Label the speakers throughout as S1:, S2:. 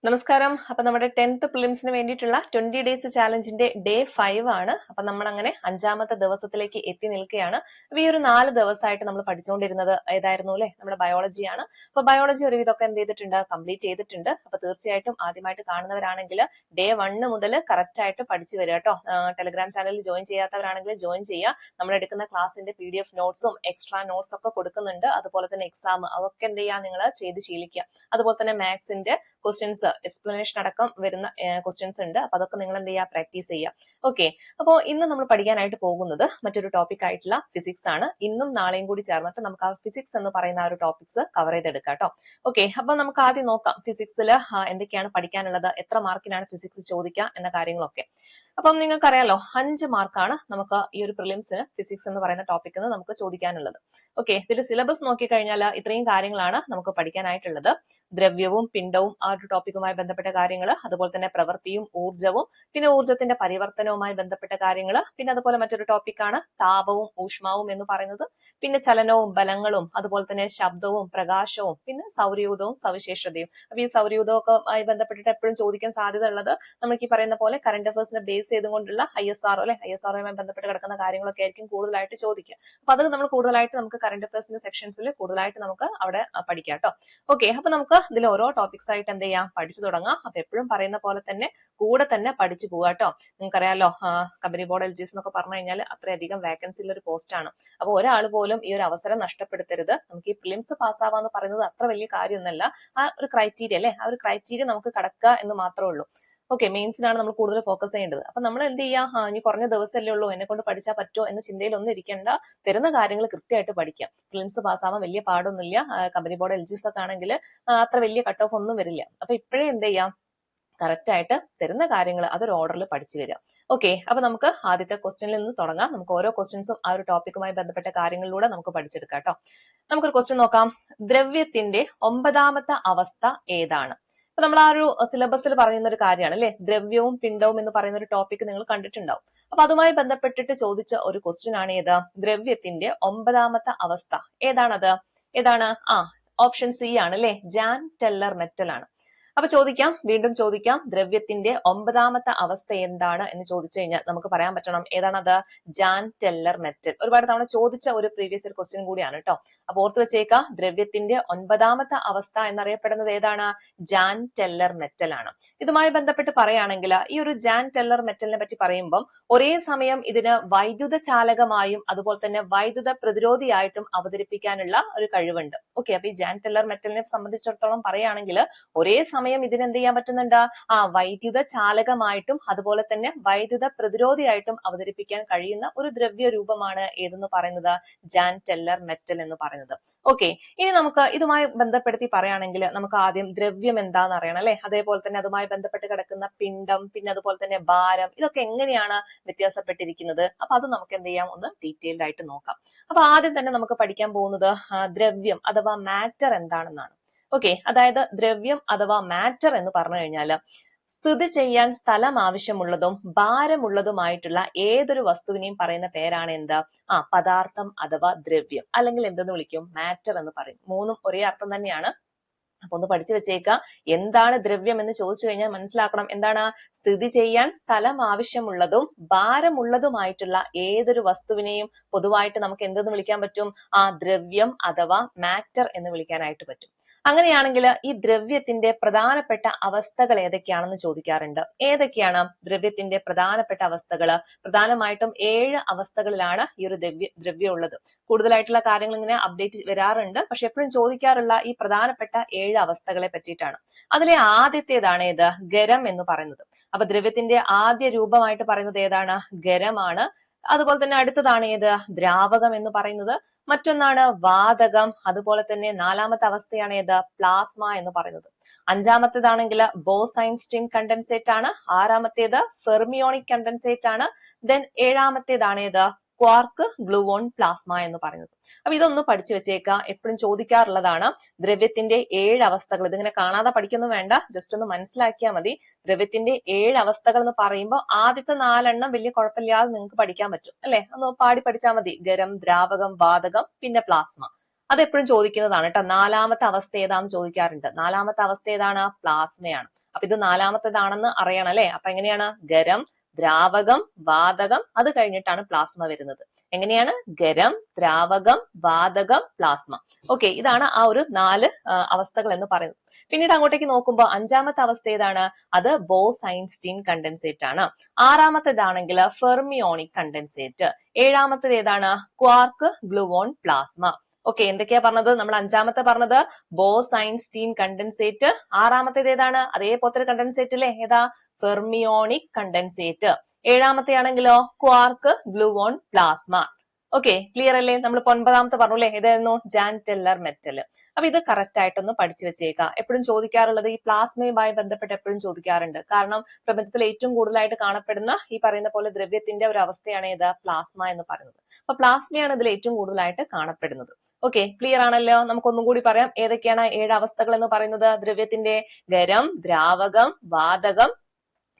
S1: നമസ്കാരം. അപ്പൊ നമ്മുടെ 10th പ്രിലിംസിന് വേണ്ടിയിട്ടുള്ള 20 ഡേയ്സ് ചാലഞ്ചിന്റെ ഡേ 5 ആണ്. അപ്പൊ നമ്മൾ അങ്ങനെ 5ാമത്തെ ദിവസത്തിലേക്ക് എത്തി നിൽക്കുകയാണ്. അപ്പൊ ഈ ഒരു 4 ദിവസമായിട്ട് നമ്മൾ പഠിച്ചുകൊണ്ടിരുന്നത് ഏതായിരുന്നു അല്ലെ? നമ്മുടെ ബയോളജിയാണ്. അപ്പൊ ബയോളജി ഒരുവിധമൊക്കെ എന്ത് ചെയ്തിട്ടുണ്ട്, കംപ്ലീറ്റ് ചെയ്തിട്ടുണ്ട്. അപ്പൊ തീർച്ചയായിട്ടും ആദ്യമായിട്ട് കാണുന്നവരാണെങ്കിൽ ഡേ 1 മുതൽ കറക്റ്റ് ആയിട്ട് പഠിച്ചു വരിക കേട്ടോ. ടെലിഗ്രാം ചാനലിൽ ജോയിൻ ചെയ്യാത്തവരാണെങ്കിൽ ജോയിൻ ചെയ്യുക. നമ്മൾ എടുക്കുന്ന ക്ലാസിന്റെ PDF നോട്ട്സും എക്സ്ട്രാ നോട്ട്സ് ഒക്കെ കൊടുക്കുന്നുണ്ട്. അതുപോലെ തന്നെ എക്സാം അതൊക്കെ എന്ത് ചെയ്യുക, നിങ്ങൾ ചെയ്ത് ശീലിക്കുക. അതുപോലെ തന്നെ മാത്സിന്റെ ക്വസ്റ്റ്യൻസ് എക്സ്പ്ലനേഷൻ അടക്കം വരുന്ന ക്വസ്റ്റ്യൻസ് ഉണ്ട്. അപ്പൊ അതൊക്കെ നിങ്ങൾ എന്ത് ചെയ്യുക, പ്രാക്ടീസ് ചെയ്യുക. ഓക്കെ, അപ്പോൾ ഇന്ന് നമ്മൾ പഠിക്കാനായിട്ട് പോകുന്നത് മറ്റൊരു ടോപ്പിക് ആയിട്ടുള്ള ഫിസിക്സ് ആണ്. ഇന്നും നാളെയും കൂടി ചേർന്നിട്ട് നമുക്ക് ആ ഫിസിക്സ് എന്ന് പറയുന്ന ആ ഒരു ടോപ്പിക്സ് കവർ ചെയ്തെടുക്കാം കേട്ടോ. ഓക്കെ, അപ്പൊ നമുക്ക് ആദ്യം നോക്കാം ഫിസിക്സിൽ എന്തൊക്കെയാണ് പഠിക്കാനുള്ളത്, എത്ര മാർക്കിനാണ് ഫിസിക്സ് ചോദിക്കുക എന്ന കാര്യങ്ങളൊക്കെ. അപ്പം നിങ്ങൾക്കറിയാലോ 5 മാർക്കാണ് നമുക്ക് ഈ ഒരു പ്രിലിംസിന് ഫിസിക്സ് എന്ന് പറയുന്ന ടോപ്പിക്കിന് നമുക്ക് ചോദിക്കാനുള്ളത്. ഓക്കെ, ഇതിൽ സിലബസ് നോക്കിക്കഴിഞ്ഞാൽ ഇത്രയും കാര്യങ്ങളാണ് നമുക്ക് പഠിക്കാനായിട്ടുള്ളത്. ദ്രവ്യവും പിണ്ഡവും ആ ഒരു ടോപ്പിക്കുമായി ബന്ധപ്പെട്ട കാര്യങ്ങൾ, അതുപോലെ തന്നെ പ്രവൃത്തിയും ഊർജവും, പിന്നെ ഊർജത്തിന്റെ പരിവർത്തനവുമായി ബന്ധപ്പെട്ട കാര്യങ്ങൾ, പിന്നെ അതുപോലെ മറ്റൊരു ടോപ്പിക്കാണ് താപവും ഊഷ്മാവും എന്ന് പറയുന്നത്, പിന്നെ ചലനവും ബലങ്ങളും, അതുപോലെ തന്നെ ശബ്ദവും പ്രകാശവും, പിന്നെ സൗരയൂഥവും സവിശേഷതയും. അപ്പൊ ഈ സൗരയൂഥമൊക്കെ ആയി ബന്ധപ്പെട്ടിട്ട് എപ്പോഴും ചോദിക്കാൻ സാധ്യത ഉള്ളത് നമുക്ക് ഈ പറയുന്ന പോലെ കറന്റ് അഫയേഴ്സിനെ ബേസ് ചെയ്തുകൊണ്ടുള്ള ISRO അല്ലെ, ISROയുമായി ബന്ധപ്പെട്ട് കിടക്കുന്ന കാര്യങ്ങളൊക്കെ ആയിരിക്കും കൂടുതലായിട്ട് ചോദിക്കുക. അപ്പൊ അത് നമ്മൾ കൂടുതലായിട്ട് നമുക്ക് കറന്റ് അഫയേഴ്സിന്റെ സെക്ഷൻസിൽ കൂടുതലായിട്ട് നമുക്ക് അവിടെ പഠിക്കാം കേട്ടോ. ഓക്കെ, അപ്പൊ നമുക്ക് ഇതിൽ ഓരോ ടോപ്പിക്സ് ആയിട്ട് എന്ത് ചെയ്യാം, പഠിച്ചു തുടങ്ങാം. അപ്പൊ എപ്പോഴും പറയുന്ന പോലെ തന്നെ കൂടെ തന്നെ പഠിച്ചു പോവുക കേട്ടോ. നിങ്ങൾക്കറിയാലോ കമ്പനി ബോർഡ് LGS എന്നൊക്കെ പറഞ്ഞു കഴിഞ്ഞാൽ അത്രയധികം വേക്കൻസി ഉള്ള ഒരു പോസ്റ്റ് ആണ്. അപ്പൊ ഒരാൾ പോലും ഈ ഒരു അവസരം നഷ്ടപ്പെടുത്തരുത്. നമുക്ക് ഈ പ്രിലിംസ് പാസ്സാവാന്ന് പറയുന്നത് അത്ര വലിയ കാര്യമൊന്നുമല്ല. ആ ഒരു ക്രൈറ്റീരിയ അല്ലെ, ആ ഒരു ക്രൈറ്റീരിയ നമുക്ക് കടക്കുക എന്ന് മാത്രമേ ഉള്ളൂ. ഓക്കെ, മെയിൻസിനാണ് നമ്മൾ കൂടുതൽ ഫോക്കസ് ചെയ്യേണ്ടത്. അപ്പൊ നമ്മൾ എന്ത് ചെയ്യുക, ഇനി കുറഞ്ഞ ദിവസമല്ലേ ഉള്ളൂ, എന്നെ കൊണ്ട് പഠിച്ചാൽ പറ്റുമോ എന്ന ചിന്തയിലൊന്നും ഇരിക്കേണ്ട. തരുന്ന കാര്യങ്ങൾ കൃത്യമായിട്ട് പഠിക്കാം. പ്രിലിംസ് പാസ്സാവാൻ വലിയ പാടൊന്നുമില്ല. കമ്പനി ബോർഡ് LGS ഒക്കെ ആണെങ്കിൽ അത്ര വലിയ കട്ട് ഓഫ് ഒന്നും വരില്ല. അപ്പൊ ഇപ്പോഴേ എന്ത് ചെയ്യാം, കറക്റ്റ് ആയിട്ട് തരുന്ന കാര്യങ്ങൾ അതൊരു ഓർഡറിൽ പഠിച്ചു വരിക. ഓക്കെ, അപ്പൊ നമുക്ക് ആദ്യത്തെ ക്വസ്റ്റ്യനിൽ നിന്ന് തുടങ്ങാം. നമുക്ക് ഓരോ ക്വസ്റ്റ്യൻസും ആ ഒരു ടോപ്പിക്കുമായി ബന്ധപ്പെട്ട കാര്യങ്ങളിലൂടെ നമുക്ക് പഠിച്ചെടുക്കാം കേട്ടോ. നമുക്കൊരു ക്വസ്റ്റ്യൻ നോക്കാം. ദ്രവ്യത്തിന്റെ 9ാമത്തെ അവസ്ഥ ഏതാണ്? അപ്പൊ നമ്മൾ ആ ഒരു സിലബസിൽ പറയുന്ന ഒരു കാര്യമാണ് അല്ലെ, ദ്രവ്യവും പിണ്ഡവും എന്ന് പറയുന്ന ഒരു ടോപ്പിക് നിങ്ങൾ കണ്ടിട്ടുണ്ടാവും. അപ്പൊ അതുമായി ബന്ധപ്പെട്ടിട്ട് ചോദിച്ച ഒരു ക്വസ്റ്റ്യൻ ആണ് ഏത്, ദ്രവ്യത്തിന്റെ 9ാമത്തെ അവസ്ഥ ഏതാണത്? ഏതാണ്? ഓപ്ഷൻ C ആണ് അല്ലെ, ജാൻ ടെല്ലർ മെറ്റൽ ആണ്. അപ്പൊ ചോദിക്കാം, വീണ്ടും ചോദിക്കാം, ദ്രവ്യത്തിന്റെ 9ാമത്തെ അവസ്ഥ എന്താണ് എന്ന് ചോദിച്ചു കഴിഞ്ഞാൽ നമുക്ക് പറയാൻ പറ്റണം ഏതാണത്, ജാൻ ടെല്ലർ മെറ്റൽ. ഒരുപാട് തവണ ചോദിച്ച ഒരു പ്രീവിയസ് ഇയർ ക്വസ്റ്റ്യൻ കൂടിയാണ് കേട്ടോ. അപ്പൊ ഓർത്ത് വെച്ചേക്കാം, ദ്രവ്യത്തിന്റെ 9ാമത്തെ അവസ്ഥ എന്നറിയപ്പെടുന്നത് ഏതാണ്, ജാൻ ടെല്ലർ മെറ്റൽ ആണ്. ഇതുമായി ബന്ധപ്പെട്ട് പറയുകയാണെങ്കിൽ ഈ ഒരു ജാൻ ടെല്ലർ മെറ്റലിനെ പറ്റി പറയുമ്പോൾ ഒരേ സമയം ഇതിന് വൈദ്യുത ചാലകമായും അതുപോലെ തന്നെ വൈദ്യുത പ്രതിരോധിയായിട്ടും അവതരിപ്പിക്കാനുള്ള ഒരു കഴിവുണ്ട്. ഓക്കെ, അപ്പൊ ഈ ജാൻ ടെല്ലർ മെറ്റലിനെ സംബന്ധിച്ചിടത്തോളം പറയുകയാണെങ്കിൽ ഒരേ സമയം ഇതിന് എന്ത് ചെയ്യാൻ പറ്റുന്നുണ്ട്, വൈദ്യുത ചാലകമായിട്ടും അതുപോലെ തന്നെ വൈദ്യുത പ്രതിരോധിയായിട്ടും അവതരിപ്പിക്കാൻ കഴിയുന്ന ഒരു ദ്രവ്യ രൂപമാണ് ഏതെന്ന് പറയുന്നത്, ജാൻ ടെല്ലർ മെറ്റൽ എന്ന് പറയുന്നത്. ഓക്കെ, ഇനി നമുക്ക് ഇതുമായി ബന്ധപ്പെടുത്തി പറയുകയാണെങ്കിൽ നമുക്ക് ആദ്യം ദ്രവ്യം എന്താന്ന് അറിയണം അല്ലെ, അതേപോലെ തന്നെ അതുമായി ബന്ധപ്പെട്ട് കിടക്കുന്ന പിണ്ഡം, പിന്നെ അതുപോലെ തന്നെ ഭാരം, ഇതൊക്കെ എങ്ങനെയാണ് വ്യത്യാസപ്പെട്ടിരിക്കുന്നത്. അപ്പൊ അത് നമുക്ക് എന്ത് ചെയ്യാം, ഒന്ന് ഡീറ്റെയിൽഡ് ആയിട്ട് നോക്കാം. അപ്പൊ ആദ്യം തന്നെ നമുക്ക് പഠിക്കാൻ പോകുന്നത് ദ്രവ്യം അഥവാ മാറ്റർ എന്താണെന്നാണ്. ഓക്കെ, അതായത് ദ്രവ്യം അഥവാ മാറ്റർ എന്ന് പറഞ്ഞു കഴിഞ്ഞാൽ സ്ഥിതി ചെയ്യാൻ സ്ഥലം ആവശ്യമുള്ളതും ഭാരമുള്ളതുമായിട്ടുള്ള ഏതൊരു വസ്തുവിനെയും പറയുന്ന പേരാണ് എന്ത്, പദാർത്ഥം അഥവാ ദ്രവ്യം, അല്ലെങ്കിൽ എന്തെന്ന് വിളിക്കും, മാറ്റർ എന്ന് പറയും. മൂന്നും ഒരേ അർത്ഥം തന്നെയാണ്. അപ്പൊ ഒന്ന് പഠിച്ചു വെച്ചേക്കുക. എന്താണ് ദ്രവ്യം എന്ന് ചോദിച്ചു കഴിഞ്ഞാൽ മനസ്സിലാക്കണം, എന്താണ്, സ്ഥിതി ചെയ്യാൻ സ്ഥലം ആവശ്യമുള്ളതും ഭാരമുള്ളതുമായിട്ടുള്ള ഏതൊരു വസ്തുവിനെയും പൊതുവായിട്ട് നമുക്ക് എന്തെന്ന് വിളിക്കാൻ പറ്റും, ദ്രവ്യം അഥവാ മാറ്റർ എന്ന് വിളിക്കാനായിട്ട് പറ്റും. അങ്ങനെയാണെങ്കിൽ ഈ ദ്രവ്യത്തിന്റെ പ്രധാനപ്പെട്ട അവസ്ഥകൾ ഏതൊക്കെയാണെന്ന് ചോദിക്കാറുണ്ട്. ഏതൊക്കെയാണ് ദ്രവ്യത്തിന്റെ പ്രധാനപ്പെട്ട അവസ്ഥകൾ? പ്രധാനമായിട്ടും 7 അവസ്ഥകളിലാണ് ഈ ഒരു ദ്രവ്യം ഉള്ളത്. കൂടുതലായിട്ടുള്ള കാര്യങ്ങൾ ഇങ്ങനെ അപ്ഡേറ്റ് വരാറുണ്ട്, പക്ഷെ എപ്പോഴും ചോദിക്കാറുള്ള ഈ പ്രധാനപ്പെട്ട 7 അവസ്ഥകളെ പറ്റിയിട്ടാണ്. അതിലെ ആദ്യത്തേതാണ് ഏത്, ഖരം എന്ന് പറയുന്നത്. അപ്പൊ ദ്രവ്യത്തിന്റെ ആദ്യ രൂപമായിട്ട് പറയുന്നത് ഏതാണ്, ഖരമാണ്. അതുപോലെ തന്നെ അടുത്തതാണ് ഏത്, ദ്രാവകം എന്ന് പറയുന്നത്. മറ്റൊന്നാണ് വാതകം. അതുപോലെ തന്നെ 4ാമത്തെ അവസ്ഥയാണ് ഏത്, പ്ലാസ്മ എന്ന് പറയുന്നത്. 5ാമത്തേതാണെങ്കിൽ ബോസ്-ഐൻസ്റ്റീൻ കണ്ടൻസേറ്റ് ആണ്. 6ാമത്തേത് ഫെർമിയോണിക് കണ്ടൻസേറ്റ് ആണ്. ദെൻ 7ാമത്തേതാണ് ഏത്, ക്വാർക്ക്, ഗ്ലൂവോൺ, പ്ലാസ്മ എന്ന് പറയുന്നത്. അപ്പൊ ഇതൊന്ന് പഠിച്ചു വെച്ചേക്കുക, എപ്പോഴും ചോദിക്കാറുള്ളതാണ്. ദ്രവ്യത്തിന്റെ 7 അവസ്ഥകൾ, ഇതിങ്ങനെ കാണാതെ പഠിക്കൊന്നും വേണ്ട, ജസ്റ്റ് ഒന്ന് മനസ്സിലാക്കിയാൽ മതി. ദ്രവ്യത്തിന്റെ 7 അവസ്ഥകൾ എന്ന് പറയുമ്പോൾ ആദ്യത്തെ 4 വലിയ കുഴപ്പമില്ലാതെ നിങ്ങൾക്ക് പഠിക്കാൻ പറ്റും അല്ലെ, ഒന്ന് പാടി പഠിച്ചാൽ മതി. ഖരം, ദ്രാവകം, വാതകം, പിന്നെ പ്ലാസ്മ. അതെപ്പോഴും ചോദിക്കുന്നതാണ് കേട്ടോ. 4ാമത്തെ അവസ്ഥ ഏതാന്ന് ചോദിക്കാറുണ്ട്. 4ാമത്തെ അവസ്ഥ ഏതാണ്, പ്ലാസ്മയാണ്. അപ്പൊ ഇത് നാലാമത്തേതാണെന്ന് അറിയണം അല്ലെ. അപ്പൊ എങ്ങനെയാണ്? ഖരം, ദ്രാവകം, വാതകം, അത് കഴിഞ്ഞിട്ടാണ് പ്ലാസ്മ വരുന്നത്. എങ്ങനെയാണ്? ഖരം, ദ്രാവകം, വാതകം, പ്ലാസ്മ. ഓക്കെ, ഇതാണ് ആ ഒരു 4 അവസ്ഥകൾ എന്ന് പറയുന്നത്. പിന്നീട് അങ്ങോട്ടേക്ക് നോക്കുമ്പോൾ അഞ്ചാമത്തെ അവസ്ഥ ഏതാണ്? അത് ബോസ്-ഐൻസ്റ്റീൻ കണ്ടൻസേറ്റ് ആണ്. ആറാമത്തേതാണെങ്കിൽ ഫെർമിയോണിക് കണ്ടൻസേറ്റ്. ഏഴാമത്തേത് ഏതാണ്? Quark gluon plasma. ഓക്കെ, എന്തൊക്കെയാ പറഞ്ഞത്? നമ്മൾ അഞ്ചാമത്തെ പറഞ്ഞത് ബോസ്-ഐൻസ്റ്റീൻ കണ്ടൻസേറ്റ്. ആറാമത്തേത് ഏതാണ്? അതേപോലത്തെ കണ്ടൻസേറ്റ് അല്ലേ? ഏതാ? Fermionic condensate. ഏഴാമത്തെ ആണെങ്കിലോ quark gluon plasma. Okay, clear അല്ലേ? നമ്മൾ 9ാമത്തെ പറഞ്ഞു അല്ലെ, ഏതായിരുന്നു? Jan Teller metal. അപ്പൊ ഇത് കറക്റ്റ് ആയിട്ടൊന്ന് പഠിച്ചു വെച്ചേക്കാം. എപ്പോഴും ചോദിക്കാറുള്ളത് ഈ പ്ലാസ്മയുമായി ബന്ധപ്പെട്ട് എപ്പോഴും ചോദിക്കാറുണ്ട്. കാരണം പ്രപഞ്ചത്തിൽ ഏറ്റവും കൂടുതലായിട്ട് കാണപ്പെടുന്ന ഈ പറയുന്ന പോലെ ദ്രവ്യത്തിന്റെ ഒരു അവസ്ഥയാണ് ഏത്? പ്ലാസ്മ എന്ന് പറയുന്നത്. അപ്പൊ പ്ലാസ്മയാണ് ഇതിൽ ഏറ്റവും കൂടുതലായിട്ട് കാണപ്പെടുന്നത്. ഓക്കെ, ക്ലിയർ ആണല്ലോ? നമുക്കൊന്നും കൂടി പറയാം. ഏതൊക്കെയാണ് 7 അവസ്ഥകൾ എന്ന് പറയുന്നത് ദ്രവ്യത്തിന്റെ? ഖരം, ദ്രാവകം, വാതകം,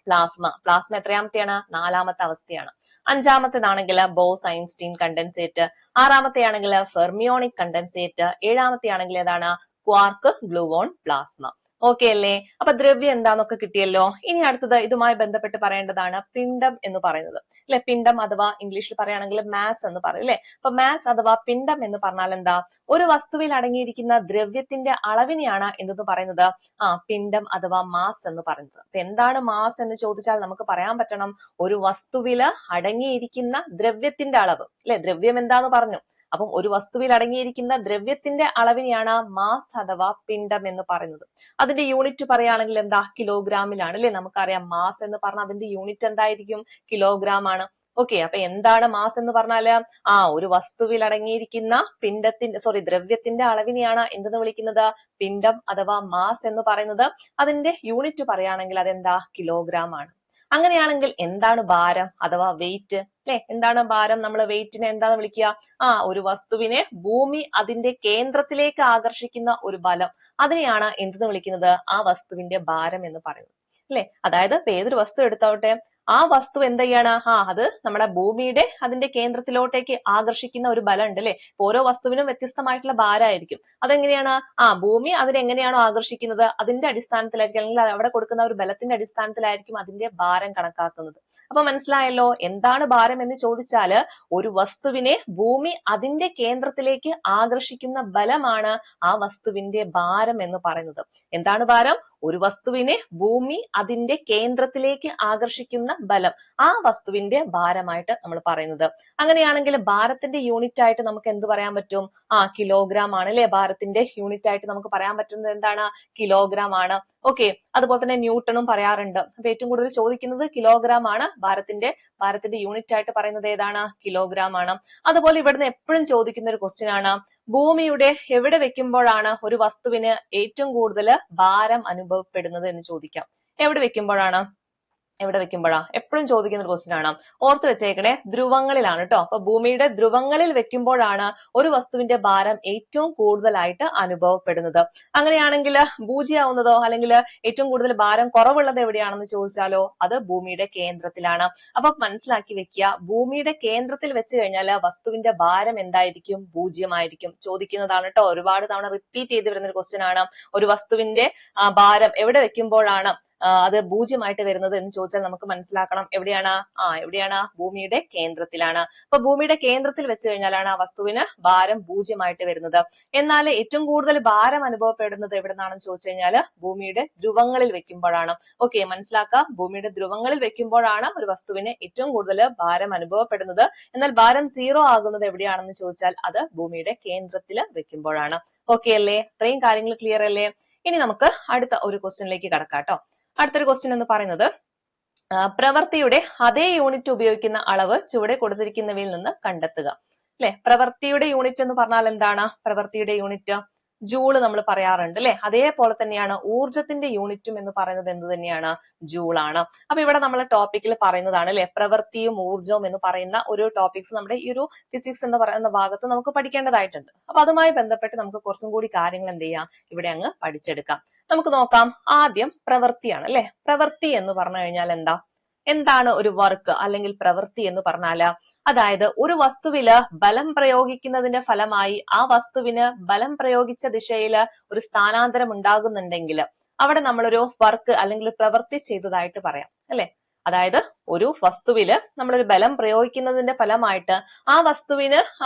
S1: പ്ലാസ്മ. പ്ലാസ്മ എത്രയാമത്തെയാണ്? 4ാമത്തെ അവസ്ഥയാണ്. അഞ്ചാമത്തേതാണെങ്കിൽ ബോസ്-ഐൻസ്റ്റീൻ കണ്ടൻസേറ്റ്. ആറാമത്തെയാണെങ്കിൽ ഫെർമിയോണിക് കണ്ടൻസേറ്റ്. ഏഴാമത്തെയാണെങ്കിൽ ഏതാണ്? Quark gluon plasma. ഓക്കെ അല്ലേ? അപ്പൊ ദ്രവ്യം എന്താന്നൊക്കെ കിട്ടിയല്ലോ. ഇനി അടുത്തത് ഇതുമായി ബന്ധപ്പെട്ട് പറയേണ്ടതാണ് പിണ്ഡം എന്ന് പറയുന്നത് അല്ലെ. പിണ്ഡം അഥവാ ഇംഗ്ലീഷിൽ പറയുകയാണെങ്കിൽ മാസ് എന്ന് പറയും അല്ലെ. അപ്പൊ മാസ് അഥവാ പിണ്ഡം എന്ന് പറഞ്ഞാൽ എന്താ? ഒരു വസ്തുവിൽ അടങ്ങിയിരിക്കുന്ന ദ്രവ്യത്തിന്റെ അളവിനെയാണ് എന്തെന്ന് പറയുന്നത്? പിണ്ഡം അഥവാ മാസ് എന്ന് പറയുന്നത്. അപ്പൊ എന്താണ് മാസ് എന്ന് ചോദിച്ചാൽ നമുക്ക് പറയാൻ പറ്റണം ഒരു വസ്തുവില് അടങ്ങിയിരിക്കുന്ന ദ്രവ്യത്തിന്റെ അളവ് അല്ലെ. ദ്രവ്യം എന്താന്ന് പറഞ്ഞു. അപ്പം ഒരു വസ്തുവിൽ അടങ്ങിയിരിക്കുന്ന ദ്രവ്യത്തിന്റെ അളവിനെയാണ് മാസ് അഥവാ പിണ്ഡം എന്ന് പറയുന്നത്. അതിന്റെ യൂണിറ്റ് പറയുകയാണെങ്കിൽ എന്താ? കിലോഗ്രാമിലാണ് അല്ലെ. നമുക്കറിയാം മാസ് എന്ന് പറഞ്ഞാൽ അതിന്റെ യൂണിറ്റ് എന്തായിരിക്കും? കിലോഗ്രാം ആണ്. ഓക്കെ, അപ്പൊ എന്താണ് മാസ് എന്ന് പറഞ്ഞാല്? ഒരു വസ്തുവിൽ അടങ്ങിയിരിക്കുന്ന ദ്രവ്യത്തിന്റെ അളവിനെയാണ് എന്തെന്ന് വിളിക്കുന്നത്? പിണ്ഡം അഥവാ മാസ് എന്ന് പറയുന്നത്. അതിന്റെ യൂണിറ്റ് പറയുകയാണെങ്കിൽ അതെന്താ? കിലോഗ്രാം ആണ്. അങ്ങനെയാണെങ്കിൽ എന്താണ് ഭാരം അഥവാ വെയിറ്റ് അല്ലെ? എന്താണ് ഭാരം? നമ്മൾ വെയിറ്റിനെ എന്താന്ന് വിളിക്കുക? ഒരു വസ്തുവിനെ ഭൂമി അതിന്റെ കേന്ദ്രത്തിലേക്ക് ആകർഷിക്കുന്ന ഒരു ബലം, അതിനെയാണ് എന്തെന്ന് വിളിക്കുന്നത്? ആ വസ്തുവിന്റെ ഭാരം എന്ന് പറയുന്നത് അല്ലെ. അതായത് ഇപ്പൊ ഏതൊരു വസ്തു എടുത്തോട്ടെ, ആ വസ്തു എന്ത് ചെയ്യാണ്? അത് നമ്മുടെ ഭൂമിയുടെ അതിന്റെ കേന്ദ്രത്തിലോട്ടേക്ക് ആകർഷിക്കുന്ന ഒരു ബലം ഉണ്ട് അല്ലെ. ഓരോ വസ്തുവിനും വ്യത്യസ്തമായിട്ടുള്ള ഭാരമായിരിക്കും. അതെങ്ങനെയാണ്? ഭൂമി അതിനെങ്ങനെയാണോ ആകർഷിക്കുന്നത് അതിന്റെ അടിസ്ഥാനത്തിലായിരിക്കും, അല്ലെങ്കിൽ അവിടെ കൊടുക്കുന്ന ഒരു ബലത്തിന്റെ അടിസ്ഥാനത്തിലായിരിക്കും അതിന്റെ ഭാരം കണക്കാക്കുന്നത്. അപ്പൊ മനസ്സിലായല്ലോ എന്താണ് ഭാരം എന്ന് ചോദിച്ചാല് ഒരു വസ്തുവിനെ ഭൂമി അതിന്റെ കേന്ദ്രത്തിലേക്ക് ആകർഷിക്കുന്ന ബലമാണ് ആ വസ്തുവിന്റെ ഭാരം എന്ന് പറയുന്നത്. എന്താണ് ഭാരം? ഒരു വസ്തുവിനെ ഭൂമി അതിന്റെ കേന്ദ്രത്തിലേക്ക് ആകർഷിക്കുന്ന ബലം, ആ വസ്തുവിന്റെ ഭാരമായിട്ട് നമ്മൾ പറയുന്നത്. അങ്ങനെയാണെങ്കിൽ ഭാരത്തിന്റെ യൂണിറ്റ് ആയിട്ട് നമുക്ക് എന്ത് പറയാൻ പറ്റും? കിലോഗ്രാം ആണ് അല്ലെ. ഭാരത്തിന്റെ യൂണിറ്റ് ആയിട്ട് നമുക്ക് പറയാൻ പറ്റുന്നത് എന്താണ്? കിലോഗ്രാം ആണ്. ഓക്കെ, അതുപോലെ തന്നെ ന്യൂട്ടണും പറയാറുണ്ട്. അപ്പൊ ഏറ്റവും കൂടുതൽ ചോദിക്കുന്നത് കിലോഗ്രാം ആണ്. ഭാരത്തിന്റെ യൂണിറ്റ് ആയിട്ട് പറയുന്നത് ഏതാണ്? കിലോഗ്രാം ആണ്. അതുപോലെ ഇവിടുന്ന് എപ്പോഴും ചോദിക്കുന്ന ഒരു ക്വസ്റ്റ്യൻ ആണ്, ഭൂമിയുടെ എവിടെ വെക്കുമ്പോഴാണ് ഒരു വസ്തുവിന് ഏറ്റവും കൂടുതൽ ഭാരം അനുഭവപ്പെടുന്നത് എന്ന് ചോദിക്കാം. എവിടെ വെക്കുമ്പോഴാണ്? എപ്പോഴും ചോദിക്കുന്ന ഒരു ക്വസ്റ്റ്യൻ ആണ്. ഓർത്ത് വെച്ചേക്കണേ, ധ്രുവങ്ങളിലാണ് കേട്ടോ. അപ്പൊ ഭൂമിയുടെ ധ്രുവങ്ങളിൽ വെക്കുമ്പോഴാണ് ഒരു വസ്തുവിന്റെ ഭാരം ഏറ്റവും കൂടുതലായിട്ട് അനുഭവപ്പെടുന്നത്. അങ്ങനെയാണെങ്കിൽ പൂജ്യമാവുന്നതോ അല്ലെങ്കിൽ ഏറ്റവും കൂടുതൽ ഭാരം കുറവുള്ളത് എവിടെയാണെന്ന് ചോദിച്ചാലോ അത് ഭൂമിയുടെ കേന്ദ്രത്തിലാണ്. അപ്പൊ മനസ്സിലാക്കി വെക്കുക, ഭൂമിയുടെ കേന്ദ്രത്തിൽ വെച്ച് കഴിഞ്ഞാൽ വസ്തുവിന്റെ ഭാരം എന്തായിരിക്കും? പൂജ്യമായിരിക്കും. ചോദിക്കുന്നതാണ് കേട്ടോ. ഒരുപാട് തവണ റിപ്പീറ്റ് ചെയ്ത് വരുന്ന ഒരു ക്വസ്റ്റ്യൻ ആണ്. ഒരു വസ്തുവിന്റെ ഭാരം എവിടെ വെക്കുമ്പോഴാണ് അത് പൂജ്യമായിട്ട് വരുന്നത് എന്ന് ചോദിച്ചാൽ നമുക്ക് മനസ്സിലാക്കണം എവിടെയാണ്? ഭൂമിയുടെ കേന്ദ്രത്തിലാണ്. അപ്പൊ ഭൂമിയുടെ കേന്ദ്രത്തിൽ വെച്ച് കഴിഞ്ഞാലാണ് ആ വസ്തുവിന് ഭാരം പൂജ്യമായിട്ട് വരുന്നത്. എന്നാൽ ഏറ്റവും കൂടുതൽ ഭാരം അനുഭവപ്പെടുന്നത് എവിടെ നിന്നാണെന്ന് ചോദിച്ചു കഴിഞ്ഞാല് ഭൂമിയുടെ ധ്രുവങ്ങളിൽ വെക്കുമ്പോഴാണ്. ഓക്കെ, മനസ്സിലാക്കാം. ഭൂമിയുടെ ധ്രുവങ്ങളിൽ വെക്കുമ്പോഴാണ് ഒരു വസ്തുവിന് ഏറ്റവും കൂടുതൽ ഭാരം അനുഭവപ്പെടുന്നത്. എന്നാൽ ഭാരം 0 ആകുന്നത് എവിടെയാണെന്ന് ചോദിച്ചാൽ അത് ഭൂമിയുടെ കേന്ദ്രത്തിൽ വെക്കുമ്പോഴാണ്. ഓക്കെ അല്ലേ? ഇത്രയും കാര്യങ്ങൾ ക്ലിയർ അല്ലേ? ഇനി നമുക്ക് അടുത്ത ഒരു ക്വസ്റ്റ്യനിലേക്ക് കടക്കാം കേട്ടോ. അടുത്തൊരു ക്വസ്റ്റ്യൻ എന്ന് പറയുന്നത് പ്രവൃത്തിയുടെ അതേ യൂണിറ്റ് ഉപയോഗിക്കുന്ന അളവ് ചുവടെ കൊടുത്തിരിക്കുന്നവയിൽ നിന്ന് കണ്ടെത്തുക അല്ലെ. പ്രവൃത്തിയുടെ യൂണിറ്റ് എന്ന് പറഞ്ഞാൽ എന്താണ്? പ്രവൃത്തിയുടെ യൂണിറ്റ് ജൂള് നമ്മൾ പറയാറുണ്ട് അല്ലെ. അതേപോലെ തന്നെയാണ് ഊർജത്തിന്റെ യൂണിറ്റും എന്ന് പറയുന്നത് എന്ത് തന്നെയാണ്? ജൂളാണ്. അപ്പൊ ഇവിടെ നമ്മൾ ടോപ്പിക്കിൽ പറയുന്നതാണ് അല്ലെ, പ്രവൃത്തിയും ഊർജവും എന്ന് പറയുന്ന ഒരു ടോപ്പിക്സ് നമ്മുടെ ഈ ഒരു ഫിസിക്സ് എന്ന് പറയുന്ന ഭാഗത്ത് നമുക്ക് പഠിക്കേണ്ടതായിട്ടുണ്ട്. അപ്പൊ അതുമായി ബന്ധപ്പെട്ട് നമുക്ക് കുറച്ചും കൂടി കാര്യങ്ങൾ എന്ത് ചെയ്യാം, ഇവിടെ അങ്ങ് പഠിച്ചെടുക്കാം. നമുക്ക് നോക്കാം. ആദ്യം പ്രവൃത്തിയാണ് അല്ലെ. പ്രവൃത്തി എന്ന് പറഞ്ഞു കഴിഞ്ഞാൽ എന്താണ് ഒരു വർക്ക് അല്ലെങ്കിൽ പ്രവൃത്തി എന്ന് പറഞ്ഞാല്, അതായത് ഒരു വസ്തുവില് ബലം പ്രയോഗിക്കുന്നതിന്റെ ഫലമായി ആ വസ്തുവിന് ബലം പ്രയോഗിച്ച ദിശയില് ഒരു സ്ഥാനാന്തരം ഉണ്ടാകുന്നുണ്ടെങ്കിൽ അവിടെ നമ്മളൊരു വർക്ക് അല്ലെങ്കിൽ ഒരു പ്രവൃത്തി ചെയ്തതായിട്ട് പറയാം അല്ലെ. അതായത് ഒരു വസ്തുവില് നമ്മളൊരു ബലം പ്രയോഗിക്കുന്നതിന്റെ ഫലമായിട്ട് ആ വസ്തുവിന്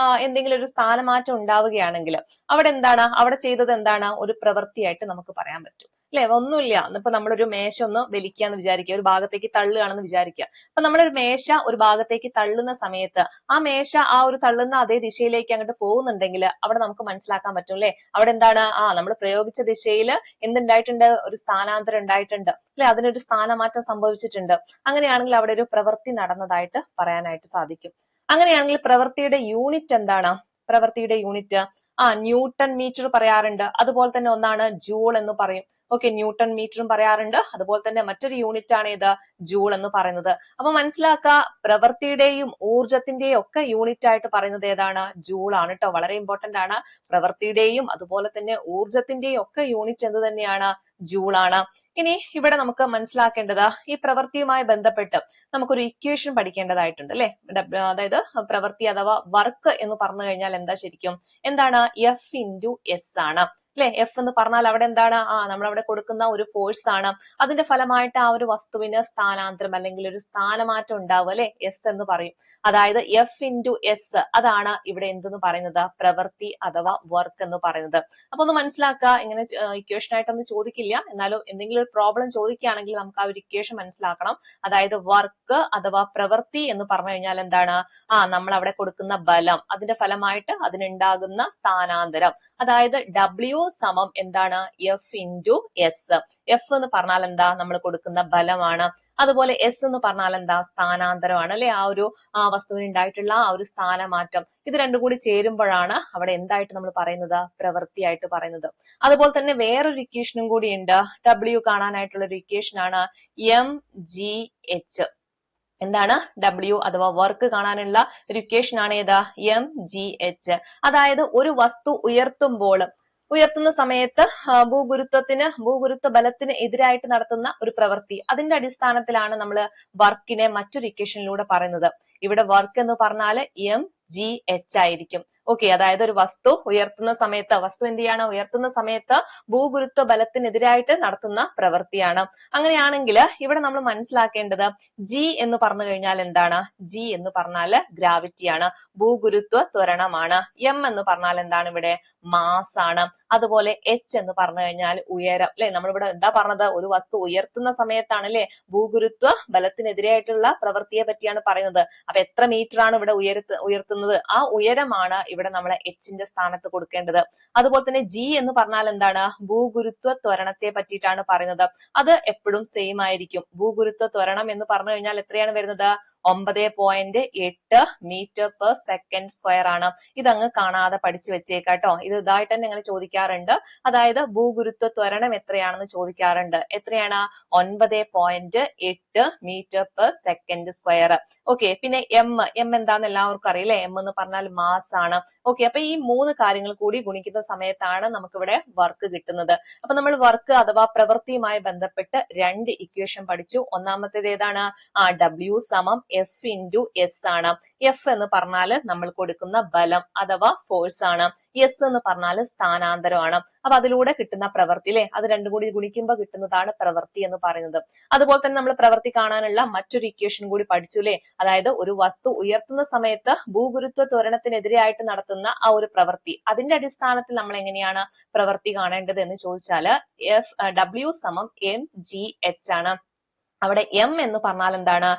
S1: എന്തെങ്കിലും ഒരു സ്ഥാനമാറ്റം ഉണ്ടാവുകയാണെങ്കിൽ അവിടെ എന്താണ്, അവിടെ ചെയ്തത് എന്താണ്, ഒരു പ്രവൃത്തിയായിട്ട് നമുക്ക് പറയാൻ പറ്റും അല്ലെ. ഒന്നുമില്ല, ഇപ്പൊ നമ്മളൊരു മേശ ഒന്ന് വലിക്കാന്ന് വിചാരിക്കുക, ഒരു ഭാഗത്തേക്ക് തള്ളുകയാണെന്ന് വിചാരിക്കുക. അപ്പൊ നമ്മളൊരു മേശ ഒരു ഭാഗത്തേക്ക് തള്ളുന്ന സമയത്ത് ആ മേശ ആ ഒരു തള്ളുന്ന അതേ ദിശയിലേക്ക് അങ്ങോട്ട് പോകുന്നുണ്ടെങ്കിൽ അവിടെ നമുക്ക് മനസ്സിലാക്കാൻ പറ്റും അല്ലെ. അവിടെ എന്താണ്, നമ്മൾ പ്രയോഗിച്ച ദിശയിൽ എന്തുണ്ടായിട്ടുണ്ട്, ഒരു സ്ഥാനാന്തരം ഉണ്ടായിട്ടുണ്ട് അല്ലെ, അതിനൊരു സ്ഥാനമാറ്റം സംഭവിച്ചിട്ടുണ്ട്. അങ്ങനെയാണെങ്കിൽ അവിടെ ഒരു പ്രവൃത്തി നടന്നതായിട്ട് പറയാനായിട്ട് സാധിക്കും. അങ്ങനെയാണെങ്കിൽ പ്രവൃത്തിയുടെ യൂണിറ്റ് എന്താണ്, പ്രവൃത്തിയുടെ യൂണിറ്റ് ന്യൂട്ടൺ മീറ്റർ പറയാറുണ്ട്. അതുപോലെ തന്നെ ഒന്നാണ് ജൂൾ എന്ന് പറയും. ഓക്കെ, ന്യൂട്ടൺ മീറ്ററും പറയാറുണ്ട്. അതുപോലെ തന്നെ മറ്റൊരു യൂണിറ്റ് ആണ് ഇത് ജൂൾ എന്ന് പറയുന്നത്. അപ്പൊ മനസ്സിലാക്കുക, പ്രവൃത്തിയുടെയും ഊർജത്തിന്റെയും ഒക്കെ യൂണിറ്റ് ആയിട്ട് പറയുന്നത് ഏതാണ്, ജൂൾ ആണ് കേട്ടോ. വളരെ ഇമ്പോർട്ടന്റ് ആണ്. പ്രവൃത്തിയുടെയും അതുപോലെ തന്നെ ഊർജത്തിന്റെയും ഒക്കെ യൂണിറ്റ് എന്ത് തന്നെയാണ്, ജൂൾ ആണ്. ഇനി ഇവിടെ നമുക്ക് മനസ്സിലാക്കേണ്ടത്, ഈ പ്രവൃത്തിയുമായി ബന്ധപ്പെട്ട് നമുക്കൊരു ഇക്വേഷൻ പഠിക്കേണ്ടതായിട്ടുണ്ട് അല്ലെ. അതായത് പ്രവൃത്തി അഥവാ വർക്ക് എന്ന് പറഞ്ഞു കഴിഞ്ഞാൽ എന്താ ശരിക്കും, എന്താണ്, എഫ് ഇൻറ്റു എസ് ആണ് അല്ലെ. എഫ് എന്ന് പറഞ്ഞാൽ അവിടെ എന്താണ്, നമ്മൾ അവിടെ കൊടുക്കുന്ന ഒരു ഫോഴ്സ് ആണ്. അതിന്റെ ഫലമായിട്ട് ആ ഒരു വസ്തുവിന് സ്ഥാനാന്തരം അല്ലെങ്കിൽ ഒരു സ്ഥാനമാറ്റം ഉണ്ടാവും അല്ലെ, എസ് എന്ന് പറയും. അതായത് എഫ് ഇൻറ്റു എസ്, അതാണ് ഇവിടെ എന്തെന്ന് പറയുന്നത്, പ്രവൃത്തി അഥവാ വർക്ക് എന്ന് പറയുന്നത്. അപ്പൊ ഒന്ന് മനസ്സിലാക്കുക, ഇങ്ങനെ ഇക്വേഷൻ ആയിട്ടൊന്നും ചോദിക്കില്ല, എന്നാലും എന്തെങ്കിലും ഒരു പ്രോബ്ലം ചോദിക്കുകയാണെങ്കിൽ നമുക്ക് ആ ഒരു ഇക്വേഷൻ മനസ്സിലാക്കണം. അതായത് വർക്ക് അഥവാ പ്രവൃത്തി എന്ന് പറഞ്ഞു കഴിഞ്ഞാൽ എന്താണ്, നമ്മൾ അവിടെ കൊടുക്കുന്ന ബലം, അതിന്റെ ഫലമായിട്ട് അതിനുണ്ടാകുന്ന സ്ഥാനാന്തരം, അതായത് W സമം എന്താണ്, എഫ് ഇൻറ്റു എസ്. എഫ് എന്ന് പറഞ്ഞാൽ എന്താ, നമ്മൾ കൊടുക്കുന്ന ബലമാണ്. അതുപോലെ എസ് എന്ന് പറഞ്ഞാൽ എന്താ, സ്ഥാനാന്തരമാണ് അല്ലെ. ആ ഒരു വസ്തുവിന് ഉണ്ടായിട്ടുള്ള ആ ഒരു സ്ഥാനമാറ്റം, ഇത് രണ്ടും കൂടി ചേരുമ്പോഴാണ് അവിടെ എന്തായിട്ട് നമ്മൾ പറയുന്നത്, പ്രവൃത്തിയായിട്ട് പറയുന്നത്. അതുപോലെ തന്നെ വേറൊരു ഇക്വേഷനും കൂടി ഉണ്ട്, W കാണാനായിട്ടുള്ള ഒരു ഇക്വേഷൻ ആണ് mgh. എന്താണ്, W അഥവാ വർക്ക് കാണാനുള്ള ഒരു ഇക്വേഷൻ ആണ് ഏതാ, mgh. അതായത് ഒരു വസ്തു ഉയർത്തുന്ന സമയത്ത് ഭൂഗുരുത്വ ബലത്തിന് എതിരായിട്ട് നടത്തുന്ന ഒരു പ്രവൃത്തി, അതിന്റെ അടിസ്ഥാനത്തിലാണ് നമ്മൾ വർക്കിനെ മറ്റൊരു ഇക്വേഷനിലൂടെ പറയുന്നത്. ഇവിടെ വർക്ക് എന്ന് പറഞ്ഞാൽ mgh ആയിരിക്കും. ഓക്കെ, അതായത് ഒരു വസ്തു ഉയർത്തുന്ന സമയത്ത് ഭൂഗുരുത്വ ബലത്തിനെതിരായിട്ട് നടത്തുന്ന പ്രവൃത്തിയാണ്. അങ്ങനെയാണെങ്കിൽ ഇവിടെ നമ്മൾ മനസ്സിലാക്കേണ്ടത് ജി എന്ന് പറഞ്ഞു കഴിഞ്ഞാൽ എന്താണ്, ജി എന്ന് പറഞ്ഞാൽ ഗ്രാവിറ്റിയാണ്, ഭൂഗുരുത്വ ത്വരണമാണ്. എം എന്ന് പറഞ്ഞാൽ എന്താണ്, ഇവിടെ മാസ് ആണ്. അതുപോലെ എച്ച് എന്ന് പറഞ്ഞു കഴിഞ്ഞാൽ ഉയരം അല്ലെ. നമ്മളിവിടെ എന്താ പറഞ്ഞത്, ഒരു വസ്തു ഉയർത്തുന്ന സമയത്താണ് അല്ലെ ഭൂഗുരുത്വ ബലത്തിനെതിരായിട്ടുള്ള പ്രവൃത്തിയെ പറ്റിയാണ് പറയുന്നത്. അപ്പൊ എത്ര മീറ്റർ ആണ് ഇവിടെ ഉയർത്തുന്നത്, ആ ഉയരമാണ് ഇവിടെ നമ്മൾ എച്ചിന്റെ സ്ഥാനത്ത് കൊടുക്കേണ്ടത്. അതുപോലെ തന്നെ ജി എന്ന് പറഞ്ഞാൽ എന്താണ്, ഭൂഗുരുത്വ ത്വരണത്തെ പറ്റിയിട്ടാണ് പറയുന്നത്. അത് എപ്പോഴും സെയിം ആയിരിക്കും. ഭൂഗുരുത്വ ത്വരണം എന്ന് പറഞ്ഞു കഴിഞ്ഞാൽ എത്രയാണ് വരുന്നത്, 9.8 മീറ്റർ പെർ സെക്കൻഡ് സ്ക്വയർ ആണ്. ഇതങ്ങ് കാണാതെ പഠിച്ചു വെച്ചേക്കാട്ടോ. ഇത് ഇതായിട്ട് തന്നെ ഇങ്ങനെ ചോദിക്കാറുണ്ട്. അതായത് ഭൂഗുരുത്വ ത്വരണം എത്രയാണെന്ന് ചോദിക്കാറുണ്ട്. എത്രയാണ്, 9.8 metre per second square. Okay, പിന്നെ എം എന്താന്ന് എല്ലാവർക്കും അറിയില്ലേ, എം എന്ന് പറഞ്ഞാൽ മാസ് ആണ്. ഓക്കെ, അപ്പൊ ഈ 3 കാര്യങ്ങൾ കൂടി ഗുണിക്കുന്ന സമയത്താണ് നമുക്കിവിടെ വർക്ക് കിട്ടുന്നത്. അപ്പൊ നമ്മൾ വർക്ക് അഥവാ പ്രവൃത്തിയുമായി ബന്ധപ്പെട്ട് 2 ഇക്വേഷൻ പഠിച്ചു. ഒന്നാമത്തേത് ഏതാണ്, W സമം എഫ് ഇൻറ്റു എസ് ആണ്. എഫ് എന്ന് പറഞ്ഞാൽ നമ്മൾ കൊടുക്കുന്ന ബലം അഥവാ ഫോഴ്സ് ആണ്. എസ് എന്ന് പറഞ്ഞാൽ സ്ഥാനാന്തരമാണ്. അപ്പൊ അതിലൂടെ കിട്ടുന്ന പ്രവൃത്തി അല്ലെ, അത് രണ്ടും കൂടി ഗുണിക്കുമ്പോൾ കിട്ടുന്നതാണ് പ്രവൃത്തി എന്ന് പറയുന്നത്. അതുപോലെ തന്നെ നമ്മൾ പ്രവൃത്തി കാണാനുള്ള മറ്റൊരു ഇക്വേഷൻ കൂടി പഠിച്ചു അല്ലെ. അതായത് ഒരു വസ്തു ഉയർത്തുന്ന സമയത്ത് ഭൂഗുരുത്വ ത്വരണത്തിനെതിരായിട്ട് നടത്തുന്ന ആ ഒരു പ്രവൃത്തി, അതിന്റെ അടിസ്ഥാനത്തിൽ നമ്മൾ എങ്ങനെയാണ് പ്രവൃത്തി കാണേണ്ടത് എന്ന് ചോദിച്ചാൽ W സമം mgh ആണ്. അവിടെ എം എന്ന് പറഞ്ഞാൽ എന്താണ്,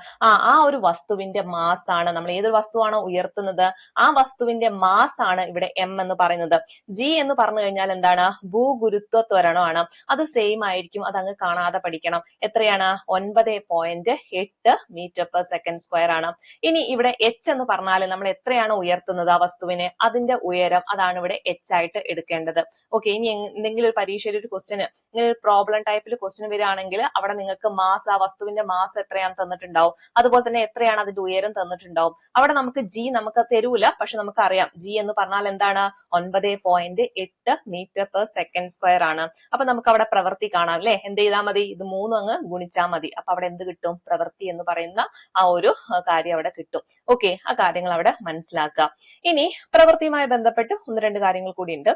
S1: ആ ഒരു വസ്തുവിന്റെ മാസ് ആണ്. നമ്മൾ ഏതൊരു വസ്തുവാണോ ഉയർത്തുന്നത് ആ വസ്തുവിന്റെ മാസ് ആണ് ഇവിടെ എം എന്ന് പറയുന്നത്. ജി എന്ന് പറഞ്ഞു കഴിഞ്ഞാൽ എന്താണ്, ഭൂഗുരുത്വ ത്വരണമാണ്. അത് സെയിം ആയിരിക്കും, അത് അങ്ങ് കാണാതെ പഠിക്കണം. എത്രയാണ്, 9.8 മീറ്റർ പെർ സെക്കൻഡ് സ്ക്വയർ ആണ്. ഇനി ഇവിടെ എച്ച് എന്ന് പറഞ്ഞാൽ നമ്മൾ എത്രയാണ് ഉയർത്തുന്നത് ആ വസ്തുവിനെ, അതിന്റെ ഉയരം, അതാണ് ഇവിടെ എച്ച് ആയിട്ട് എടുക്കേണ്ടത്. ഓക്കെ, ഇനി എന്തെങ്കിലും ഒരു പരീക്ഷയിൽ ഒരു ക്വസ്റ്റ്യന്, ഇങ്ങനെ ഒരു പ്രോബ്ലം ടൈപ്പിൽ ക്വസ്റ്റ്യൻ വരികയാണെങ്കിൽ അവിടെ നിങ്ങൾക്ക് മാസ്, ആ വസ്തുവിന്റെ മാസ് എത്രയാണ് തന്നിട്ടുണ്ടാവും. അതുപോലെ തന്നെ എത്രയാണ് അതിന്റെ ഉയരം തന്നിട്ടുണ്ടാവും. അവിടെ നമുക്ക് ജി നമുക്ക് തരൂല, പക്ഷെ നമുക്ക് അറിയാം ജി എന്ന് പറഞ്ഞാൽ എന്താണ്, 9.8 മീറ്റർ പെർ സെക്കൻഡ് സ്ക്വയർ ആണ്. അപ്പൊ നമുക്ക് അവിടെ പ്രവൃത്തി കാണാം അല്ലെ. എന്ത് ചെയ്താൽ മതി, ഇത് 3 അങ്ങ് ഗുണിച്ചാൽ മതി. അപ്പൊ അവിടെ എന്ത് കിട്ടും, പ്രവൃത്തി എന്ന് പറയുന്ന ആ ഒരു കാര്യം അവിടെ കിട്ടും. ഓക്കെ, ആ കാര്യങ്ങൾ അവിടെ മനസ്സിലാക്കുക. ഇനി പ്രവൃത്തിയുമായി ബന്ധപ്പെട്ട് 1-2 കാര്യങ്ങൾ കൂടി ഉണ്ട്.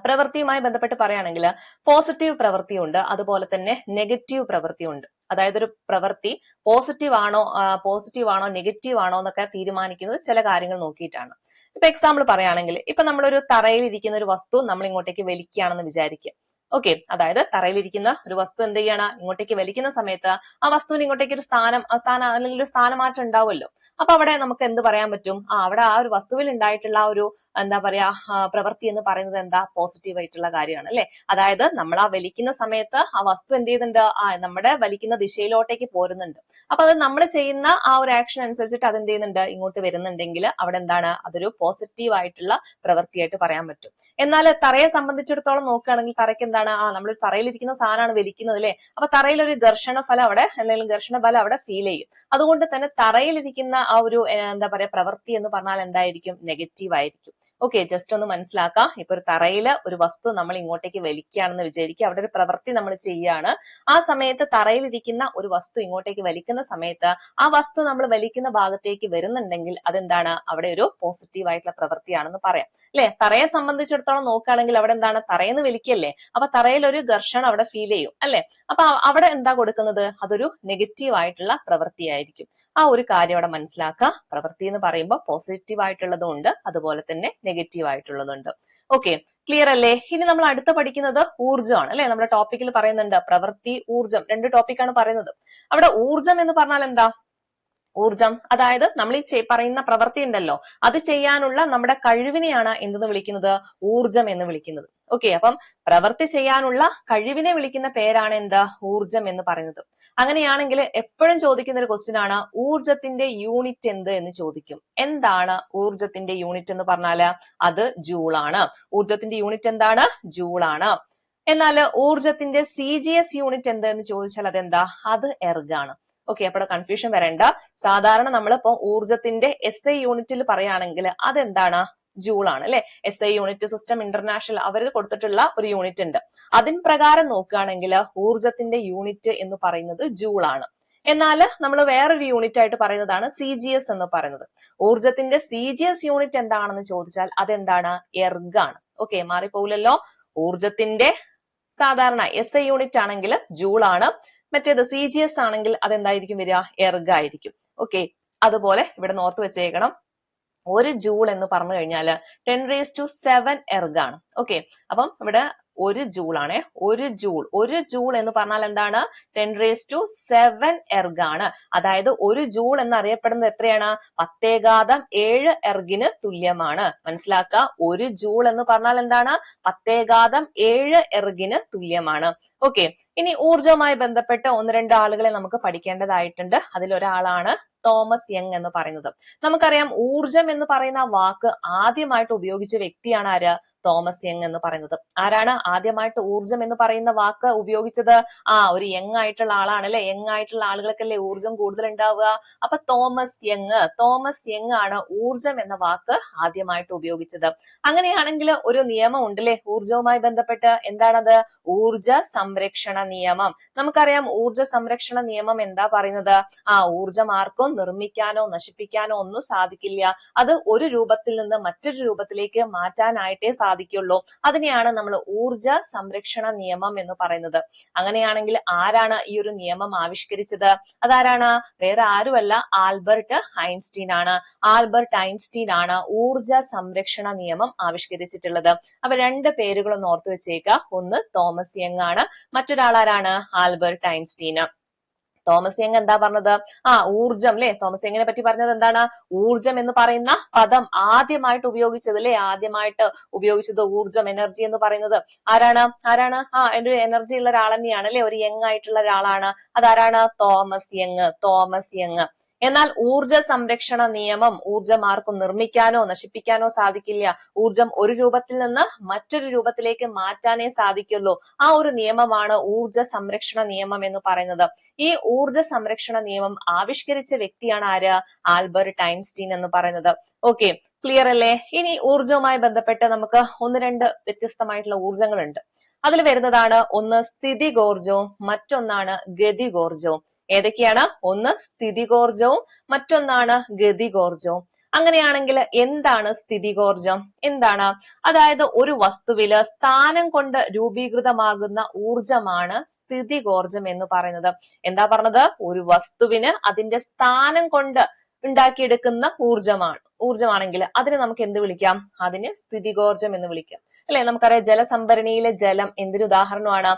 S1: പ്രവൃത്തിയുമായി ബന്ധപ്പെട്ട് പറയുകയാണെങ്കിൽ പോസിറ്റീവ് പ്രവൃത്തിയുണ്ട്, അതുപോലെ തന്നെ നെഗറ്റീവ് പ്രവൃത്തിയുണ്ട്. അതായത് ഒരു പ്രവൃത്തി പോസിറ്റീവ് ആണോ നെഗറ്റീവ് ആണോ എന്നൊക്കെ തീരുമാനിക്കുന്നത് ചില കാര്യങ്ങൾ നോക്കിയിട്ടാണ്. ഇപ്പൊ എക്സാമ്പിൾ പറയുകയാണെങ്കിൽ ഇപ്പൊ നമ്മളൊരു തറയിൽ ഇരിക്കുന്ന ഒരു വസ്തു നമ്മൾ ഇങ്ങോട്ടേക്ക് വലിക്കുകയാണെന്ന് വിചാരിക്കുക. ഓക്കെ, അതായത് തറയിലിരിക്കുന്ന ഒരു വസ്തു എന്ത് ചെയ്യണം, ഇങ്ങോട്ടേക്ക് വലിക്കുന്ന സമയത്ത് ആ വസ്തുവിന് ഇങ്ങോട്ടേക്ക് ഒരു സ്ഥാനം അല്ലെങ്കിൽ ഒരു സ്ഥാനമാറ്റം ഉണ്ടാവുമല്ലോ. അപ്പൊ അവിടെ നമുക്ക് എന്ത് പറയാൻ പറ്റും, അവിടെ ആ ഒരു വസ്തുവിൽ ഉണ്ടായിട്ടുള്ള ഒരു എന്താ പറയാ പ്രവൃത്തി എന്ന് പറയുന്നത് എന്താ, പോസിറ്റീവ് ആയിട്ടുള്ള കാര്യമാണ് അല്ലെ. അതായത് നമ്മൾ ആ വലിക്കുന്ന സമയത്ത് ആ വസ്തു എന്ത് ചെയ്യുന്നുണ്ട്, നമ്മുടെ വലിക്കുന്ന ദിശയിലോട്ടേക്ക് പോരുന്നുണ്ട്. അപ്പൊ അത് നമ്മൾ ചെയ്യുന്ന ആ ഒരു ആക്ഷൻ അനുസരിച്ചിട്ട് അതെന്ത് ചെയ്യുന്നുണ്ട്, ഇങ്ങോട്ട് വരുന്നുണ്ടെങ്കിൽ അവിടെ എന്താണ്, അതൊരു പോസിറ്റീവ് ആയിട്ടുള്ള പ്രവൃത്തിയായിട്ട് പറയാൻ പറ്റും. എന്നാൽ തറയെ സംബന്ധിച്ചിടത്തോളം നോക്കുകയാണെങ്കിൽ തറയ്ക്ക് എന്താണ്, നമ്മൾ തറയിലിരിക്കുന്ന സാധനമാണ് വലിക്കുന്നത് അല്ലെ. അപ്പൊ തറയിൽ ഒരു ഘർഷണ ഫലം അവിടെ എന്തെങ്കിലും ഘർഷണ ബലം അവിടെ ഫീൽ ചെയ്യും. അതുകൊണ്ട് തന്നെ തറയിലിരിക്കുന്ന ആ ഒരു എന്താ പറയാ പ്രവൃത്തി എന്ന് പറഞ്ഞാൽ എന്തായിരിക്കും, നെഗറ്റീവ് ആയിരിക്കും. ഓക്കെ, ജസ്റ്റ് ഒന്ന് മനസ്സിലാക്കാം. ഇപ്പൊ ഒരു തറയില് ഒരു വസ്തു നമ്മൾ ഇങ്ങോട്ടേക്ക് വലിക്കുകയാണെന്ന് വിചാരിക്കുക, അവിടെ ഒരു പ്രവൃത്തി നമ്മൾ ചെയ്യുകയാണ്. ആ സമയത്ത് തറയിലിരിക്കുന്ന ഒരു വസ്തു ഇങ്ങോട്ടേക്ക് വലിക്കുന്ന സമയത്ത് ആ വസ്തു നമ്മൾ വലിക്കുന്ന ഭാഗത്തേക്ക് വരുന്നുണ്ടെങ്കിൽ അതെന്താണ്, അവിടെ ഒരു പോസിറ്റീവ് ആയിട്ടുള്ള പ്രവൃത്തിയാണെന്ന് പറയാം അല്ലെ. തറയെ സംബന്ധിച്ചിടത്തോളം നോക്കുകയാണെങ്കിൽ അവിടെ എന്താണ്, തറയെന്ന് വലിക്കല്ലേ, അപ്പൊ തറയിൽ ഒരു ഘർഷണം അവിടെ ഫീൽ ചെയ്യും അല്ലെ. അപ്പൊ അവിടെ എന്താ കൊടുക്കുന്നത്, അതൊരു നെഗറ്റീവ് ആയിട്ടുള്ള പ്രവൃത്തിയായിരിക്കും. ആ ഒരു കാര്യം അവിടെ മനസ്സിലാക്കുക. പ്രവൃത്തി എന്ന് പറയുമ്പോൾ പോസിറ്റീവ് ആയിട്ടുള്ളതും ഉണ്ട്, അതുപോലെ തന്നെ നെഗറ്റീവ് ആയിട്ടുള്ളതുണ്ട്. ഓക്കെ, ക്ലിയർ അല്ലേ. ഇനി നമ്മൾ അടുത്ത പഠിക്കുന്നത് ഊർജ്ജമാണ് അല്ലെ. നമ്മുടെ ടോപ്പിക്കിൽ പറയുന്നുണ്ട് പ്രവൃത്തി, ഊർജ്ജം, രണ്ട് ടോപ്പിക്കാണ് പറയുന്നത്. അവിടെ ഊർജ്ജം എന്ന് പറഞ്ഞാൽ എന്താ, ഊർജം അതായത് നമ്മൾ ഈ പറയുന്ന പ്രവൃത്തി ഉണ്ടല്ലോ, അത് ചെയ്യാനുള്ള നമ്മുടെ കഴിവിനെയാണ് എന്തെന്ന് വിളിക്കുന്നത്, ഊർജം എന്ന് വിളിക്കുന്നത്. ഓക്കെ, അപ്പം പ്രവൃത്തി ചെയ്യാനുള്ള കഴിവിനെ വിളിക്കുന്ന പേരാണ് എന്താ, ഊർജം എന്ന് പറയുന്നത്. അങ്ങനെയാണെങ്കിൽ എപ്പോഴും ചോദിക്കുന്ന ഒരു ക്വസ്റ്റ്യൻ ആണ്, ഊർജത്തിന്റെ യൂണിറ്റ് എന്ത് എന്ന് ചോദിക്കും. എന്താണ് ഊർജത്തിന്റെ യൂണിറ്റ് എന്ന് പറഞ്ഞാല്, അത് ജൂളാണ്. ഊർജത്തിന്റെ യൂണിറ്റ് എന്താണ്, ജൂളാണ്. എന്നാൽ ഊർജത്തിന്റെ CGS യൂണിറ്റ് എന്ത് എന്ന് ചോദിച്ചാൽ അതെന്താ, അത് എർഗാണ്. ഓക്കെ, അപ്പോൾ കൺഫ്യൂഷൻ വരേണ്ട. സാധാരണ നമ്മളിപ്പോ ഊർജത്തിന്റെ SI യൂണിറ്റിൽ പറയുകയാണെങ്കിൽ അതെന്താണ്, ജൂൾ ആണ് അല്ലെ. SI യൂണിറ്റ് സിസ്റ്റം ഇന്റർനാഷണൽ അവർ കൊടുത്തിട്ടുള്ള ഒരു യൂണിറ്റ് ഉണ്ട്. അതിൻ പ്രകാരം നോക്കുകയാണെങ്കിൽ ഊർജത്തിന്റെ യൂണിറ്റ് എന്ന് പറയുന്നത് ജൂൾ ആണ്. എന്നാൽ നമ്മൾ വേറൊരു യൂണിറ്റ് ആയിട്ട് പറയുന്നതാണ് CGS എന്ന് പറയുന്നത്. ഊർജത്തിന്റെ CGS യൂണിറ്റ് എന്താണെന്ന് ചോദിച്ചാൽ അതെന്താണ്, എർഗാണ്. ഓക്കെ, മാറിപ്പോവില്ലല്ലോ. ഊർജത്തിന്റെ സാധാരണ SI യൂണിറ്റ് ആണെങ്കിൽ ജൂൾ ആണ്, മറ്റേത് CGS ആണെങ്കിൽ അതെന്തായിരിക്കും വരിക, എർഗ് ആയിരിക്കും. ഓക്കെ, അതുപോലെ ഇവിടെ ഓർത്ത് വെച്ചേക്കണം, ഒരു ജൂൾ എന്ന് പറഞ്ഞു കഴിഞ്ഞാൽ 10⁻⁷ എർഗ് ആണ്. ഓക്കെ, അപ്പം ഇവിടെ ഒരു ജൂൾ ആണ്. ഒരു ജൂൾ എന്ന് പറഞ്ഞാൽ എന്താണ്, 10⁻⁷ എർഗ് ആണ്. അതായത് ഒരു ജൂൾ എന്നറിയപ്പെടുന്നത് എത്രയാണ്, 10⁻7 എർഗിന് തുല്യമാണ്. മനസ്സിലാക്കുക, ഒരു ജൂൾ എന്ന് പറഞ്ഞാൽ എന്താണ്, 10⁻7 എർഗിന് തുല്യമാണ്. ഓക്കെ, ഇനി ഊർജവുമായി ബന്ധപ്പെട്ട് ഒന്ന് രണ്ട് ആളുകളെ നമുക്ക് പഠിക്കേണ്ടതായിട്ടുണ്ട്. അതിലൊരാളാണ് തോമസ് യങ് എന്ന് പറയുന്നത്. നമുക്കറിയാം ഊർജം എന്ന് പറയുന്ന വാക്ക് ആദ്യമായിട്ട് ഉപയോഗിച്ച വ്യക്തിയാണ് ആര്, തോമസ് യങ് എന്ന് പറയുന്നത്. ആരാണ് ആദ്യമായിട്ട് ഊർജം എന്ന് പറയുന്ന വാക്ക് ഉപയോഗിച്ചത്, ഒരു യങ് ആയിട്ടുള്ള ആളാണ് അല്ലെ. യങ് ആയിട്ടുള്ള ആളുകൾക്കല്ലേ ഊർജം കൂടുതൽ ഉണ്ടാവുക. അപ്പൊ തോമസ് യങ് ആണ് ഊർജം എന്ന വാക്ക് ആദ്യമായിട്ട് ഉപയോഗിച്ചത്. അങ്ങനെയാണെങ്കിൽ ഒരു നിയമം ഉണ്ടല്ലേ ഊർജവുമായി ബന്ധപ്പെട്ട്, എന്താണത്, ഊർജ സംരക്ഷണ നിയമം. നമുക്കറിയാം ഊർജ സംരക്ഷണ നിയമം എന്താ പറയുന്നത്, ഊർജം ആർക്കും നിർമ്മിക്കാനോ നശിപ്പിക്കാനോ ഒന്നും സാധിക്കില്ല. അത് ഒരു രൂപത്തിൽ നിന്ന് മറ്റൊരു രൂപത്തിലേക്ക് മാറ്റാനായിട്ടേ സാധിക്കുള്ളൂ. അതിനെയാണ് നമ്മൾ ഊർജ സംരക്ഷണ നിയമം എന്ന് പറയുന്നത്. അങ്ങനെയാണെങ്കിൽ ആരാണ് ഈ ഒരു നിയമം ആവിഷ്കരിച്ചത്, അതാരാണ്, വേറെ ആരുമല്ല, ആൽബർട്ട് ഐൻസ്റ്റീൻ ആണ്. ആൽബർട്ട് ഐൻസ്റ്റീൻ ആണ് ഊർജ സംരക്ഷണ നിയമം ആവിഷ്കരിച്ചിട്ടുള്ളത്. അപ്പൊ രണ്ട് പേരുകളൊന്ന് ഓർത്തു വെച്ചേക്കുക. ഒന്ന് തോമസ് യങ് ആണ്, മറ്റൊരാൾ ആരാണ്, ആൽബർട്ട് ഐൻസ്റ്റീൻ. തോമസ് യങ് എന്താ പറഞ്ഞത്, ഊർജം അല്ലെ. തോമസ് യങ്ങിനെ പറ്റി പറഞ്ഞത് എന്താണ്, ഊർജം എന്ന് പറയുന്ന പദം ആദ്യമായിട്ട് ഉപയോഗിച്ചത് അല്ലെ, ആദ്യമായിട്ട് ഉപയോഗിച്ചത് ഊർജം, എനർജി എന്ന് പറയുന്നത് ആരാണ്, എന്റെ ഒരു എനർജി ഉള്ള ഒരാൾ തന്നെയാണ് അല്ലെ, ഒരു യങ് ആയിട്ടുള്ള ഒരാളാണ്. അതാരാണ്, തോമസ് യങ്. എന്നാൽ ഊർജ സംരക്ഷണ നിയമം, ഊർജം ആർക്കും നിർമ്മിക്കാനോ നശിപ്പിക്കാനോ സാധിക്കില്ല. ഊർജം ഒരു രൂപത്തിൽ നിന്ന് മറ്റൊരു രൂപത്തിലേക്ക് മാറ്റാനേ സാധിക്കുള്ളൂ. ആ ഒരു നിയമമാണ് ഊർജ സംരക്ഷണ നിയമം എന്ന് പറയുന്നത്. ഈ ഊർജ സംരക്ഷണ നിയമം ആവിഷ്കരിച്ച വ്യക്തിയാണ് ആര്, ആൽബർട്ട് ഐൻസ്റ്റീൻ എന്ന് പറയുന്നത്. ഓക്കെ, ക്ലിയർ അല്ലേ. ഇനി ഊർജവുമായി ബന്ധപ്പെട്ട് നമുക്ക് ഒന്ന് രണ്ട് വ്യത്യസ്തമായിട്ടുള്ള ഊർജങ്ങളുണ്ട്. അതിൽ വരുന്നതാണ് ഒന്ന് സ്ഥിതികോർജവും മറ്റൊന്നാണ് ഗതികോർജവും. ഏതൊക്കെയാണ്, ഒന്ന് സ്ഥിതികോർജവും മറ്റൊന്നാണ് ഗതികോർജവും. അങ്ങനെയാണെങ്കിൽ എന്താണ് സ്ഥിതികോർജം? എന്താണ്? അതായത് ഒരു വസ്തുവില് സ്ഥാനം കൊണ്ട് രൂപീകൃതമാകുന്ന ഊർജമാണ് സ്ഥിതികോർജം എന്ന് പറയുന്നത്. എന്താ പറഞ്ഞത്? ഒരു വസ്തുവിന് അതിന്റെ സ്ഥാനം കൊണ്ട് ഉണ്ടാക്കിയെടുക്കുന്ന ഊർജമാണെങ്കിൽ അതിനെ നമുക്ക് എന്ത് വിളിക്കാം? അതിന് സ്ഥിതികോർജം എന്ന് വിളിക്കാം. അല്ലെ, നമുക്കറിയാം ജലസംഭരണിയിലെ ജലം എന്തിനു ഉദാഹരണമാണ്?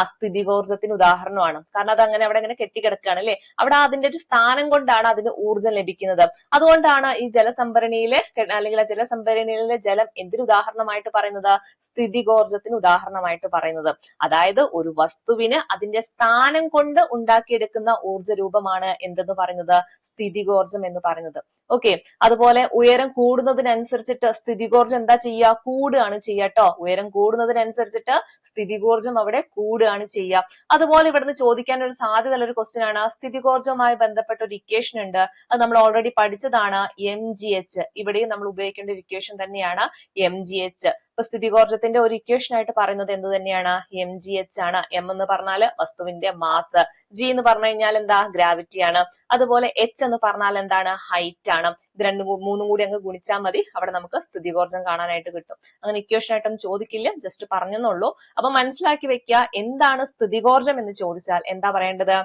S1: സ്ഥിതികോർജത്തിന് ഉദാഹരണമാണ്. കാരണം അത് അങ്ങനെ അവിടെ അങ്ങനെ കെട്ടിക്കിടക്കുകയാണ് അല്ലെ. അവിടെ അതിന്റെ ഒരു സ്ഥാനം കൊണ്ടാണ് അതിന് ഊർജം ലഭിക്കുന്നത്. അതുകൊണ്ടാണ് ഈ ജലസംഭരണിയിലെ അല്ലെങ്കിൽ ജലസംഭരണിയിലെ ജലം എന്തിനു ഉദാഹരണമായിട്ട് പറയുന്നത്? സ്ഥിതികോർജത്തിന് ഉദാഹരണമായിട്ട് പറയുന്നത്. അതായത് ഒരു വസ്തുവിന് അതിന്റെ സ്ഥാനം കൊണ്ട് ഉണ്ടാക്കിയെടുക്കുന്ന ഊർജ രൂപമാണ് എന്തെന്ന് പറയുന്നത്? സ്ഥിതികോർജം എന്ന് പറയുന്നത്. ഓക്കെ, അതുപോലെ ഉയരം കൂടുന്നതിനനുസരിച്ചിട്ട് സ്ഥിതികോർജം എന്താ ചെയ്യുക? കൂടുകയാണ് ചെയ്യുക കേട്ടോ. ഉയരം കൂടുന്നതിനനുസരിച്ചിട്ട് സ്ഥിതികോർജം അവിടെ കൂടുകയാണ് ചെയ്യുക. അതുപോലെ ഇവിടുന്ന് ചോദിക്കാൻ ഒരു സാധ്യതയുള്ള ഒരു ക്വസ്റ്റ്യൻ ആണ്, സ്ഥിതികോർജവുമായി ബന്ധപ്പെട്ട ഒരു ഇക്വേഷൻ ഉണ്ട്, അത് നമ്മൾ ഓൾറെഡി പഠിച്ചതാണ്, mgh. ഇവിടെയും നമ്മൾ ഉപയോഗിക്കേണ്ട ഒരു ഇക്വേഷൻ തന്നെയാണ് mgh. ഇപ്പൊ സ്ഥിതികോർജത്തിന്റെ ഒരു ഇക്വേഷൻ ആയിട്ട് പറയുന്നത് എന്ത് തന്നെയാണ്? mgh ആണ്. m എന്ന് പറഞ്ഞാൽ വസ്തുവിന്റെ മാസ്, g എന്ന് പറഞ്ഞു കഴിഞ്ഞാൽ എന്താ? ഗ്രാവിറ്റി ആണ്. അതുപോലെ h എന്ന് പറഞ്ഞാൽ എന്താണ്? ഹൈറ്റ് ആണ്. ഇത് മൂന്നും കൂടി അങ്ങ് ഗുണിച്ചാൽ മതി, അവിടെ നമുക്ക് സ്ഥിതികോർജം കാണാനായിട്ട് കിട്ടും. അങ്ങനെ ഇക്വേഷൻ ആയിട്ടൊന്നും ചോദിക്കില്ല, ജസ്റ്റ് പറഞ്ഞെന്നുള്ളൂ. അപ്പൊ മനസ്സിലാക്കി വെക്കുക, എന്താണ് സ്ഥിതികോർജം എന്ന് ചോദിച്ചാൽ എന്താ പറയേണ്ടത്?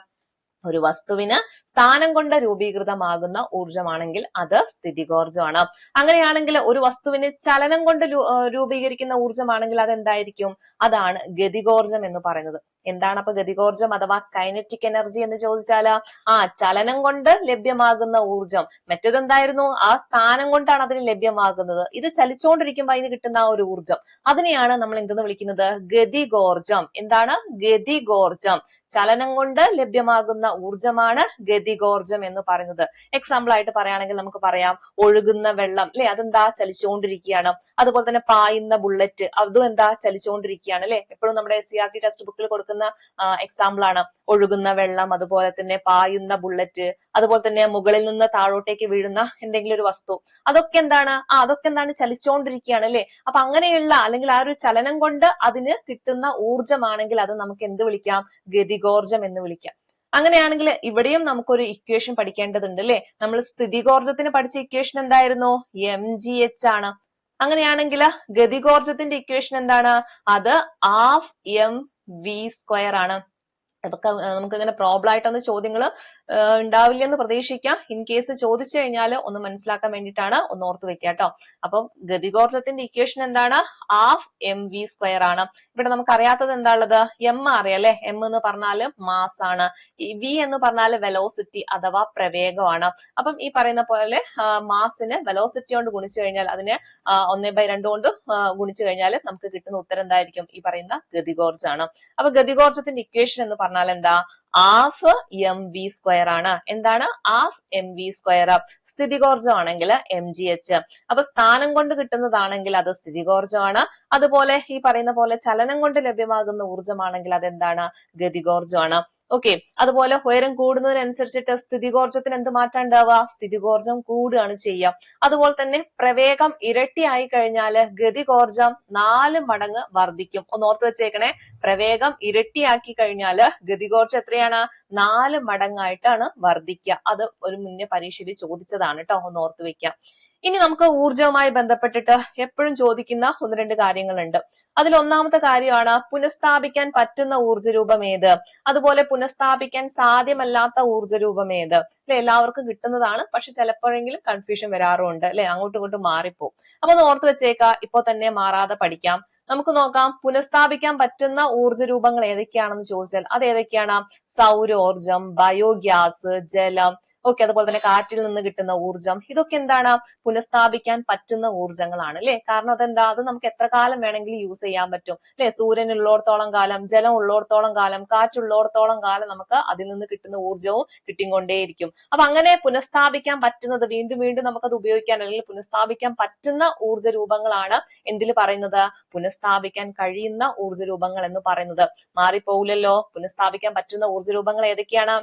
S1: ഒരു വസ്തുവിന് സ്ഥാനം കൊണ്ട് രൂപീകൃതമാകുന്ന ഊർജമാണെങ്കിൽ അത് സ്ഥിതികോർജമാണ്. അങ്ങനെയാണെങ്കിൽ ഒരു വസ്തുവിന് ചലനം കൊണ്ട് രൂപീകരിക്കുന്ന ഊർജമാണെങ്കിൽ അതെന്തായിരിക്കും? അതാണ് ഗതികോർജം എന്ന് പറയുന്നത്. എന്താണ് അപ്പൊ ഗതികോർജം അഥവാ കൈനറ്റിക് എനർജി എന്ന് ചോദിച്ചാല്? ചലനം കൊണ്ട് ലഭ്യമാകുന്ന ഊർജം. മറ്റേതെന്തായിരുന്നു? ആ സ്ഥാനം കൊണ്ടാണ് അതിന് ലഭ്യമാകുന്നത്. ഇത് ചലിച്ചുകൊണ്ടിരിക്കുമ്പോൾ അതിന് കിട്ടുന്ന ആ ഒരു ഊർജം, അതിനെയാണ് നമ്മൾ എന്തെന്ന് വിളിക്കുന്നത്? ഗതികോർജം. എന്താണ്? ഗതികോർജം. ചലനം കൊണ്ട് ലഭ്യമാകുന്ന ഊർജമാണ് ഗതികോർജം എന്ന് പറയുന്നത്. എക്സാമ്പിൾ ആയിട്ട് പറയുകയാണെങ്കിൽ നമുക്ക് പറയാം, ഒഴുകുന്ന വെള്ളം അല്ലെ, അതെന്താ? ചലിച്ചുകൊണ്ടിരിക്കുകയാണ്. അതുപോലെ തന്നെ പായുന്ന ബുള്ളറ്റ്, അതും എന്താ? ചലിച്ചുകൊണ്ടിരിക്കുകയാണ് അല്ലെ. എപ്പോഴും നമ്മുടെ SCERT ടെക്സ്റ്റ് ബുക്കിൽ കൊടുക്കുന്ന എക്സാമ്പിൾ ആണ് ഒഴുകുന്ന വെള്ളം, അതുപോലെ തന്നെ പായുന്ന ബുള്ളറ്റ്, അതുപോലെ തന്നെ മുകളിൽ നിന്ന് താഴോട്ടേക്ക് വീഴുന്ന എന്തെങ്കിലും ഒരു വസ്തു. അതൊക്കെ എന്താണ്? അതൊക്കെ എന്താണ്? ചലിച്ചുകൊണ്ടിരിക്കുകയാണ് അല്ലെ. അപ്പൊ അങ്ങനെയുള്ള അല്ലെങ്കിൽ ആ ഒരു ചലനം കൊണ്ട് അതിന് കിട്ടുന്ന ഊർജമാണെങ്കിൽ അത് നമുക്ക് എന്ത് വിളിക്കാം? ഗതികോർജം എന്ന് വിളിക്കാം. അങ്ങനെയാണെങ്കിൽ ഇവിടെയും നമുക്കൊരു ഇക്വേഷൻ പഠിക്കേണ്ടതുണ്ട് അല്ലെ. നമ്മൾ സ്ഥിതികോർജത്തിന് പഠിച്ച ഇക്വേഷൻ എന്തായിരുന്നു? mgh ആണ്. അങ്ങനെയാണെങ്കിൽ ഗതികോർജത്തിന്റെ ഇക്വേഷൻ എന്താണ്? അത് ½ mv² ആണ്. അതൊക്കെ നമുക്ക് ഇങ്ങനെ പ്രോബ്ലം ആയിട്ടൊന്ന് ചോദ്യങ്ങൾ ഉണ്ടാവില്ല എന്ന് പ്രതീക്ഷിക്കാം. ഇൻ കേസ് ചോദിച്ചു കഴിഞ്ഞാൽ ഒന്ന് മനസ്സിലാക്കാൻ വേണ്ടിയിട്ടാണ്, ഒന്ന് ഓർത്ത് വെക്കുക കേട്ടോ. അപ്പം ഗതികോർജത്തിന്റെ ഇക്വേഷൻ എന്താണ്? ½ mv² ആണ്. ഇവിടെ നമുക്ക് അറിയാത്തത് എന്താ ഉള്ളത്? m അറിയാം അല്ലെ. m എന്ന് പറഞ്ഞാൽ മാസ് ആണ്. v എന്ന് പറഞ്ഞാൽ വെലോസിറ്റി അഥവാ പ്രവേഗമാണ്. അപ്പം ഈ പറയുന്ന പോലെ മാസിന് വെലോസിറ്റി കൊണ്ട് ഗുണിച്ചു കഴിഞ്ഞാൽ, അതിനെ 1/2 കൊണ്ട് ഗുണിച്ചു കഴിഞ്ഞാൽ നമുക്ക് കിട്ടുന്ന ഉത്തരം എന്തായിരിക്കും? ഈ പറയുന്ന ഗതികോർജാണ്. അപ്പൊ ഗതികോർജത്തിന്റെ ഇക്വേഷൻ എന്ന് പറഞ്ഞാൽ എന്താ? ½ mv² ആണ്. എന്താണ്? ½ mv². സ്ഥിതികോർജം ആണെങ്കിൽ mgh. അപ്പൊ സ്ഥാനം കൊണ്ട് കിട്ടുന്നതാണെങ്കിൽ അത് സ്ഥിതികോർജമാണ്. അതുപോലെ ഈ പറയുന്ന പോലെ ചലനം കൊണ്ട് ലഭ്യമാകുന്ന ഊർജമാണെങ്കിൽ അതെന്താണ്? ഗതികോർജമാണ്. ഓക്കെ, അതുപോലെ ഉയരം കൂടുന്നതിനനുസരിച്ചിട്ട് സ്ഥിതികോർജത്തിന് എന്ത് മാറ്റം ഉണ്ടാവുക? സ്ഥിതികോർജം കൂടുകയാണ് ചെയ്യുക. അതുപോലെ തന്നെ പ്രവേഗം ഇരട്ടിയായി കഴിഞ്ഞാല് ഗതികോർജം 4 മടങ്ങ് വർദ്ധിക്കും. ഒന്ന് ഓർത്ത് വെച്ചേക്കണേ, പ്രവേഗം ഇരട്ടിയാക്കി കഴിഞ്ഞാല് ഗതികോർജം എത്രയാണ്? 4 മടങ്ങായിട്ടാണ് വർദ്ധിക്കുക. അത് ഒരു മുന്നേ പരീക്ഷയിൽ ചോദിച്ചതാണ് കേട്ടോ, ഒന്ന് ഓർത്ത് വെക്കാം. ഇനി നമുക്ക് ഊർജവുമായി ബന്ധപ്പെട്ടിട്ട് എപ്പോഴും ചോദിക്കുന്ന 1-2 കാര്യങ്ങളുണ്ട്. അതിൽ ഒന്നാമത്തെ കാര്യമാണ് പുനഃസ്ഥാപിക്കാൻ പറ്റുന്ന ഊർജ്ജരൂപം ഏത്, അതുപോലെ പുനഃസ്ഥാപിക്കാൻ സാധ്യമല്ലാത്ത ഊർജ്ജരൂപം ഏത്. അല്ലെ, എല്ലാവർക്കും കിട്ടുന്നതാണ്, പക്ഷെ ചിലപ്പോഴെങ്കിലും കൺഫ്യൂഷൻ വരാറുണ്ട് അല്ലെ, അങ്ങോട്ടും ഇങ്ങോട്ടും മാറിപ്പോവും. അപ്പൊ ഒന്ന് ഓർത്ത് വെച്ചേക്കാം, ഇപ്പൊ തന്നെ മാറാതെ പഠിക്കാം. നമുക്ക് നോക്കാം, പുനഃസ്ഥാപിക്കാൻ പറ്റുന്ന ഊർജ്ജരൂപങ്ങൾ ഏതൊക്കെയാണെന്ന് ചോദിച്ചാൽ അത് ഏതൊക്കെയാണ്? സൗരോർജം, ബയോഗ്യാസ്, ജലം, ഓക്കെ, അതുപോലെ തന്നെ കാറ്റിൽ നിന്ന് കിട്ടുന്ന ഊർജം. ഇതൊക്കെ എന്താണ്? പുനഃസ്ഥാപിക്കാൻ പറ്റുന്ന ഊർജങ്ങളാണ് അല്ലെ. കാരണം അതെന്താ? അത് നമുക്ക് എത്ര കാലം വേണമെങ്കിലും യൂസ് ചെയ്യാൻ പറ്റും അല്ലെ. സൂര്യൻ ഉള്ളോടത്തോളം കാലം, ജലം ഉള്ളോടത്തോളം കാലം, കാറ്റുള്ളോടത്തോളം കാലം നമുക്ക് അതിൽ നിന്ന് കിട്ടുന്ന ഊർജവും കിട്ടിക്കൊണ്ടേയിരിക്കും. അപ്പൊ അങ്ങനെ പുനഃസ്ഥാപിക്കാൻ പറ്റുന്നത്, വീണ്ടും വീണ്ടും നമുക്കത് ഉപയോഗിക്കാൻ അല്ലെങ്കിൽ പുനഃസ്ഥാപിക്കാൻ പറ്റുന്ന ഊർജ രൂപങ്ങളാണ് എന്തിൽ പറയുന്നത്? പുനഃസ്ഥാപിക്കാൻ കഴിയുന്ന ഊർജ രൂപങ്ങൾ എന്ന് പറയുന്നത്. മാറിപ്പോവില്ലല്ലോ. പുനഃസ്ഥാപിക്കാൻ പറ്റുന്ന ഊർജ രൂപങ്ങൾ ഏതൊക്കെയാണ്?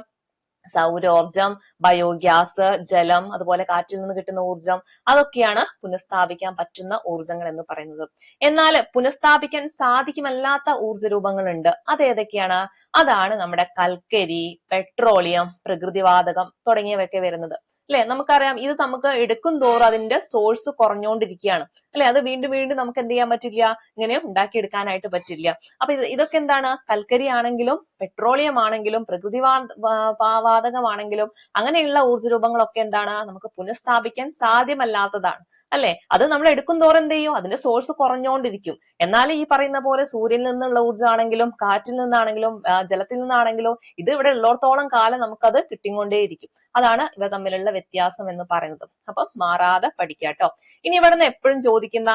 S1: സൗരോർജം, ബയോഗ്യാസ്, ജലം, അതുപോലെ കാറ്റിൽ നിന്ന് കിട്ടുന്ന ഊർജം. അതൊക്കെയാണ് പുനഃസ്ഥാപിക്കാൻ പറ്റുന്ന ഊർജങ്ങൾ എന്ന് പറയുന്നത്. എന്നാൽ പുനഃസ്ഥാപിക്കാൻ സാധിക്കുമല്ലാത്ത ഊർജരൂപങ്ങളുണ്ട്. അത് ഏതൊക്കെയാണ്? അതാണ് നമ്മുടെ കൽക്കരി, പെട്രോളിയം, പ്രകൃതിവാതകം തുടങ്ങിയവയൊക്കെ വരുന്നത്. അല്ലെ? നമുക്കറിയാം ഇത് നമുക്ക് എടുക്കും തോറും അതിന്റെ സോഴ്സ് കുറഞ്ഞുകൊണ്ടിരിക്കുകയാണ് അല്ലെ? അത് വീണ്ടും വീണ്ടും നമുക്ക് എന്ത് ചെയ്യാൻ പറ്റില്ല, ഇങ്ങനെ ഉണ്ടാക്കിയെടുക്കാനായിട്ട് പറ്റില്ല. അപ്പൊ ഇതൊക്കെ എന്താണ്, കൽക്കരി ആണെങ്കിലും പെട്രോളിയം ആണെങ്കിലും പ്രകൃതി വാതകമാണെങ്കിലും അങ്ങനെയുള്ള ഊർജ്ജ രൂപങ്ങളൊക്കെ എന്താണ്, നമുക്ക് പുനഃസ്ഥാപിക്കാൻ സാധ്യമല്ലാത്തതാണ് അല്ലെ? അത് നമ്മൾ എടുക്കും തോറും എന്ത് ചെയ്യും, അതിന്റെ സോഴ്സ് കുറഞ്ഞുകൊണ്ടിരിക്കും. എന്നാൽ ഈ പറയുന്ന പോലെ സൂര്യനിൽ നിന്നുള്ള ഊർജ്ജമാണെങ്കിലും കാറ്റിൽ നിന്നാണെങ്കിലും ജലത്തിൽ നിന്നാണെങ്കിലും ഇത് ഇവിടെ ഉള്ളിടത്തോളം കാലം നമുക്കത് കിട്ടിക്കൊണ്ടേയിരിക്കും. അതാണ് ഇവ തമ്മിലുള്ള വ്യത്യാസം എന്ന് പറയുന്നത്. അപ്പം മാറാതെ പഠിക്കാട്ടോ. ഇനി ഇവിടെ നിന്ന് എപ്പോഴും ചോദിക്കുന്ന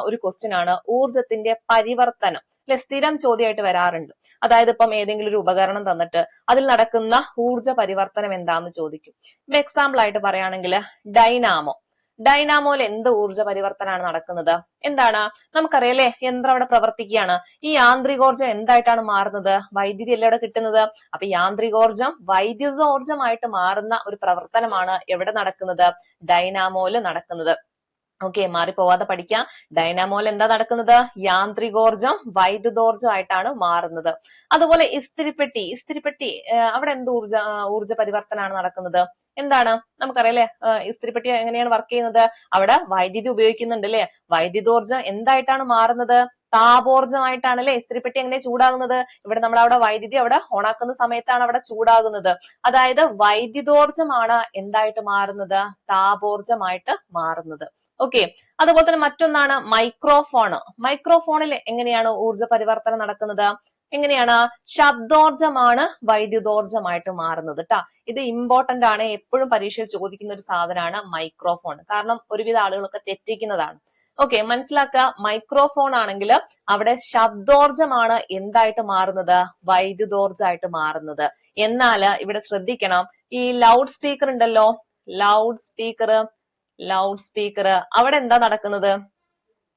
S1: ഒരു ക്വസ്റ്റ്യൻ ആണ് ഊർജത്തിന്റെ പരിവർത്തനം. അല്ലെ? സ്ഥിരം ചോദ്യമായിട്ട് വരാറുണ്ട്. അതായത് ഇപ്പം ഏതെങ്കിലും ഒരു ഉപകരണം തന്നിട്ട് അതിൽ നടക്കുന്ന ഊർജ പരിവർത്തനം എന്താന്ന് ചോദിക്കും. ഇപ്പൊ എക്സാമ്പിൾ ആയിട്ട് പറയുകയാണെങ്കിൽ ഡൈനാമോയിൽ എന്ത് ഊർജ പരിവർത്തനമാണ് നടക്കുന്നത്? എന്താണ്? നമുക്കറിയാം അല്ലെ, യന്ത്രം അവിടെ പ്രവർത്തിക്കുകയാണ്. ഈ യാന്ത്രികോർജം എന്തായിട്ടാണ് മാറുന്നത്? വൈദ്യുതി അല്ലേ അവിടെ കിട്ടുന്നത്. അപ്പൊ യാന്ത്രികോർജം വൈദ്യുതോർജമായിട്ട് മാറുന്ന ഒരു പ്രവർത്തനമാണ് എവിടെ നടക്കുന്നത്? ഡൈനാമോയിൽ നടക്കുന്നത്. ഓക്കെ, മാറിപ്പോവാതെ പഠിക്കാം. ഡൈനാമോയിൽ എന്താ നടക്കുന്നത്? യാന്ത്രികോർജം വൈദ്യുതോർജമായിട്ടാണ് മാറുന്നത്. അതുപോലെ ഇസ്തിരിപ്പെട്ടി അവിടെ എന്ത് ഊർജ പരിവർത്തനമാണ് നടക്കുന്നത്? എന്താണ്? നമുക്കറിയാം അല്ലെ, ഇസ്തിരിപ്പെട്ടി എങ്ങനെയാണ് വർക്ക് ചെയ്യുന്നത്? അവിടെ വൈദ്യുതി ഉപയോഗിക്കുന്നുണ്ട് അല്ലെ? വൈദ്യുതോർജം എന്തായിട്ടാണ് മാറുന്നത്? താപോർജമായിട്ടാണ് അല്ലെ ഇസ്തിരിപ്പെട്ടി എങ്ങനെ ചൂടാകുന്നത്? ഇവിടെ നമ്മൾ അവിടെ വൈദ്യുതി അവിടെ ഓണാക്കുന്ന സമയത്താണ് അവിടെ ചൂടാകുന്നത്. അതായത് വൈദ്യുതോർജമാണ് എന്തായിട്ട് മാറുന്നത്? താപോർജമായിട്ട് മാറുന്നത്. ഓക്കെ, അതുപോലെ തന്നെ മറ്റൊന്നാണ് മൈക്രോഫോണിൽ എങ്ങനെയാണ് ഊർജ പരിവർത്തനം നടക്കുന്നത്? എങ്ങനെയാണ്? ശബ്ദോർജമാണ് വൈദ്യുതോർജമായിട്ട് മാറുന്നത് ട്ടാ. ഇത് ഇമ്പോർട്ടന്റ് ആണ്, എപ്പോഴും പരീക്ഷയിൽ ചോദിക്കുന്ന ഒരു സാധനമാണ് മൈക്രോഫോൺ. കാരണം ഒരുവിധ ആളുകളൊക്കെ തെറ്റിക്കുന്നതാണ്. ഓക്കെ, മനസ്സിലാക്കുക. മൈക്രോഫോൺ ആണെങ്കിൽ അവിടെ ശബ്ദോർജമാണ് എന്തായിട്ട് മാറുന്നത്? വൈദ്യുതോർജമായിട്ട് മാറുന്നത്. എന്നാൽ ഇവിടെ ശ്രദ്ധിക്കണം, ഈ ലൗഡ് സ്പീക്കർ ഉണ്ടല്ലോ, ലൗഡ് സ്പീക്കർ അവിടെ എന്താ നടക്കുന്നത്?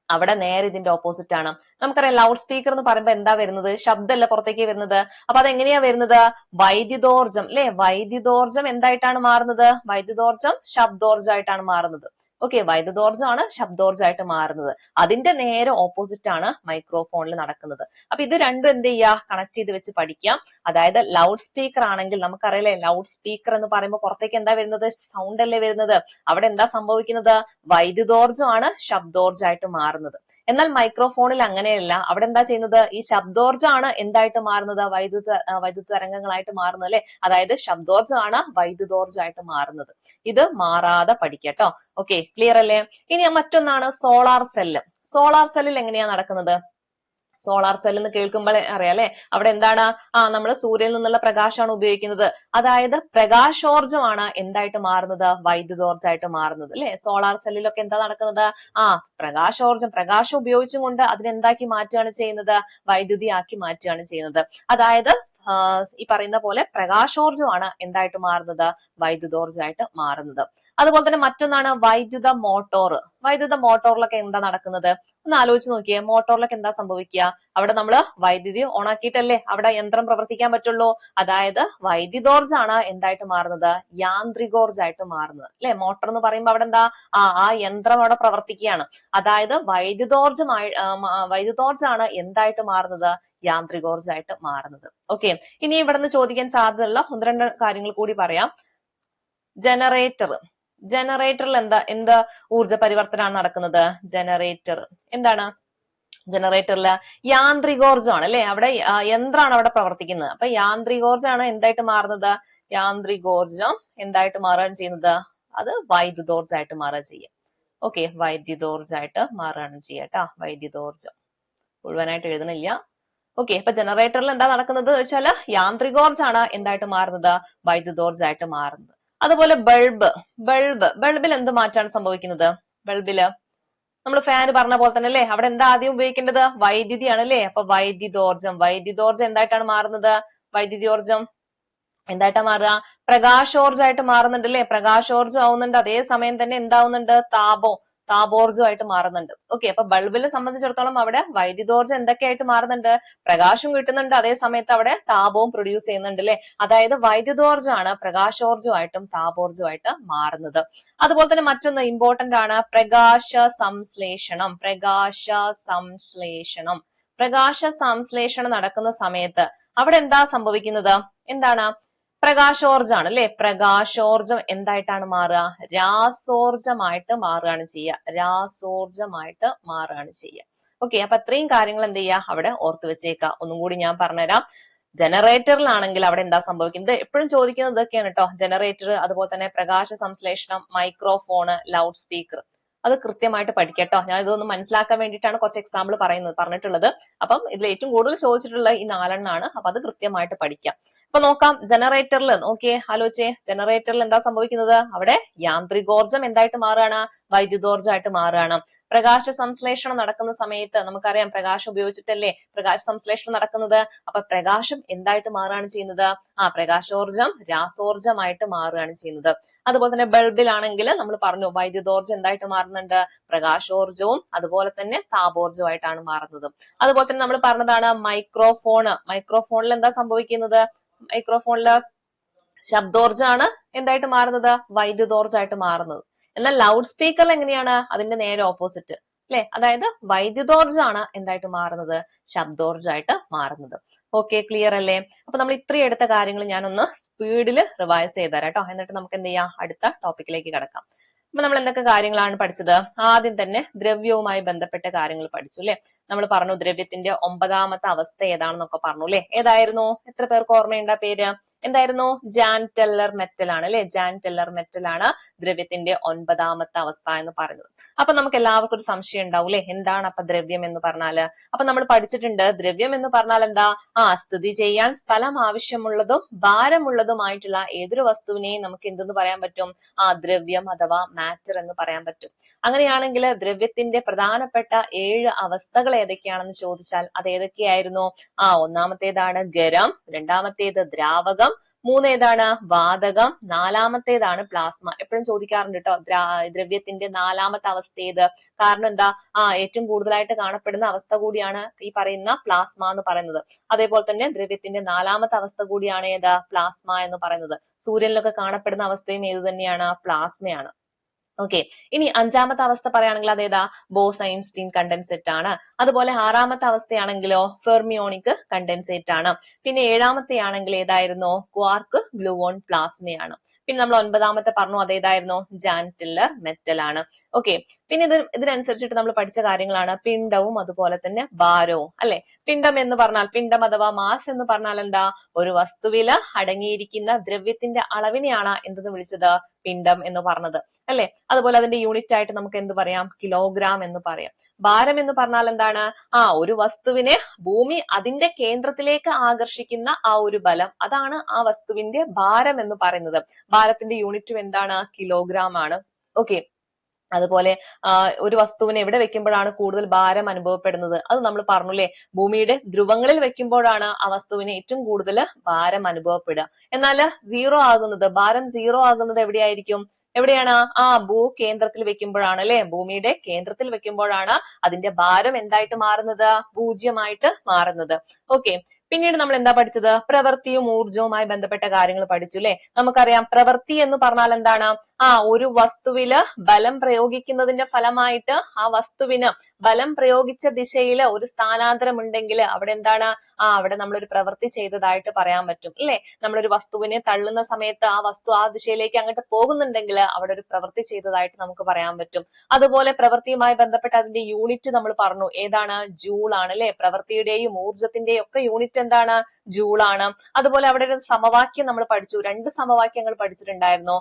S1: അവിടെ നേരെ ഇതിന്റെ ഓപ്പോസിറ്റ് ആണ്. നമുക്കറിയാം ലൗഡ് സ്പീക്കർ എന്ന് പറയുമ്പോൾ എന്താ വരുന്നത്? ശബ്ദമല്ല പുറത്തേക്ക് വരുന്നത്. അപ്പൊ അതെങ്ങനെയാ വരുന്നത്? വൈദ്യുതോർജം അല്ലെ? വൈദ്യുതോർജം എന്തായിട്ടാണ് മാറുന്നത്? വൈദ്യുതോർജം ശബ്ദോർജമായിട്ടാണ് മാറുന്നത്. ഓക്കെ, വൈദ്യുതോർജമാണ് ശബ്ദോർജമായിട്ട് മാറുന്നത്. അതിന്റെ നേരെ ഓപ്പോസിറ്റ് ആണ് മൈക്രോഫോണിൽ നടക്കുന്നത്. അപ്പൊ ഇത് രണ്ടും എന്ത് ചെയ്യുക? കണക്ട് ചെയ്ത് വെച്ച് പഠിക്കാം. അതായത് ലൗഡ് സ്പീക്കർ ആണെങ്കിൽ നമുക്കറിയാലേ, ലൗഡ് സ്പീക്കർ എന്ന് പറയുമ്പോൾ പുറത്തേക്ക് എന്താ വരുന്നത്? സൗണ്ട് അല്ലേ വരുന്നത്. അവിടെ എന്താ സംഭവിക്കുന്നത്? വൈദ്യുതോർജമാണ് ശബ്ദോർജമായിട്ട് മാറുന്നത്. എന്നാൽ മൈക്രോഫോണിൽ അങ്ങനെയല്ല. അവിടെ എന്താ ചെയ്യുന്നത്? ഈ ശബ്ദോർജമാണ് എന്തായിട്ട് മാറുന്നത്? വൈദ്യുത തരംഗങ്ങളായിട്ട് മാറുന്നത് അല്ലെ? അതായത് ശബ്ദോർജമാണ് വൈദ്യുതോർജമായിട്ട് മാറുന്നത്. ഇത് മാറാതെ പഠിക്കട്ടോ. ഓക്കെ, ക്ലിയർ അല്ലേ? ഇനി മറ്റൊന്നാണ് സോളാർ സെല്ലിൽ എങ്ങനെയാ നടക്കുന്നത്? സോളാർ സെൽ എന്ന് കേൾക്കുമ്പോൾ അറിയാം അല്ലെ, അവിടെ എന്താണ്? നമ്മൾ സൂര്യനിൽ നിന്നുള്ള പ്രകാശമാണ് ഉപയോഗിക്കുന്നത്. അതായത് പ്രകാശോർജമാണ് എന്തായിട്ട് മാറുന്നത്? വൈദ്യുതോർജമായിട്ട് മാറുന്നത് അല്ലെ? സോളാർ സെല്ലിലൊക്കെ എന്താ നടക്കുന്നത്? പ്രകാശം ഉപയോഗിച്ചും കൊണ്ട് അതിനെന്താക്കി മാറ്റുകയാണ് ചെയ്യുന്നത്? വൈദ്യുതി ആക്കി മാറ്റുകയാണ് ചെയ്യുന്നത്. അതായത് ഈ പറയുന്ന പോലെ പ്രകാശോർജമാണ് എന്തായിട്ട് മാറുന്നത്? വൈദ്യുതോർജമായിട്ട് മാറുന്നത്. അതുപോലെ തന്നെ മറ്റൊന്നാണ് വൈദ്യുത മോട്ടോറിലൊക്കെ എന്താ നടക്കുന്നത്? ഒന്ന് ആലോചിച്ച് നോക്കിയേ. മോട്ടോറിലൊക്കെ എന്താ സംഭവിക്കുക? അവിടെ നമ്മൾ വൈദ്യുതി ഓണാക്കിയിട്ടല്ലേ അവിടെ യന്ത്രം പ്രവർത്തിക്കാൻ പറ്റുള്ളൂ. അതായത് വൈദ്യുതോർജമാണ് എന്തായിട്ട് മാറുന്നത്? യാന്ത്രികോർജമായിട്ട് മാറുന്നത് അല്ലെ? മോട്ടോർ എന്ന് പറയുമ്പോൾ അവിടെ എന്താ? ആ യന്ത്രം അവിടെ പ്രവർത്തിക്കുകയാണ്. അതായത് വൈദ്യുതോർജമാണ് എന്തായിട്ട് മാറുന്നത്? യാന്ത്രികോർജമായിട്ട് മാറുന്നത്. ഓക്കെ, ഇനി ഇവിടുന്ന് ചോദിക്കാൻ സാധ്യതയുള്ള ഒന്ന് രണ്ട് കാര്യങ്ങൾ കൂടി പറയാം. ജനറേറ്ററിൽ എന്ത് ഊർജ പരിവർത്തനമാണ് നടക്കുന്നത്? എന്താണ്? ജനറേറ്ററിൽ യാന്ത്രികോർജമാണ് അല്ലെ? അവിടെ യന്ത്രമാണ് അവിടെ പ്രവർത്തിക്കുന്നത്. അപ്പൊ യാന്ത്രികോർജമാണ് എന്തായിട്ട് മാറുന്നത്? യാന്ത്രികോർജം എന്തായിട്ട് മാറുകയാണ് ചെയ്യുന്നത്? അത് വൈദ്യുതോർജമായിട്ട് മാറുക ചെയ്യുക. ഓക്കെ, വൈദ്യുതോർജമായിട്ട് മാറുകയാണ് ചെയ്യാട്ടോ. വൈദ്യുതോർജം മുഴുവനായിട്ട് എഴുതണില്ല. ഓക്കെ, അപ്പൊ ജനറേറ്ററിൽ എന്താ നടക്കുന്നത് വെച്ചാല് യാന്ത്രികോർജമാണ് എന്തായിട്ട് മാറുന്നത്? വൈദ്യുതോർജമായിട്ട് മാറുന്നത്. അതുപോലെ ബൾബിൽ എന്ത് മാറ്റാണ് സംഭവിക്കുന്നത്? ബൾബില് നമ്മൾ ഫാൻ പറഞ്ഞ പോലെ തന്നെ അല്ലെ, അവിടെ എന്താ ആദ്യം ഉപയോഗിക്കേണ്ടത്? വൈദ്യുതിയാണ് അല്ലെ? അപ്പൊ വൈദ്യുതോർജം എന്തായിട്ടാണ് മാറുന്നത്? വൈദ്യുതോർജം എന്തായിട്ടാ മാറുക? പ്രകാശോർജമായിട്ട് മാറുന്നുണ്ട് അല്ലെ? പ്രകാശോർജം ആവുന്നുണ്ട്. അതേ സമയം തന്നെ എന്താവുന്നുണ്ട്? താപോർജമായിട്ട് മാറുന്നുണ്ട്. ഓക്കെ, അപ്പൊ ബൾബിനെ സംബന്ധിച്ചിടത്തോളം അവിടെ വൈദ്യുതോർജം എന്തൊക്കെയായിട്ട് മാറുന്നുണ്ട്? പ്രകാശം കിട്ടുന്നുണ്ട്, അതേ സമയത്ത് അവിടെ താപവും പ്രൊഡ്യൂസ് ചെയ്യുന്നുണ്ട് അല്ലെ? അതായത് വൈദ്യുതോർജമാണ് പ്രകാശോർജമായിട്ടും താപോർജമായിട്ട് മാറുന്നത്. അതുപോലെ തന്നെ മറ്റൊന്ന് ഇമ്പോർട്ടന്റ് ആണ്, പ്രകാശ സംശ്ലേഷണം നടക്കുന്ന സമയത്ത് അവിടെ എന്താ സംഭവിക്കുന്നത്? എന്താണ്? പ്രകാശോർജ്ജമാണ് അല്ലെ. പ്രകാശോർജ്ജം എന്തായിട്ടാണ് മാറുക? രാസോർജ്ജമായിട്ട് മാറുകയാണ് ചെയ്യുക. രാസോർജ്ജമായിട്ട് മാറുകയാണ് ചെയ്യുക. ഓക്കെ, അപ്പൊ അത്രയും കാര്യങ്ങൾ എന്ത് ചെയ്യുക, അവിടെ ഓർത്ത് വെച്ചേക്കുക. ഒന്നും കൂടി ഞാൻ പറഞ്ഞുതരാം. ജനറേറ്ററിലാണെങ്കിൽ അവിടെ എന്താ സംഭവിക്കുന്നത്? എപ്പോഴും ചോദിക്കുന്നത് ഇതൊക്കെയാണ് കേട്ടോ. ജനറേറ്റർ, അതുപോലെ തന്നെ പ്രകാശ സംശ്ലേഷണം, മൈക്രോഫോണ്, ലൗഡ് സ്പീക്കർ. അത് കൃത്യമായിട്ട് പഠിക്കട്ടോ. ഞാൻ ഇതൊന്ന് മനസ്സിലാക്കാൻ വേണ്ടിയിട്ടാണ് കുറച്ച് എക്സാമ്പിൾ പറഞ്ഞിട്ടുള്ളത്. അപ്പം ഇതിൽ ഏറ്റവും കൂടുതൽ ചോദിച്ചിട്ടുള്ള ഈ 4 എണ്ണമാണ്. അപ്പൊ അത് കൃത്യമായിട്ട് പഠിക്കാം. അപ്പൊ നോക്കാം, ജനറേറ്ററിൽ നോക്കിയേ, ആലോചിച്ചേ, ജനറേറ്ററിൽ എന്താ സംഭവിക്കുന്നത്? അവിടെ യാന്ത്രികോർജ്ജം എന്തായിട്ട് മാറുകയാണ്? വൈദ്യുതോർജ്ജമായിട്ട് മാറുകയാണ്. പ്രകാശ സംശ്ലേഷണം നടക്കുന്ന സമയത്ത് നമുക്കറിയാം, പ്രകാശം ഉപയോഗിച്ചിട്ടല്ലേ പ്രകാശ സംശ്ലേഷണം നടക്കുന്നത്. അപ്പൊ പ്രകാശം എന്തായിട്ട് മാറുകയാണ് ചെയ്യുന്നത്? പ്രകാശോർജ്ജം രാസോർജ്ജമായിട്ട് മാറുകയാണ് ചെയ്യുന്നത്. അതുപോലെ തന്നെ ബൾബിലാണെങ്കിൽ നമ്മൾ പറഞ്ഞു, വൈദ്യുതോർജ്ജം എന്തായിട്ട് മാറുന്നുണ്ട്? പ്രകാശോർജ്ജവും അതുപോലെ തന്നെ താപോർജ്ജമായിട്ടാണ് മാറുന്നത്. അതുപോലെ തന്നെ നമ്മൾ പറഞ്ഞതാണ് മൈക്രോഫോണ്. മൈക്രോഫോണിൽ എന്താ സംഭവിക്കുന്നത്? മൈക്രോഫോണില് ശബ്ദോർജ്ജമാണ് എന്തായിട്ട് മാറുന്നത്? വൈദ്യുതോർജ്ജമായിട്ട് മാറുന്നത്. എന്നാൽ ലൗഡ് സ്പീക്കറിൽ എങ്ങനെയാണ്? അതിന്റെ നേരെ ഓപ്പോസിറ്റ് അല്ലെ. അതായത് വൈദ്യുതോർജ്ജമാണ് എന്തായിട്ട് മാറുന്നത്? ശബ്ദോർജ്ജമായിട്ട് മാറുന്നത്. ഓക്കെ, ക്ലിയർ അല്ലേ? അപ്പൊ നമ്മൾ ഇത്രയും എടുത്ത കാര്യങ്ങൾ ഞാനൊന്ന് സ്പീഡിൽ റിവൈസ് ചെയ്തുതരാം കേട്ടോ. എന്നിട്ട് നമുക്ക് എന്ത് ചെയ്യാം, അടുത്ത ടോപ്പിക്കിലേക്ക് കടക്കാം. അപ്പൊ നമ്മൾ എന്തൊക്കെ കാര്യങ്ങളാണ് പഠിച്ചത്? ആദ്യം തന്നെ ദ്രവ്യവുമായി ബന്ധപ്പെട്ട കാര്യങ്ങൾ പഠിച്ചു അല്ലെ. നമ്മൾ പറഞ്ഞു ദ്രവ്യത്തിന്റെ 9ാമത്തെ അവസ്ഥ ഏതാണെന്നൊക്കെ പറഞ്ഞു അല്ലെ. ഏതായിരുന്നു? എത്ര പേർക്ക് ഓർമ്മയുണ്ട പേര്? എന്തായിരുന്നു? ജാൻ ടെല്ലർ മെറ്റൽ ആണ് അല്ലെ. ജാൻ ടെല്ലർ മെറ്റൽ ആണ് ദ്രവ്യത്തിന്റെ 9ാമത്തെ അവസ്ഥ എന്ന് പറയുന്നത്. അപ്പൊ നമുക്ക് എല്ലാവർക്കും ഒരു സംശയം ഉണ്ടാവും അല്ലെ, എന്താണ് അപ്പൊ ദ്രവ്യം എന്ന് പറഞ്ഞാല്? അപ്പൊ നമ്മൾ പഠിച്ചിട്ടുണ്ട്, ദ്രവ്യം എന്ന് പറഞ്ഞാൽ എന്താ? സ്ഥിതി ചെയ്യാൻ സ്ഥലം ആവശ്യമുള്ളതും ഭാരമുള്ളതുമായിട്ടുള്ള ഏതൊരു വസ്തുവിനെയും നമുക്ക് എന്തെന്ന് പറയാൻ പറ്റും? ദ്രവ്യം അഥവാ മാറ്റർ എന്ന് പറയാൻ പറ്റും. അങ്ങനെയാണെങ്കിൽ ദ്രവ്യത്തിന്റെ പ്രധാനപ്പെട്ട 7 അവസ്ഥകൾ ഏതൊക്കെയാണെന്ന് ചോദിച്ചാൽ അത് ഏതൊക്കെയായിരുന്നു? ഒന്നാമത്തേതാണ് ഖരം, രണ്ടാമത്തേത് ദ്രാവകം, 3 ഏതാണ്? വാതകം, 4ാമത്തേതാണ് പ്ലാസ്മ. എപ്പോഴും ചോദിക്കാറുണ്ട് കേട്ടോ, ദ്രവ്യത്തിന്റെ 4ാമത്തെ അവസ്ഥ ഏത്? കാരണം എന്താ? ഏറ്റവും കൂടുതലായിട്ട് കാണപ്പെടുന്ന അവസ്ഥ കൂടിയാണ് ഈ പറയുന്ന പ്ലാസ്മ എന്ന് പറയുന്നത്. അതേപോലെ തന്നെ ദ്രവ്യത്തിന്റെ 4ാമത്തെ അവസ്ഥ കൂടിയാണ് ഏത്? പ്ലാസ്മ എന്ന് പറയുന്നത്. സൂര്യനിലൊക്കെ കാണപ്പെടുന്ന അവസ്ഥയും ഏത് തന്നെയാണ്? പ്ലാസ്മയാണ്. ഓക്കെ, ഇനി 5ാമത്തെ അവസ്ഥ പറയുകയാണെങ്കിൽ അതേതാ? ബോസ്-ഐൻസ്റ്റീൻ കണ്ടൻസേറ്റ് ആണ്. അതുപോലെ 6ാമത്തെ അവസ്ഥയാണെങ്കിലോ ഫെർമിയോണിക് കണ്ടൻസേറ്റ് ആണ്. പിന്നെ 7ാമത്തെ ആണെങ്കിൽ ഏതായിരുന്നു? ക്വാർക്ക് ഗ്ലൂവോൺ പ്ലാസ്മയാണ്. പിന്നെ നമ്മൾ 9ാമത്തെ പറഞ്ഞു, അതേതായിരുന്നു? ജാൻ ടെല്ലർ മെറ്റൽ ആണ്. ഓക്കെ, പിന്നെ ഇതിനനുസരിച്ചിട്ട് നമ്മൾ പഠിച്ച കാര്യങ്ങളാണ് പിണ്ഡവും അതുപോലെ തന്നെ ഭാരവും അല്ലെ. പിണ്ഡം എന്ന് പറഞ്ഞാൽ, പിണ്ഡം അഥവാ മാസ് എന്ന് പറഞ്ഞാൽ എന്താ? ഒരു വസ്തുവിൽ അടങ്ങിയിരിക്കുന്ന ദ്രവ്യത്തിന്റെ അളവിനെയാണ് എന്തെന്ന് വിളിച്ചത്? പിണ്ഡം എന്ന് പറഞ്ഞത് അല്ലെ. അതുപോലെ അതിന്റെ യൂണിറ്റ് ആയിട്ട് നമുക്ക് എന്ത് പറയാം? കിലോഗ്രാം എന്ന് പറയാം. ഭാരം എന്ന് പറഞ്ഞാൽ എന്താണ്? ഒരു വസ്തുവിനെ ഭൂമി അതിന്റെ കേന്ദ്രത്തിലേക്ക് ആകർഷിക്കുന്ന ഒരു ബലം, അതാണ് ആ വസ്തുവിന്റെ ഭാരം എന്ന് പറയുന്നത്. ഭാരത്തിന്റെ യൂണിറ്റും എന്താണ്? കിലോഗ്രാം ആണ്. ഓക്കെ, അതുപോലെ ഒരു വസ്തുവിനെ എവിടെ വെക്കുമ്പോഴാണ് കൂടുതൽ ഭാരം അനുഭവപ്പെടുന്നത്? അത് നമ്മൾ പറഞ്ഞില്ലേ, ഭൂമിയുടെ ധ്രുവങ്ങളിൽ വെക്കുമ്പോഴാണ് ആ വസ്തുവിന് ഏറ്റവും കൂടുതൽ ഭാരം അനുഭവപ്പെടുക. എന്നാൽ ഭാരം സീറോ ആകുന്നത് എവിടെയായിരിക്കും? എവിടെയാണ്? ഭൂകേന്ദ്രത്തിൽ വെക്കുമ്പോഴാണ് അല്ലെ. ഭൂമിയുടെ കേന്ദ്രത്തിൽ വെക്കുമ്പോഴാണ് അതിന്റെ ഭാരം എന്തായിട്ട് മാറുന്നത്? 0 മാറുന്നത്. ഓക്കെ, പിന്നീട് നമ്മൾ എന്താ പഠിച്ചത്? പ്രവൃത്തിയും ഊർജവുമായി ബന്ധപ്പെട്ട കാര്യങ്ങൾ പഠിച്ചു അല്ലെ. നമുക്കറിയാം, പ്രവൃത്തി എന്ന് പറഞ്ഞാൽ എന്താണ്? ഒരു വസ്തുവില് ബലം പ്രയോഗിക്കുന്നതിന്റെ ഫലമായിട്ട് ആ വസ്തുവിന് ബലം പ്രയോഗിച്ച ദിശയിൽ ഒരു സ്ഥാനാന്തരം ഉണ്ടെങ്കിൽ അവിടെ എന്താണ്? അവിടെ നമ്മളൊരു പ്രവൃത്തി ചെയ്തതായിട്ട് പറയാൻ പറ്റും അല്ലെ. നമ്മളൊരു വസ്തുവിനെ തള്ളുന്ന സമയത്ത് ആ വസ്തു ആ ദിശയിലേക്ക് അങ്ങോട്ട് പോകുന്നുണ്ടെങ്കിൽ അവിടെ ഒരു പ്രവൃത്തി ചെയ്തതായിട്ട് നമുക്ക് പറയാൻ പറ്റും. അതുപോലെ പ്രവൃത്തിയുമായി ബന്ധപ്പെട്ട അതിന്റെ യൂണിറ്റ് നമ്മൾ പറഞ്ഞു, ഏതാണ്? ജൂൾ ആണ് അല്ലെ. പ്രവൃത്തിയുടെയും ഊർജത്തിന്റെയും ഒക്കെ യൂണിറ്റ് എന്താണ്? ജൂൾ ആണ്. അതുപോലെ അവിടെ ഒരു സമവാക്യം നമ്മൾ പഠിച്ചു, 2 സമവാക്യങ്ങൾ പഠിച്ചിട്ടുണ്ടായിരുന്നു.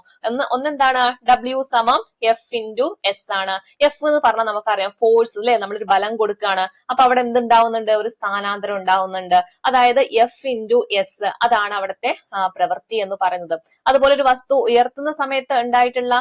S1: ഒന്നെന്താണ്? W സമം F ഇൻറ്റു S ആണ്. F എന്ന് പറഞ്ഞാൽ നമുക്കറിയാം ഫോഴ്സ് അല്ലെ. നമ്മളൊരു ബലം കൊടുക്കുകയാണ്, അപ്പൊ അവിടെ എന്തുണ്ടാവുന്നുണ്ട്? ഒരു സ്ഥാനാന്തരം ഉണ്ടാവുന്നുണ്ട്. അതായത് F ഇൻറ്റു S, അതാണ് അവിടുത്തെ പ്രവൃത്തി എന്ന് പറയുന്നത്. അതുപോലെ ഒരു വസ്തു ഉയർത്തുന്ന സമയത്ത് ഉണ്ടായിട്ടുള്ള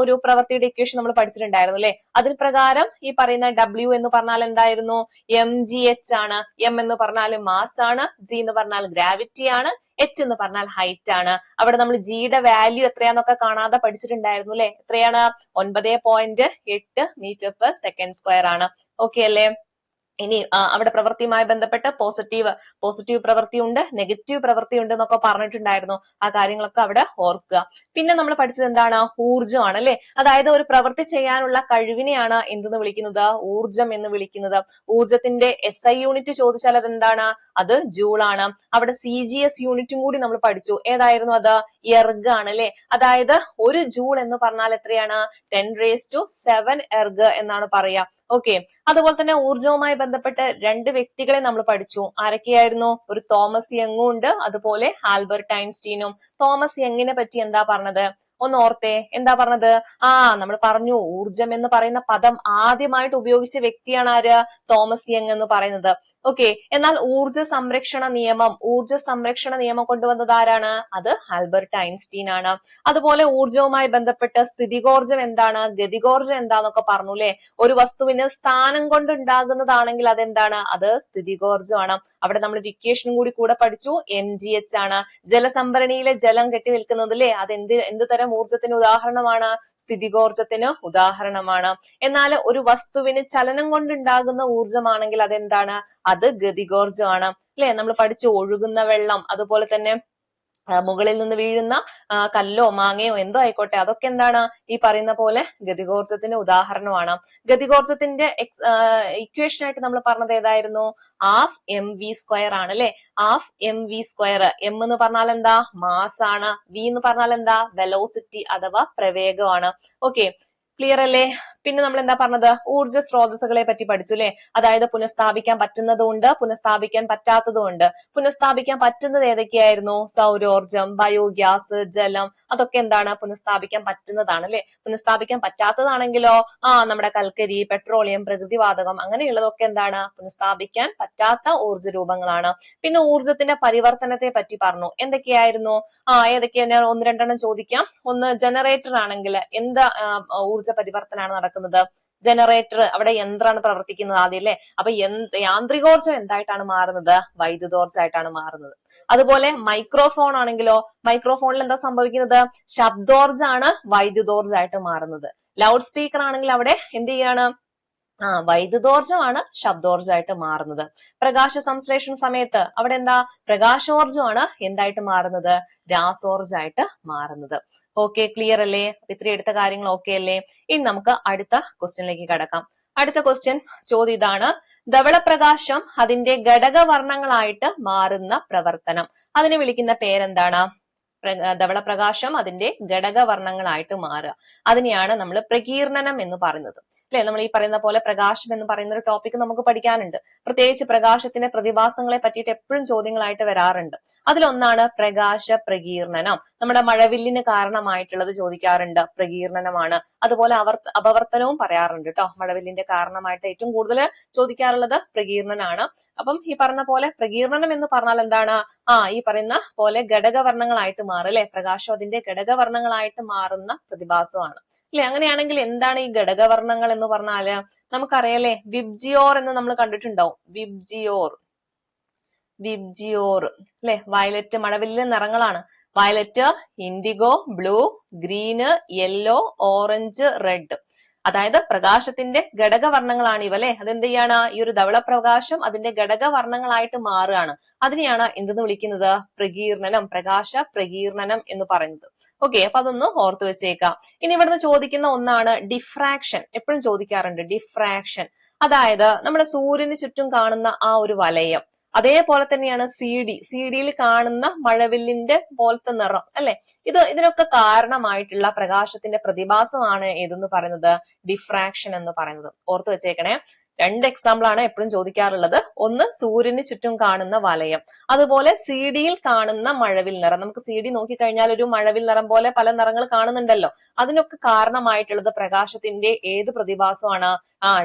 S1: ഒരു പ്രവൃത്തിയുടെ ഇക്വേഷൻ നമ്മൾ പഠിച്ചിട്ടുണ്ടായിരുന്നു അല്ലെ. അതിൽ പ്രകാരം ഈ പറയുന്ന W എന്ന് പറഞ്ഞാൽ എന്തായിരുന്നു? mgh ആണ്. M എന്ന് പറഞ്ഞാൽ മാസ് ആണ്, G എന്ന് പറഞ്ഞാൽ ഗ്രാവിറ്റി ആണ്, H എന്ന് പറഞ്ഞാൽ ഹൈറ്റ് ആണ്. അവിടെ നമ്മൾ ജിയുടെ വാല്യൂ എത്രയാന്നൊക്കെ കാണാതെ പഠിച്ചിട്ടുണ്ടായിരുന്നു അല്ലെ. എത്രയാണ്? 9.8 മീറ്റർ പെർ സെക്കൻഡ് സ്ക്വയർ ആണ്. ഓക്കെ അല്ലേ. ഇനി അവിടെ പ്രവൃത്തിയുമായി ബന്ധപ്പെട്ട് പോസിറ്റീവ് പ്രവൃത്തിയുണ്ട്, നെഗറ്റീവ് പ്രവൃത്തിയുണ്ട് എന്നൊക്കെ പറഞ്ഞിട്ടുണ്ടായിരുന്നു. ആ കാര്യങ്ങളൊക്കെ അവിടെ ഓർക്കുക. പിന്നെ നമ്മൾ പഠിച്ചത് എന്താണ്? ഊർജ്ജമാണ് അല്ലെ. അതായത് ഒരു പ്രവൃത്തി ചെയ്യാനുള്ള കഴിവിനെയാണ് എന്തെന്ന് വിളിക്കുന്നത്? ഊർജം എന്ന് വിളിക്കുന്നത്. ഊർജത്തിന്റെ SI യൂണിറ്റ് ചോദിച്ചാൽ അതെന്താണ്? അത് ജൂൾ ആണ്. അവിടെ CGS യൂണിറ്റും കൂടി നമ്മൾ പഠിച്ചു. ഏതായിരുന്നു അത്? എർഗ് ആണ് അല്ലെ. അതായത് ഒരു ജൂൾ എന്ന് പറഞ്ഞാൽ എത്രയാണ്? 10⁻⁷ എർഗ് എന്നാണ് പറയാ. ഓക്കെ. അതുപോലെ തന്നെ ഊർജവുമായി ബന്ധപ്പെട്ട് രണ്ട് വ്യക്തികളെ നമ്മൾ പഠിച്ചു. ആരൊക്കെയായിരുന്നു? ഒരു തോമസ് യങ്ങും ഉണ്ട്, അതുപോലെ ആൽബർട്ട് ഐൻസ്റ്റീനും. തോമസ് യങ്ങിനെ പറ്റി എന്താ പറഞ്ഞത്? ഒന്ന് ഓർത്തേ. എന്താ പറഞ്ഞത്? നമ്മൾ പറഞ്ഞു ഊർജം എന്ന് പറയുന്ന പദം ആദ്യമായിട്ട് ഉപയോഗിച്ച വ്യക്തിയാണ് ആര്? തോമസ് യങ് എന്ന് പറയുന്നത്. ഓക്കെ. എന്നാൽ ഊർജ സംരക്ഷണ നിയമം കൊണ്ടുവന്നത് ആരാണ്? അത് ആൽബർട്ട് ഐൻസ്റ്റീൻ ആണ്. അതുപോലെ ഊർജവുമായി ബന്ധപ്പെട്ട് സ്ഥിതികോർജം എന്താണ്, ഗതികോർജം എന്താന്നൊക്കെ പറഞ്ഞു അല്ലെ. ഒരു വസ്തുവിന് സ്ഥാനം കൊണ്ട് ഉണ്ടാകുന്നതാണെങ്കിൽ അതെന്താണ്? അത് സ്ഥിതികോർജമാണ്. അവിടെ നമ്മൾ ഇക്വേഷനും കൂടെ പഠിച്ചു. mgh ആണ്. ജലസംഭരണിയിലെ ജലം കെട്ടി നിൽക്കുന്നത് അല്ലെ, അത് എന്ത് തരം ഊർജത്തിന് ഉദാഹരണമാണ്? സ്ഥിതികോർജത്തിന് ഉദാഹരണമാണ്. എന്നാൽ ഒരു വസ്തുവിന് ചലനം കൊണ്ടുണ്ടാകുന്ന ഊർജമാണെങ്കിൽ അതെന്താണ്? അത് ഗതികോർജമാണ് അല്ലെ. നമ്മൾ പഠിച്ചു ഒഴുകുന്ന വെള്ളം, അതുപോലെ തന്നെ മുകളിൽ നിന്ന് വീഴുന്ന കല്ലോ മാങ്ങയോ എന്തോ ആയിക്കോട്ടെ, അതൊക്കെ എന്താണ്? ഈ പറയുന്ന പോലെ ഗതികോർജത്തിന് ഉദാഹരണമാണ്. ഗതികോർജത്തിന്റെ ഇക്വേഷൻ ആയിട്ട് നമ്മൾ പറഞ്ഞത് ഏതായിരുന്നു? ½ ആണ് അല്ലെ. ½ m എന്ന് പറഞ്ഞാൽ എന്താ? മാസ് ആണ്. v എന്ന് പറഞ്ഞാൽ എന്താ? വെലോസിറ്റി അഥവാ പ്രവേഗമാണ്. ഓക്കെ, ക്ലിയർ അല്ലേ? പിന്നെ നമ്മൾ എന്താ പറഞ്ഞത്? ഊർജ സ്രോതസ്സുകളെ പറ്റി പഠിച്ചു അല്ലെ. അതായത് പുനഃസ്ഥാപിക്കാൻ പറ്റുന്നതുണ്ട്, പുനഃസ്ഥാപിക്കാൻ പറ്റാത്തതുണ്ട്. പുനഃസ്ഥാപിക്കാൻ പറ്റുന്നത് ഏതൊക്കെയായിരുന്നു? സൗരോർജം, ബയോഗ്യാസ്, ജലം, അതൊക്കെ എന്താണ്? പുനഃസ്ഥാപിക്കാൻ പറ്റുന്നതാണ് അല്ലെ. പുനഃസ്ഥാപിക്കാൻ പറ്റാത്തതാണെങ്കിലോ നമ്മുടെ കൽക്കരി, പെട്രോളിയം, പ്രകൃതിവാതകം, അങ്ങനെയുള്ളതൊക്കെ എന്താണ്? പുനഃസ്ഥാപിക്കാൻ പറ്റാത്ത ഊർജ രൂപങ്ങളാണ്. പിന്നെ ഊർജത്തിന്റെ പരിവർത്തനത്തെ പറ്റി പറഞ്ഞു. എന്തൊക്കെയായിരുന്നു? ഏതൊക്കെയാണ്? ഞാൻ ഒന്ന് രണ്ടെണ്ണം ചോദിക്കാം. ഒന്ന്, ജനറേറ്റർ ആണെങ്കിൽ എന്താ ഊർജ പരിവർത്തനമാണ് നടക്കുന്നത്? ജനറേറ്റർ, അവിടെ യന്ത്രമാണ് പ്രവർത്തിക്കുന്നത് ആദ്യം അല്ലെ. അപ്പൊ യാന്ത്രികോർജം എന്തായിട്ടാണ് മാറുന്നത്? വൈദ്യുതോർജമായിട്ടാണ് മാറുന്നത്. അതുപോലെ മൈക്രോഫോൺ ആണെങ്കിലോ, മൈക്രോഫോണിൽ എന്താ സംഭവിക്കുന്നത്? ശബ്ദോർജമാണ് വൈദ്യുതോർജമായിട്ട് മാറുന്നത്. ലൗഡ് സ്പീക്കർ ആണെങ്കിൽ അവിടെ എന്ത് ചെയ്യാണ്? വൈദ്യുതോർജമാണ് ശബ്ദോർജമായിട്ട് മാറുന്നത്. പ്രകാശ സംശ്ലേഷണ സമയത്ത് അവിടെ എന്താ? പ്രകാശോർജമാണ് എന്തായിട്ട് മാറുന്നത്? രാസോർജമായിട്ട് മാറുന്നത്. ഓക്കെ, ക്ലിയർ അല്ലേ? ഇത്രയും എടുത്ത കാര്യങ്ങൾ ഓക്കെ അല്ലേ? ഇനി നമുക്ക് അടുത്ത ക്വസ്റ്റ്യനിലേക്ക് കടക്കാം. അടുത്ത ക്വസ്റ്റ്യൻ ചോദ്യം ഇതാണ്: ധവളപ്രകാശം അതിന്റെ ഘടകവർണ്ണങ്ങളായിട്ട് മാറുന്ന പ്രവർത്തനം, അതിനെ വിളിക്കുന്ന പേരെന്താണ്? ധവളപ്രകാശം അതിന്റെ ഘടകവർണ്ണങ്ങളായിട്ട് മാറുക, അതിനെയാണ് നമ്മൾ പ്രകീർണനം എന്ന് പറയുന്നത് അല്ലെ. നമ്മൾ ഈ പറയുന്ന പോലെ പ്രകാശം എന്ന് പറയുന്ന ഒരു ടോപ്പിക് നമുക്ക് പഠിക്കാനുണ്ട്. പ്രത്യേകിച്ച് പ്രകാശത്തിന്റെ പ്രതിഭാസങ്ങളെ പറ്റിയിട്ട് എപ്പോഴും ചോദ്യങ്ങളായിട്ട് വരാറുണ്ട്. അതിലൊന്നാണ് പ്രകാശ പ്രകീർണനം. നമ്മുടെ മഴവില്ലിന് കാരണമായിട്ടുള്ളത് ചോദിക്കാറുണ്ട്, പ്രകീർണനമാണ്. അതുപോലെ അപവർത്തനവും പറയാറുണ്ട് കേട്ടോ. മഴവില്ലിന്റെ കാരണമായിട്ട് ഏറ്റവും കൂടുതൽ ചോദിക്കാറുള്ളത് പ്രകീർണനാണ്. അപ്പം ഈ പറഞ്ഞ പോലെ പ്രകീർണനം എന്ന് പറഞ്ഞാൽ എന്താണ്? ഈ പറയുന്ന പോലെ ഘടകവർണ്ണങ്ങളായിട്ട് മാറും അല്ലെ. പ്രകാശം അതിന്റെ ഘടകവർണ്ണങ്ങളായിട്ട് മാറുന്ന പ്രതിഭാസമാണ് അല്ലെ. അങ്ങനെയാണെങ്കിൽ എന്താണ് ഈ ഘടകവർണ്ണങ്ങൾ എന്ന് പറഞ്ഞാല്? നമുക്കറിയാലേ, വിബ്ജിയോർ എന്ന് നമ്മൾ കണ്ടിട്ടുണ്ടാവും. വിബ്ജിയോർ അല്ലെ. വയലറ്റ്, മഴവില്ലിലെ നിറങ്ങളാണ്. Violet, indigo, blue, green, yellow, orange, red. അതായത് പ്രകാശത്തിന്റെ ഘടകവർണ്ണങ്ങളാണ് ഇവ അല്ലെ. അതെന്ത് ചെയ്യാണ്? ഈ ഒരു ധവളപ്രകാശം അതിന്റെ ഘടകവർണ്ണങ്ങളായിട്ട് മാറുകയാണ്. അതിനെയാണ് എന്തെന്ന് വിളിക്കുന്നത്? പ്രകീർണനം, പ്രകാശ പ്രകീർണനം എന്ന് പറയുന്നത്. ഓക്കെ, അപ്പൊ അതൊന്ന് ഓർത്തു വെച്ചേക്കാം. ഇനി ഇവിടുന്ന് ചോദിക്കുന്ന ഒന്നാണ് ഡിഫ്രാക്ഷൻ. എപ്പോഴും ചോദിക്കാറുണ്ട് ഡിഫ്രാക്ഷൻ. അതായത് നമ്മുടെ സൂര്യന് ചുറ്റും കാണുന്ന ആ ഒരു വലയം, അതേപോലെ തന്നെയാണ് സിഡിയിൽ കാണുന്ന മഴവില്ലിന്റെ പോലത്തെ നിറം അല്ലെ. ഇതിനൊക്കെ കാരണമായിട്ടുള്ള പ്രകാശത്തിന്റെ പ്രതിഭാസമാണ് ഏതെന്ന് പറയുന്നത്? ഡിഫ്രാക്ഷൻ എന്ന് പറയുന്നത്. ഓർത്തു വെച്ചേക്കണേ. രണ്ട് എക്സാമ്പിൾ ആണ് എപ്പോഴും ചോദിക്കാറുള്ളത്. ഒന്ന് സൂര്യന് ചുറ്റും കാണുന്ന വലയം, അതുപോലെ സിഡിയിൽ കാണുന്ന മഴവിൽ നിറം. നമുക്ക് സിഡി നോക്കിക്കഴിഞ്ഞാൽ ഒരു മഴവിൽ നിറം പോലെ പല നിറങ്ങൾ കാണുന്നുണ്ടല്ലോ. അതിനൊക്കെ കാരണമായിട്ടുള്ളത് പ്രകാശത്തിന്റെ ഏത് പ്രതിഭാസമാണ്?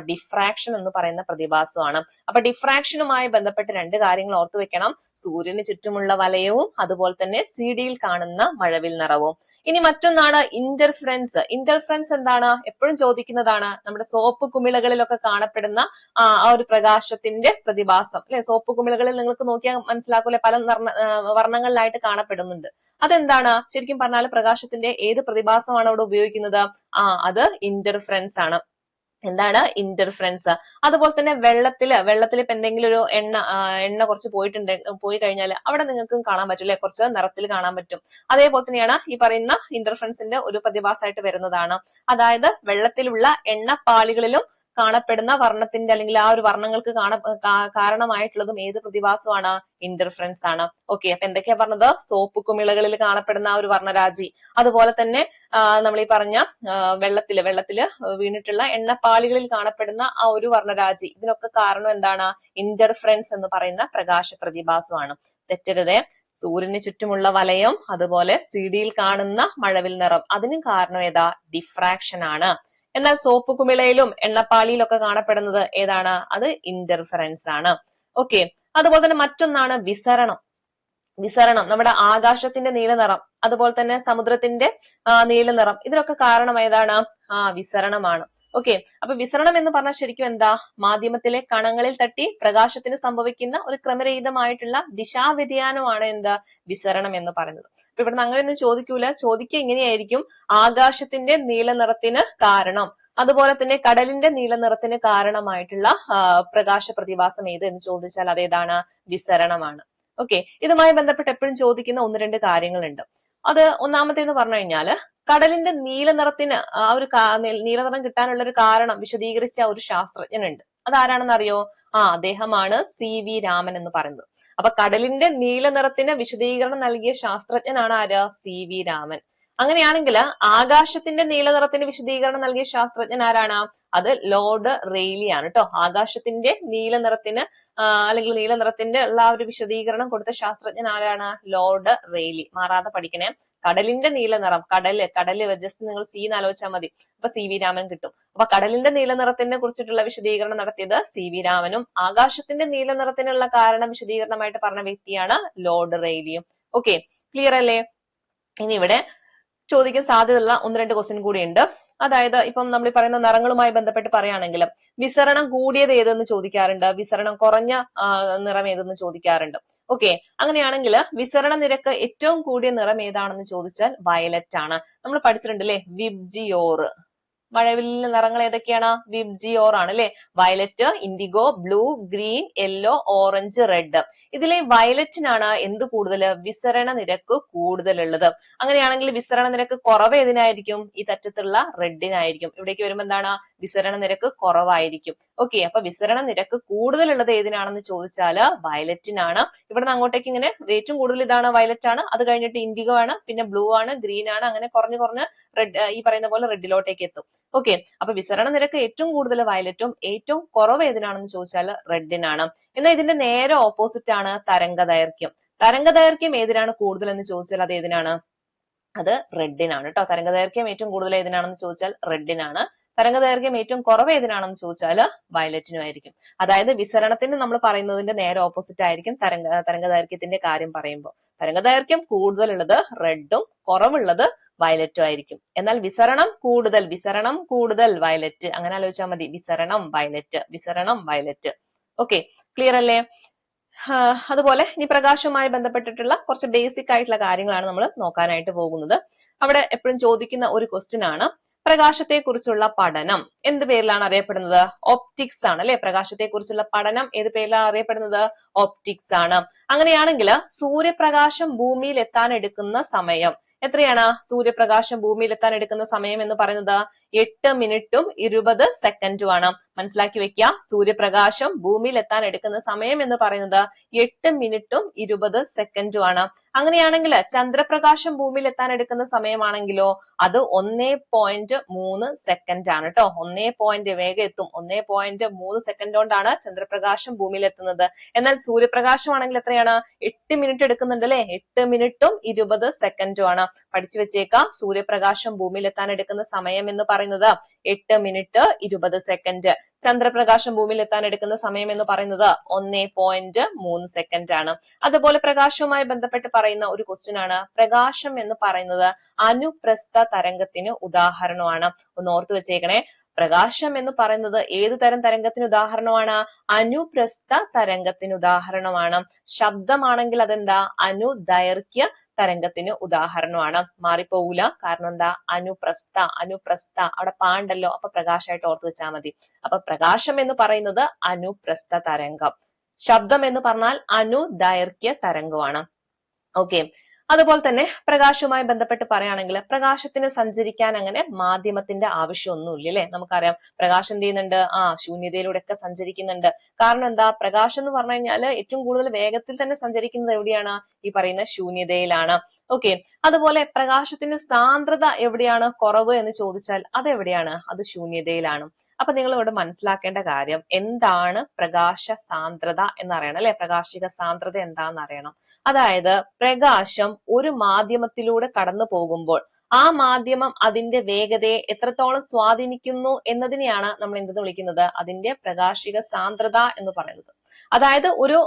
S1: ഡിഫ്രാക്ഷൻ എന്ന് പറയുന്ന പ്രതിഭാസമാണ്. അപ്പൊ ഡിഫ്രാക്ഷനുമായി ബന്ധപ്പെട്ട് രണ്ട് കാര്യങ്ങൾ ഓർത്തു വെക്കണം: സൂര്യന് ചുറ്റുമുള്ള വലയവും അതുപോലെ തന്നെ സിഡിയിൽ കാണുന്ന മഴവിൽ നിറവും. ഇനി മറ്റൊന്നാണ് ഇന്റർഫറൻസ്. ഇന്റർഫറൻസ് എന്താണ്? എപ്പോഴും ചോദിക്കുന്നതാണ്. നമ്മുടെ സോപ്പ് കുമിളകളിലൊക്കെ കാണപ്പെടുന്ന ആ ഒരു പ്രകാശത്തിന്റെ പ്രതിഭാസം അല്ലെ. സോപ്പ് കുമിളകളിൽ നിങ്ങൾക്ക് നോക്കിയാൽ മനസ്സിലാക്കൂലെ, പല വർണ്ണങ്ങളിലായിട്ട് കാണപ്പെടുന്നുണ്ട്. അതെന്താണ്? ശരിക്കും പറഞ്ഞാൽ പ്രകാശത്തിന്റെ ഏത് പ്രതിഭാസമാണ് അവിടെ ഉപയോഗിക്കുന്നത്? അത് ഇന്റർഫറൻസ് ആണ്. എന്താണ് ഇന്റർഫറൻസ്. അതുപോലെ തന്നെ വെള്ളത്തിൽ ഇപ്പൊ എന്തെങ്കിലും ഒരു എണ്ണ കുറച്ച് പോയി കഴിഞ്ഞാൽ അവിടെ നിങ്ങൾക്കും കാണാൻ പറ്റും അല്ലെ, കുറച്ച് നിറത്തിൽ കാണാൻ പറ്റും. അതേപോലെ തന്നെയാണ് ഈ പറയുന്ന ഇന്റർഫറൻസിന്റെ ഒരു പ്രതിഭാസമായിട്ട് വരുന്നതാണ്. അതായത് വെള്ളത്തിലുള്ള എണ്ണപ്പാളികളിലും കാണപ്പെടുന്ന വർണ്ണത്തിന്റെ അല്ലെങ്കിൽ ആ ഒരു വർണ്ണങ്ങൾക്ക് കാരണമായിട്ടുള്ളതും ഏത് പ്രതിഭാസമാണ്? ഇന്റർഫറൻസ് ആണ്. ഓക്കെ, അപ്പൊ എന്തൊക്കെയാ പറഞ്ഞത്? സോപ്പ് കുമിളകളിൽ കാണപ്പെടുന്ന ആ ഒരു വർണ്ണരാജി, അതുപോലെ തന്നെ നമ്മൾ ഈ പറഞ്ഞ വെള്ളത്തില് വീണിട്ടുള്ള എണ്ണപ്പാളികളിൽ കാണപ്പെടുന്ന ആ ഒരു വർണ്ണരാജി, ഇതിനൊക്കെ കാരണം എന്താണ്? ഇന്റർഫറൻസ് എന്ന് പറയുന്ന പ്രകാശ പ്രതിഭാസമാണ്. തെറ്റരുതേ. സൂര്യന് ചുറ്റുമുള്ള വലയം, അതുപോലെ സിഡിയിൽ കാണുന്ന മഴവിൽ നിറം, അതിനും കാരണം ഏതാ? ഡിഫ്രാക്ഷൻ ആണ്. എന്നാൽ സോപ്പ് കുമിളയിലും എണ്ണപ്പാളിയിലൊക്കെ കാണപ്പെടുന്നത് ഏതാണ്? അത് ഇന്റർഫറൻസ് ആണ്. ഓക്കെ, അതുപോലെ തന്നെ മറ്റൊന്നാണ് വിസരണം. നമ്മുടെ ആകാശത്തിന്റെ നീലനിറം, അതുപോലെ തന്നെ സമുദ്രത്തിന്റെ നീലനിറം, ഇതിനൊക്കെ കാരണം ഏതാണ്? വിസരണമാണ്. ഓക്കെ, അപ്പൊ വിസരണം എന്ന് പറഞ്ഞാൽ ശരിക്കും എന്താ? മാധ്യമത്തിലെ കണങ്ങളിൽ തട്ടി പ്രകാശത്തിന് സംഭവിക്കുന്ന ഒരു ക്രമരഹിതമായിട്ടുള്ള ദിശാവ്യതിയാനമാണ് എന്താ? വിസരണം എന്ന് പറയുന്നത്. അപ്പൊ ഇവിടെ അങ്ങനെയൊന്നും ചോദിക്കുക ഇങ്ങനെയായിരിക്കും: ആകാശത്തിന്റെ നീലനിറത്തിന് കാരണം, അതുപോലെ തന്നെ കടലിന്റെ നീലനിറത്തിന് കാരണമായിട്ടുള്ള പ്രകാശ പ്രതിഭാസം ഏത് എന്ന് ചോദിച്ചാൽ അതേതാണ്? വിസരണമാണ്. ഓക്കെ, ഇതുമായി ബന്ധപ്പെട്ട് എപ്പോഴും ചോദിക്കുന്ന ഒന്ന് രണ്ട് കാര്യങ്ങളുണ്ട്. അത് ഒന്നാമത്തേന്ന് പറഞ്ഞു കഴിഞ്ഞാല്, കടലിന്റെ നീലനിറത്തിന് ആ ഒരു നീലനിറം കിട്ടാനുള്ള ഒരു കാരണം വിശദീകരിച്ച ഒരു ശാസ്ത്രജ്ഞനുണ്ട്. അതാരാണെന്ന് അറിയോ? അദ്ദേഹമാണ് CV രാമൻ എന്ന് പറയുന്നത്. അപ്പൊ കടലിന്റെ നീലനിറത്തിന് വിശദീകരണം നൽകിയ ശാസ്ത്രജ്ഞനാണ് ആര്? CV രാമൻ. അങ്ങനെയാണെങ്കിൽ ആകാശത്തിന്റെ നീലനിറത്തിന് വിശദീകരണം നൽകിയ ശാസ്ത്രജ്ഞൻ ആരാണ്? അത് ലോർഡ് റെയ്ലി ആണ് കേട്ടോ. ആകാശത്തിന്റെ നീലനിറത്തിന് അല്ലെങ്കിൽ നീലനിറത്തിന്റെ ഉള്ള ഒരു വിശദീകരണം കൊടുത്ത ശാസ്ത്രജ്ഞൻ ആരാണ്? Lord Rayleigh. മാറാതെ പഠിക്കണേ. കടലിന്റെ നീലനിറം, കടല് ജസ്റ്റ് നിങ്ങൾ സി എന്ന് ആലോചിച്ചാൽ മതി, അപ്പൊ CV രാമൻ കിട്ടും. അപ്പൊ കടലിന്റെ നീലനിറത്തിനെ കുറിച്ചിട്ടുള്ള വിശദീകരണം നടത്തിയത് CV രാമനും, ആകാശത്തിന്റെ നീലനിറത്തിനുള്ള കാരണം വിശദീകരണമായിട്ട് പറഞ്ഞ വ്യക്തിയാണ് ലോർഡ് റെയ്ലിയും. ഓക്കെ, ക്ലിയർ അല്ലേ? ഇനി ഇവിടെ ചോദിക്കാൻ സാധ്യതയുള്ള ഒന്ന് രണ്ട് ക്വസ്റ്റ്യൻ കൂടിയുണ്ട്. അതായത് ഇപ്പം നമ്മൾ ഈ പറയുന്ന നിറങ്ങളുമായി ബന്ധപ്പെട്ട് പറയുകയാണെങ്കിൽ വിസരണം കൂടിയത് ഏതെന്ന് ചോദിക്കാറുണ്ട്, വിസരണം കുറഞ്ഞ നിറം ഏതെന്ന് ചോദിക്കാറുണ്ട്. ഓക്കെ, അങ്ങനെയാണെങ്കിൽ വിസരണ നിരക്ക് ഏറ്റവും കൂടിയ നിറം ഏതാണെന്ന് ചോദിച്ചാൽ വയലറ്റ് ആണ്. നമ്മൾ പഠിച്ചിട്ടുണ്ട് അല്ലെ, വിബ്ജിയോർ. മഴവില്ലിന്റെ നിറങ്ങൾ ഏതൊക്കെയാണ്? വിബ്ജിയോർ ആണ് അല്ലെ. Violet, indigo, blue, green, yellow, orange, red. ഇതിലെ വയലറ്റിനാണ് എന്ത് കൂടുതൽ? വിസരണ നിരക്ക് കൂടുതലുള്ളത്. അങ്ങനെയാണെങ്കിൽ വിസരണ നിരക്ക് കുറവ് ഏതിനായിരിക്കും? ഈ തറ്റത്തുള്ള റെഡിനായിരിക്കും. ഇവിടേക്ക് വരുമ്പോൾ എന്താണ്? വിസരണ നിരക്ക് കുറവായിരിക്കും. ഓക്കെ, അപ്പൊ വിസരണ നിരക്ക് കൂടുതലുള്ളത് ഏതിനാണെന്ന് ചോദിച്ചാൽ വയലറ്റിനാണ്. ഇവിടുന്ന് അങ്ങോട്ടേക്ക് ഇങ്ങനെ ഏറ്റവും കൂടുതൽ ഇതാണ് വയലറ്റ് ആണ്, അത് കഴിഞ്ഞിട്ട് ഇൻഡിഗോ ആണ്, പിന്നെ ബ്ലൂ ആണ്, ഗ്രീൻ ആണ്, അങ്ങനെ കുറഞ്ഞ് റെഡ്, ഈ പറയുന്ന പോലെ റെഡിലോട്ടേക്ക് എത്തും. ഓക്കെ, അപ്പൊ വിസരണ നിരക്ക് ഏറ്റവും കൂടുതൽ വയലറ്റും ഏറ്റവും കുറവ് ഏതിനാണെന്ന് ചോദിച്ചാൽ റെഡിനാണ്. എന്നാൽ ഇതിന്റെ നേരെ ഓപ്പോസിറ്റ് ആണ് തരംഗദൈർഘ്യം. തരംഗദൈർഘ്യം ഏതിനാണ് കൂടുതൽ എന്ന് ചോദിച്ചാൽ അത് ഏതിനാണ്? അത് റെഡിനാണ് കേട്ടോ. തരംഗദൈർഘ്യം ഏറ്റവും കൂടുതൽ ഏതിനാണെന്ന് ചോദിച്ചാൽ റെഡിനാണ്. തരംഗദൈർഘ്യം ഏറ്റവും കുറവ് ഏതിനാണെന്ന് ചോദിച്ചാൽ വയലറ്റിനും ആയിരിക്കും. അതായത് വിസരണത്തിന് നമ്മൾ പറയുന്നതിന്റെ നേരെ ഓപ്പോസിറ്റ് ആയിരിക്കും തരംഗദൈർഘ്യത്തിന്റെ കാര്യം പറയുമ്പോൾ. തരംഗദൈർഘ്യം കൂടുതലുള്ളത് റെഡും കുറവുള്ളത് വയലറ്റും ആയിരിക്കും. എന്നാൽ വിസരണം കൂടുതൽ വയലറ്റ്. അങ്ങനെ ആലോചിച്ചാൽ മതി. വിസരണം വയലറ്റ്. ഓക്കെ, ക്ലിയർ അല്ലേ? അതുപോലെ ഇനി പ്രകാശവുമായി ബന്ധപ്പെട്ടിട്ടുള്ള കുറച്ച് ബേസിക് ആയിട്ടുള്ള കാര്യങ്ങളാണ് നമ്മൾ നോക്കാനായിട്ട് പോകുന്നത്. അവിടെ എപ്പോഴും ചോദിക്കുന്ന ഒരു ക്വസ്റ്റ്യൻ ആണ്, പ്രകാശത്തെ കുറിച്ചുള്ള പഠനം എന്ത് പേരിലാണ് അറിയപ്പെടുന്നത്? ഓപ്റ്റിക്സ് ആണ് അല്ലെ. പ്രകാശത്തെ കുറിച്ചുള്ള പഠനം ഏത് പേരിലാണ് അറിയപ്പെടുന്നത്? ഓപ്റ്റിക്സ് ആണ്. അങ്ങനെയാണെങ്കിൽ സൂര്യപ്രകാശം ഭൂമിയിൽ എത്താൻ എടുക്കുന്ന സമയം എത്രയാണ്? സൂര്യപ്രകാശം ഭൂമിയിൽ എത്താൻ എടുക്കുന്ന സമയം എന്ന് പറയുന്നത് 8 മിനിറ്റും 20 സെക്കൻഡും ആണ്. മനസ്സിലാക്കി വെക്കുക. സൂര്യപ്രകാശം ഭൂമിയിൽ എത്താൻ എടുക്കുന്ന സമയം എന്ന് പറയുന്നത് 8 മിനിറ്റും 20 സെക്കൻഡും ആണ്. അങ്ങനെയാണെങ്കിൽ ചന്ദ്രപ്രകാശം ഭൂമിയിൽ എത്താൻ എടുക്കുന്ന സമയമാണെങ്കിലോ അത് 1.3 സെക്കൻഡ് ആണ് കേട്ടോ. 1 വേഗം എത്തും. 1.3 സെക്കൻഡ് കൊണ്ടാണ് ചന്ദ്രപ്രകാശം ഭൂമിയിൽ എത്തുന്നത്. എന്നാൽ സൂര്യപ്രകാശമാണെങ്കിൽ എത്രയാണ്? 8 മിനിറ്റ് എടുക്കുന്നുണ്ട് അല്ലെ. 8 മിനിറ്റും 20 സെക്കൻഡും ആണ്. പഠിച്ചു വെച്ചേക്കാം. സൂര്യപ്രകാശം ഭൂമിയിൽ എത്താൻ എടുക്കുന്ന സമയം എന്ന് പറയുന്നത് 8 മിനിറ്റ് 20 സെക്കൻഡ്. ചന്ദ്രപ്രകാശം ഭൂമിയിൽ എത്താൻ എടുക്കുന്ന സമയം എന്ന് പറയുന്നത് 1.3 സെക്കൻഡ് ആണ്. അതുപോലെ പ്രകാശവുമായി ബന്ധപ്പെട്ട് പറയുന്ന ഒരു ക്വസ്റ്റ്യൻ ആണ്, പ്രകാശം എന്ന് പറയുന്നത് അനുപ്രസ്ഥ തരംഗത്തിന് ഉദാഹരണമാണ്. ഒന്ന് ഓർത്തു വെച്ചേക്കണേ. പ്രകാശം എന്ന് പറയുന്നത് ഏത് തരം തരംഗത്തിന് ഉദാഹരണമാണ്? അനുപ്രസ്ഥ തരംഗത്തിന് ഉദാഹരണമാണ്. ശബ്ദമാണെങ്കിൽ അതെന്താ? അനുദൈർഘ്യ തരംഗത്തിന് ഉദാഹരണമാണ്. മാറിപ്പോകൂല. കാരണം എന്താ? അനുപ്രസ്ഥ അവിടെ പാണ്ടല്ലോ, അപ്പൊ പ്രകാശമായിട്ട് ഓർത്ത് വെച്ചാൽ മതി. അപ്പൊ പ്രകാശം എന്ന് പറയുന്നത് അനുപ്രസ്ഥ തരംഗം. ശബ്ദം എന്ന് പറഞ്ഞാൽ അനുദൈർഘ്യ തരംഗമാണ്. ഓക്കെ. അതുപോലെ തന്നെ പ്രകാശവുമായി ബന്ധപ്പെട്ട് പറയുകയാണെങ്കിൽ പ്രകാശത്തിന് സഞ്ചരിക്കാൻ അങ്ങനെ മാധ്യമത്തിന്റെ ആവശ്യമൊന്നുമില്ല അല്ലെ. നമുക്കറിയാം പ്രകാശം എന്ത് ചെയ്യുന്നുണ്ട്? ശൂന്യതയിലൂടെ ഒക്കെ സഞ്ചരിക്കുന്നുണ്ട്. കാരണം എന്താ? പ്രകാശം എന്ന് പറഞ്ഞു കഴിഞ്ഞാൽ ഏറ്റവും കൂടുതൽ വേഗത്തിൽ തന്നെ സഞ്ചരിക്കുന്നത് എവിടെയാണ്? ഈ പറയുന്ന ശൂന്യതയിലാണ്. ഓക്കെ. അതുപോലെ പ്രകാശത്തിന്റെ സാന്ദ്രത എവിടെയാണ് കുറവ് എന്ന് ചോദിച്ചാൽ അതെവിടെയാണ്? അത് ശൂന്യതയിലാണ്. അപ്പൊ നിങ്ങൾ ഇവിടെ മനസ്സിലാക്കേണ്ട കാര്യം എന്താണ് പ്രകാശ സാന്ദ്രത എന്നറിയണം അല്ലെ. പ്രകാശിക സാന്ദ്രത എന്താണെന്ന് അറിയണം. അതായത് പ്രകാശം ഒരു മാധ്യമത്തിലൂടെ കടന്നു പോകുമ്പോൾ ആ മാധ്യമം അതിന്റെ വേഗതയെ എത്രത്തോളം സ്വാധീനിക്കുന്നു എന്നതിനെയാണ് നമ്മൾ എന്തെന്ന് വിളിക്കുന്നത്? അതിന്റെ പ്രകാശിക സാന്ദ്രത എന്ന് പറയുന്നത്. അതായത് ഒരു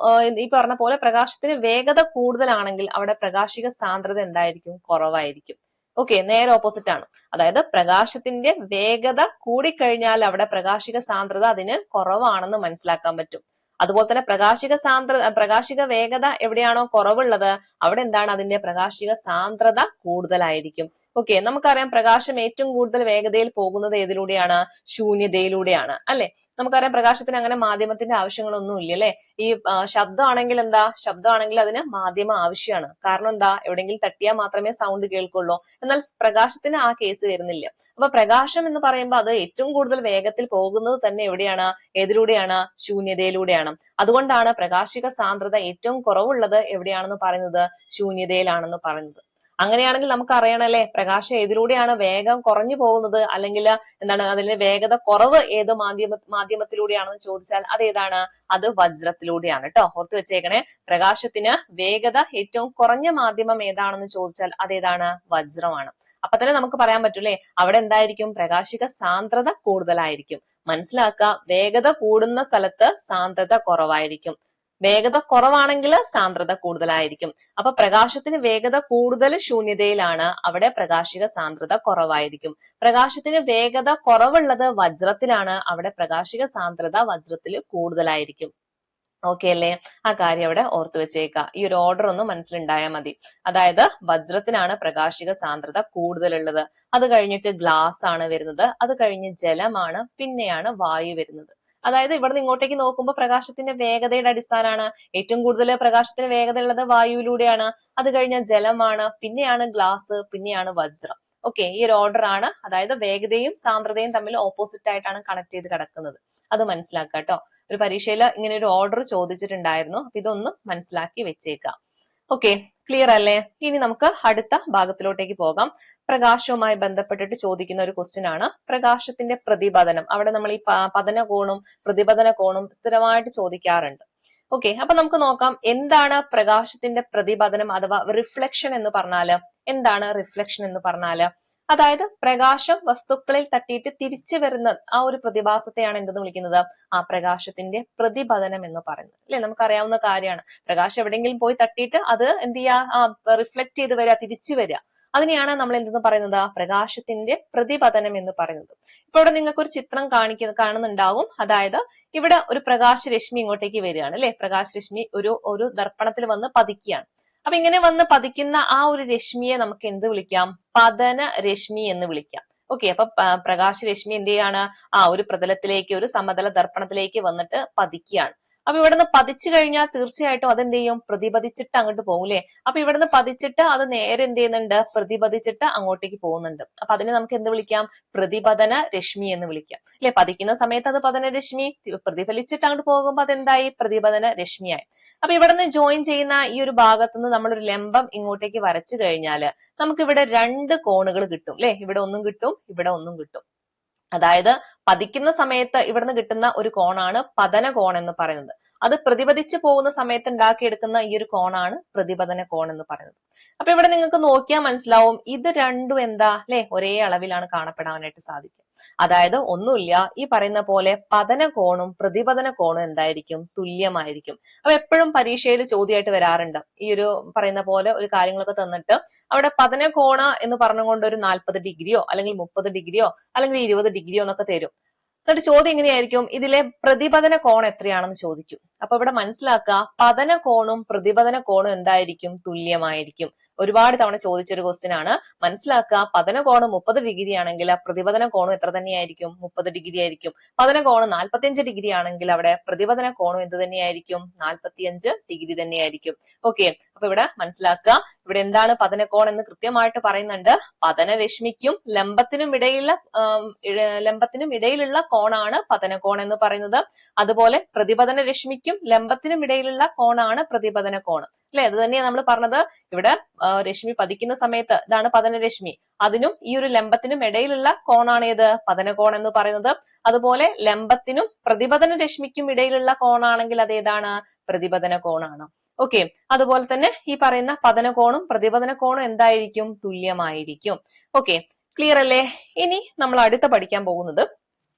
S1: ഈ പറഞ്ഞ പോലെ പ്രകാശത്തിന് വേഗത കൂടുതലാണെങ്കിൽ അവിടെ പ്രകാശിക സാന്ദ്രത എന്തായിരിക്കും? കുറവായിരിക്കും. ഓക്കെ. നേരെ ഓപ്പോസിറ്റ് ആണ്. അതായത് പ്രകാശത്തിന്റെ വേഗത കൂടിക്കഴിഞ്ഞാൽ അവിടെ പ്രകാശിക സാന്ദ്രത അതിന് കുറവാണെന്ന് മനസ്സിലാക്കാൻ പറ്റും. അതുപോലെ തന്നെ പ്രകാശിക വേഗത എവിടെയാണോ കുറവുള്ളത് അവിടെ എന്താണ്? അതിന്റെ പ്രകാശിക സാന്ദ്രത കൂടുതലായിരിക്കും. ഓക്കെ. നമുക്കറിയാം പ്രകാശം ഏറ്റവും കൂടുതൽ വേഗതയിൽ പോകുന്നത് ഏതിലൂടെയാണ്? ശൂന്യതയിലൂടെയാണ് അല്ലെ. നമുക്കറിയാം പ്രകാശത്തിന് അങ്ങനെ മാധ്യമത്തിന്റെ ആവശ്യങ്ങളൊന്നും ഇല്ല അല്ലെ. ഈ ശബ്ദമാണെങ്കിൽ എന്താ? ശബ്ദമാണെങ്കിൽ അതിന് മാധ്യമം ആവശ്യമാണ്. കാരണം എന്താ? എവിടെയെങ്കിലും തട്ടിയാൽ മാത്രമേ സൗണ്ട് കേൾക്കുള്ളൂ. എന്നാൽ പ്രകാശത്തിന് ആ കേസ് വരുന്നില്ല. അപ്പൊ പ്രകാശം എന്ന് പറയുമ്പോൾ അത് ഏറ്റവും കൂടുതൽ വേഗത്തിൽ പോകുന്നത് തന്നെ എവിടെയാണ്? ഏതിലൂടെയാണ്? ശൂന്യതയിലൂടെയാണ്. അതുകൊണ്ടാണ് പ്രകാശിക സാന്ദ്രത ഏറ്റവും കുറവുള്ളത് എവിടെയാണെന്ന് പറയുന്നത്? ശൂന്യതയിലാണെന്ന് പറയുന്നത്. അങ്ങനെയാണെങ്കിൽ നമുക്ക് അറിയണല്ലേ പ്രകാശം ഏതിലൂടെയാണ് വേഗം കുറഞ്ഞു പോകുന്നത്, അല്ലെങ്കിൽ എന്താണ് അതിന്റെ വേഗത കുറവ് ഏത് മാധ്യമത്തിലൂടെയാണെന്ന് ചോദിച്ചാൽ അതേതാണ്? അത് വജ്രത്തിലൂടെയാണ് കേട്ടോ. ഓർത്ത് വെച്ചേക്കണേ. പ്രകാശത്തിന് വേഗത ഏറ്റവും കുറഞ്ഞ മാധ്യമം ഏതാണെന്ന് ചോദിച്ചാൽ അതേതാണ്? വജ്രമാണ്. അപ്പൊ തന്നെ നമുക്ക് പറയാൻ പറ്റൂലേ അവിടെ എന്തായിരിക്കും? പ്രകാശിക സാന്ദ്രത കൂടുതലായിരിക്കും. മനസ്സിലാക്കുക, വേഗത കൂടുന്ന സ്ഥലത്ത് സാന്ദ്രത കുറവായിരിക്കും. വേഗത കുറവാണെങ്കിൽ സാന്ദ്രത കൂടുതലായിരിക്കും. അപ്പൊ പ്രകാശത്തിന് വേഗത കൂടുതൽ ശൂന്യതയിലാണ്, അവിടെ പ്രകാശിക സാന്ദ്രത കുറവായിരിക്കും. പ്രകാശത്തിന് വേഗത കുറവുള്ളത് വജ്രത്തിലാണ്, അവിടെ പ്രകാശിക സാന്ദ്രത വജ്രത്തിൽ കൂടുതലായിരിക്കും. ഓക്കെ അല്ലേ? ആ കാര്യം അവിടെ ഓർത്തു വെച്ചേക്കുക. ഈ ഒരു ഓർഡർ ഒന്ന് മനസ്സിലുണ്ടായാൽ മതി. അതായത് വജ്രത്തിനാണ് പ്രകാശിക സാന്ദ്രത കൂടുതലുള്ളത്. അത് കഴിഞ്ഞിട്ട് ഗ്ലാസ് ആണ് വരുന്നത്. അത് കഴിഞ്ഞ് ജലമാണ്, പിന്നെയാണ് വായു വരുന്നത്. അതായത് ഇവിടുന്ന് ഇങ്ങോട്ടേക്ക് നോക്കുമ്പോൾ പ്രകാശത്തിന്റെ വേഗതയുടെ അടിസ്ഥാനമാണ്. ഏറ്റവും കൂടുതൽ പ്രകാശത്തിന് വേഗത ഉള്ളത് വായുവിലൂടെയാണ്. അത് കഴിഞ്ഞ ജലമാണ്, പിന്നെയാണ് ഗ്ലാസ്, പിന്നെയാണ് വജ്രം. ഓക്കെ. ഈ ഒരു ഓർഡർ ആണ്. അതായത് വേഗതയും സാന്ദ്രതയും തമ്മിൽ ഓപ്പോസിറ്റ് ആയിട്ടാണ് കണക്ട് ചെയ്ത് കിടക്കുന്നത്. അത് മനസ്സിലാക്കുക കേട്ടോ. ഒരു പരീക്ഷയിൽ ഇങ്ങനെ ഒരു ഓർഡർ ചോദിച്ചിട്ടുണ്ടായിരുന്നു. അപ്പൊ ഇതൊന്നും മനസ്സിലാക്കി വെച്ചേക്കാം. ഓക്കെ. ക്ലിയർ അല്ലേ? ഇനി നമുക്ക് അടുത്ത ഭാഗത്തിലോട്ടേക്ക് പോകാം. പ്രകാശവുമായി ബന്ധപ്പെട്ടിട്ട് ചോദിക്കുന്ന ഒരു ക്വസ്റ്റ്യൻ ആണ് പ്രകാശത്തിന്റെ പ്രതിപതനം. അവിടെ നമ്മൾ ഈ പതന കോണും പ്രതിപതന കോണും സ്ഥിരമായിട്ട് ചോദിക്കാറുണ്ട്. ഓക്കെ. അപ്പൊ നമുക്ക് നോക്കാം എന്താണ് പ്രകാശത്തിന്റെ പ്രതിപതനം അഥവാ റിഫ്ലക്ഷൻ എന്ന് പറഞ്ഞാല്. എന്താണ് റിഫ്ലക്ഷൻ എന്ന് പറഞ്ഞാല്? അതായത് പ്രകാശം വസ്തുക്കളിൽ തട്ടിയിട്ട് തിരിച്ചു വരുന്ന ആ ഒരു പ്രതിഭാസത്തെയാണ് എന്തെന്ന് വിളിക്കുന്നത്? ആ പ്രകാശത്തിന്റെ പ്രതിപതനം എന്ന് പറയുന്നത് അല്ലെ. നമുക്കറിയാവുന്ന കാര്യമാണ്. പ്രകാശം എവിടെയെങ്കിലും പോയി തട്ടിയിട്ട് അത് എന്ത് ചെയ്യുക? റിഫ്ലക്ട് ചെയ്ത് വരിക, തിരിച്ചു വരിക. അതിനെയാണ് നമ്മൾ എന്തെന്ന് പറയുന്നത്? പ്രകാശത്തിന്റെ പ്രതിപതനം എന്ന് പറയുന്നത്. ഇപ്പൊ ഇവിടെ നിങ്ങൾക്ക് ഒരു ചിത്രം കാണുന്നുണ്ടാവും. അതായത് ഇവിടെ ഒരു പ്രകാശരശ്മി ഇങ്ങോട്ടേക്ക് വരികയാണ് അല്ലെ. പ്രകാശരശ്മി ഒരു ദർപ്പണത്തിൽ വന്ന് പതിക്കുകയാണ്. അപ്പൊ ഇങ്ങനെ വന്ന് പതിക്കുന്ന ആ ഒരു രശ്മിയെ നമുക്ക് എന്ത് വിളിക്കാം? പതന രശ്മി എന്ന് വിളിക്കാം. ഓക്കെ. അപ്പൊ പ്രകാശരശ്മി എന്ത് ചെയ്യാണ്? ഒരു പ്രതലത്തിലേക്ക്, ഒരു സമതല ദർപ്പണത്തിലേക്ക് വന്നിട്ട് പതിക്കുകയാണ്. അപ്പൊ ഇവിടുന്ന് പതിച്ചു കഴിഞ്ഞാൽ തീർച്ചയായിട്ടും അതെന്ത് ചെയ്യും? പ്രതിപതിച്ചിട്ട് അങ്ങോട്ട് പോകൂലേ. അപ്പൊ ഇവിടുന്ന് പതിച്ചിട്ട് അത് നേരെ എന്ത് ചെയ്യുന്നുണ്ട്? പ്രതിപതിച്ചിട്ട് അങ്ങോട്ടേക്ക് പോകുന്നുണ്ട്. അപ്പൊ അതിനെ നമുക്ക് എന്ത് വിളിക്കാം? പ്രതിപതന രശ്മി എന്ന് വിളിക്കാം അല്ലെ. പതിക്കുന്ന സമയത്ത് അത് പതന രശ്മി, പ്രതിഫലിച്ചിട്ട് അങ്ങോട്ട് പോകുമ്പോൾ അതെന്തായി? പ്രതിപതന രശ്മിയായി. അപ്പൊ ഇവിടുന്ന് ജോയിൻ ചെയ്യുന്ന ഈ ഒരു ഭാഗത്തുനിന്ന് നമ്മളൊരു ലംബം ഇങ്ങോട്ടേക്ക് വരച്ചു കഴിഞ്ഞാല് നമുക്ക് ഇവിടെ രണ്ട് കോണുകൾ കിട്ടും അല്ലെ. ഇവിടെ ഒന്നും കിട്ടും, ഇവിടെ ഒന്നും കിട്ടും. അതായത് പതിക്കുന്ന സമയത്ത് ഇവിടുന്ന് കിട്ടുന്ന ഒരു കോണാണ് പതന കോൺ എന്ന് പറയുന്നത്. അത് പ്രതിപതിച്ചു പോകുന്ന സമയത്ത് ഉണ്ടാക്കിയെടുക്കുന്ന ഈ ഒരു കോണാണ് പ്രതിപതന കോൺ എന്ന് പറയുന്നത്. അപ്പൊ ഇവിടെ നിങ്ങൾക്ക് നോക്കിയാൽ മനസ്സിലാവും ഇത് രണ്ടും എന്താ അല്ലെ, ഒരേ അളവിലാണ് കാണപ്പെടാനായിട്ട് സാധിക്കുക. അതായത് ഒന്നുമില്ല, ഈ പറയുന്ന പോലെ പതന കോണും പ്രതിപതന കോണും എന്തായിരിക്കും? തുല്യമായിരിക്കും. അപ്പൊ എപ്പോഴും പരീക്ഷയിൽ ചോദ്യമായിട്ട് വരാറുണ്ട്. ഈ ഒരു പറയുന്ന പോലെ ഒരു കാര്യങ്ങളൊക്കെ തന്നിട്ട് അവിടെ പതന കോണ എന്ന് പറഞ്ഞുകൊണ്ട് ഒരു 40 ഡിഗ്രിയോ അല്ലെങ്കിൽ 30 ഡിഗ്രിയോ അല്ലെങ്കിൽ 20 ഡിഗ്രിയോ എന്നൊക്കെ തരും. എന്നിട്ട് ചോദ്യം എങ്ങനെയായിരിക്കും? ഇതിലെ പ്രതിപതന കോൺ എത്രയാണെന്ന് ചോദിക്കും. അപ്പൊ ഇവിടെ മനസ്സിലാക്കുക, പതന കോണും പ്രതിപതന കോണും എന്തായിരിക്കും? തുല്യമായിരിക്കും. ഒരുപാട് തവണ ചോദിച്ചൊരു ക്വസ്റ്റ്യൻ ആണ്. മനസ്സിലാക്കുക, പതന കോണം 30 ഡിഗ്രി ആണെങ്കിൽ പ്രതിപതന കോണും എത്ര തന്നെയായിരിക്കും? 30 ഡിഗ്രി ആയിരിക്കും. പതന കോണം 45 ഡിഗ്രി ആണെങ്കിൽ അവിടെ പ്രതിപതന കോണും എന്ത് തന്നെയായിരിക്കും? 45 ഡിഗ്രി തന്നെയായിരിക്കും. ഓക്കെ, അപ്പൊ ഇവിടെ മനസ്സിലാക്കുക, ഇവിടെ എന്താണ് പതന കോൺ എന്ന് കൃത്യമായിട്ട് പറയുന്നുണ്ട്. പതന രശ്മിക്കും ലംബത്തിനും ഇടയിലുള്ള കോണാണ് പതന കോൺ എന്ന് പറയുന്നത്. അതുപോലെ പ്രതിപതന രശ്മിക്കും ലംബത്തിനും ഇടയിലുള്ള കോണാണ് പ്രതിപതന കോൺ. അല്ലെ, അത് തന്നെയാണ് നമ്മൾ പറഞ്ഞത്. ഇവിടെ രശ്മി പതിക്കുന്ന സമയത്ത് ഇതാണ് പതനരശ്മി, അതിനും ഈ ഒരു ലംബത്തിനും ഇടയിലുള്ള കോണാണ് ഏത്? പതനകോൺ എന്ന് പറയുന്നത്. അതുപോലെ ലംബത്തിനും പ്രതിപതന രശ്മിക്കും ഇടയിലുള്ള കോണാണെങ്കിൽ അത് ഏതാണ്? പ്രതിപതന കോണാണ്. ഓക്കെ, അതുപോലെ തന്നെ ഈ പറയുന്ന പതനകോണും പ്രതിപതന കോണും എന്തായിരിക്കും? തുല്യമായിരിക്കും. ഓക്കെ, ക്ലിയർ അല്ലേ? ഇനി നമ്മൾ അടുത്ത പഠിക്കാൻ പോകുന്നത്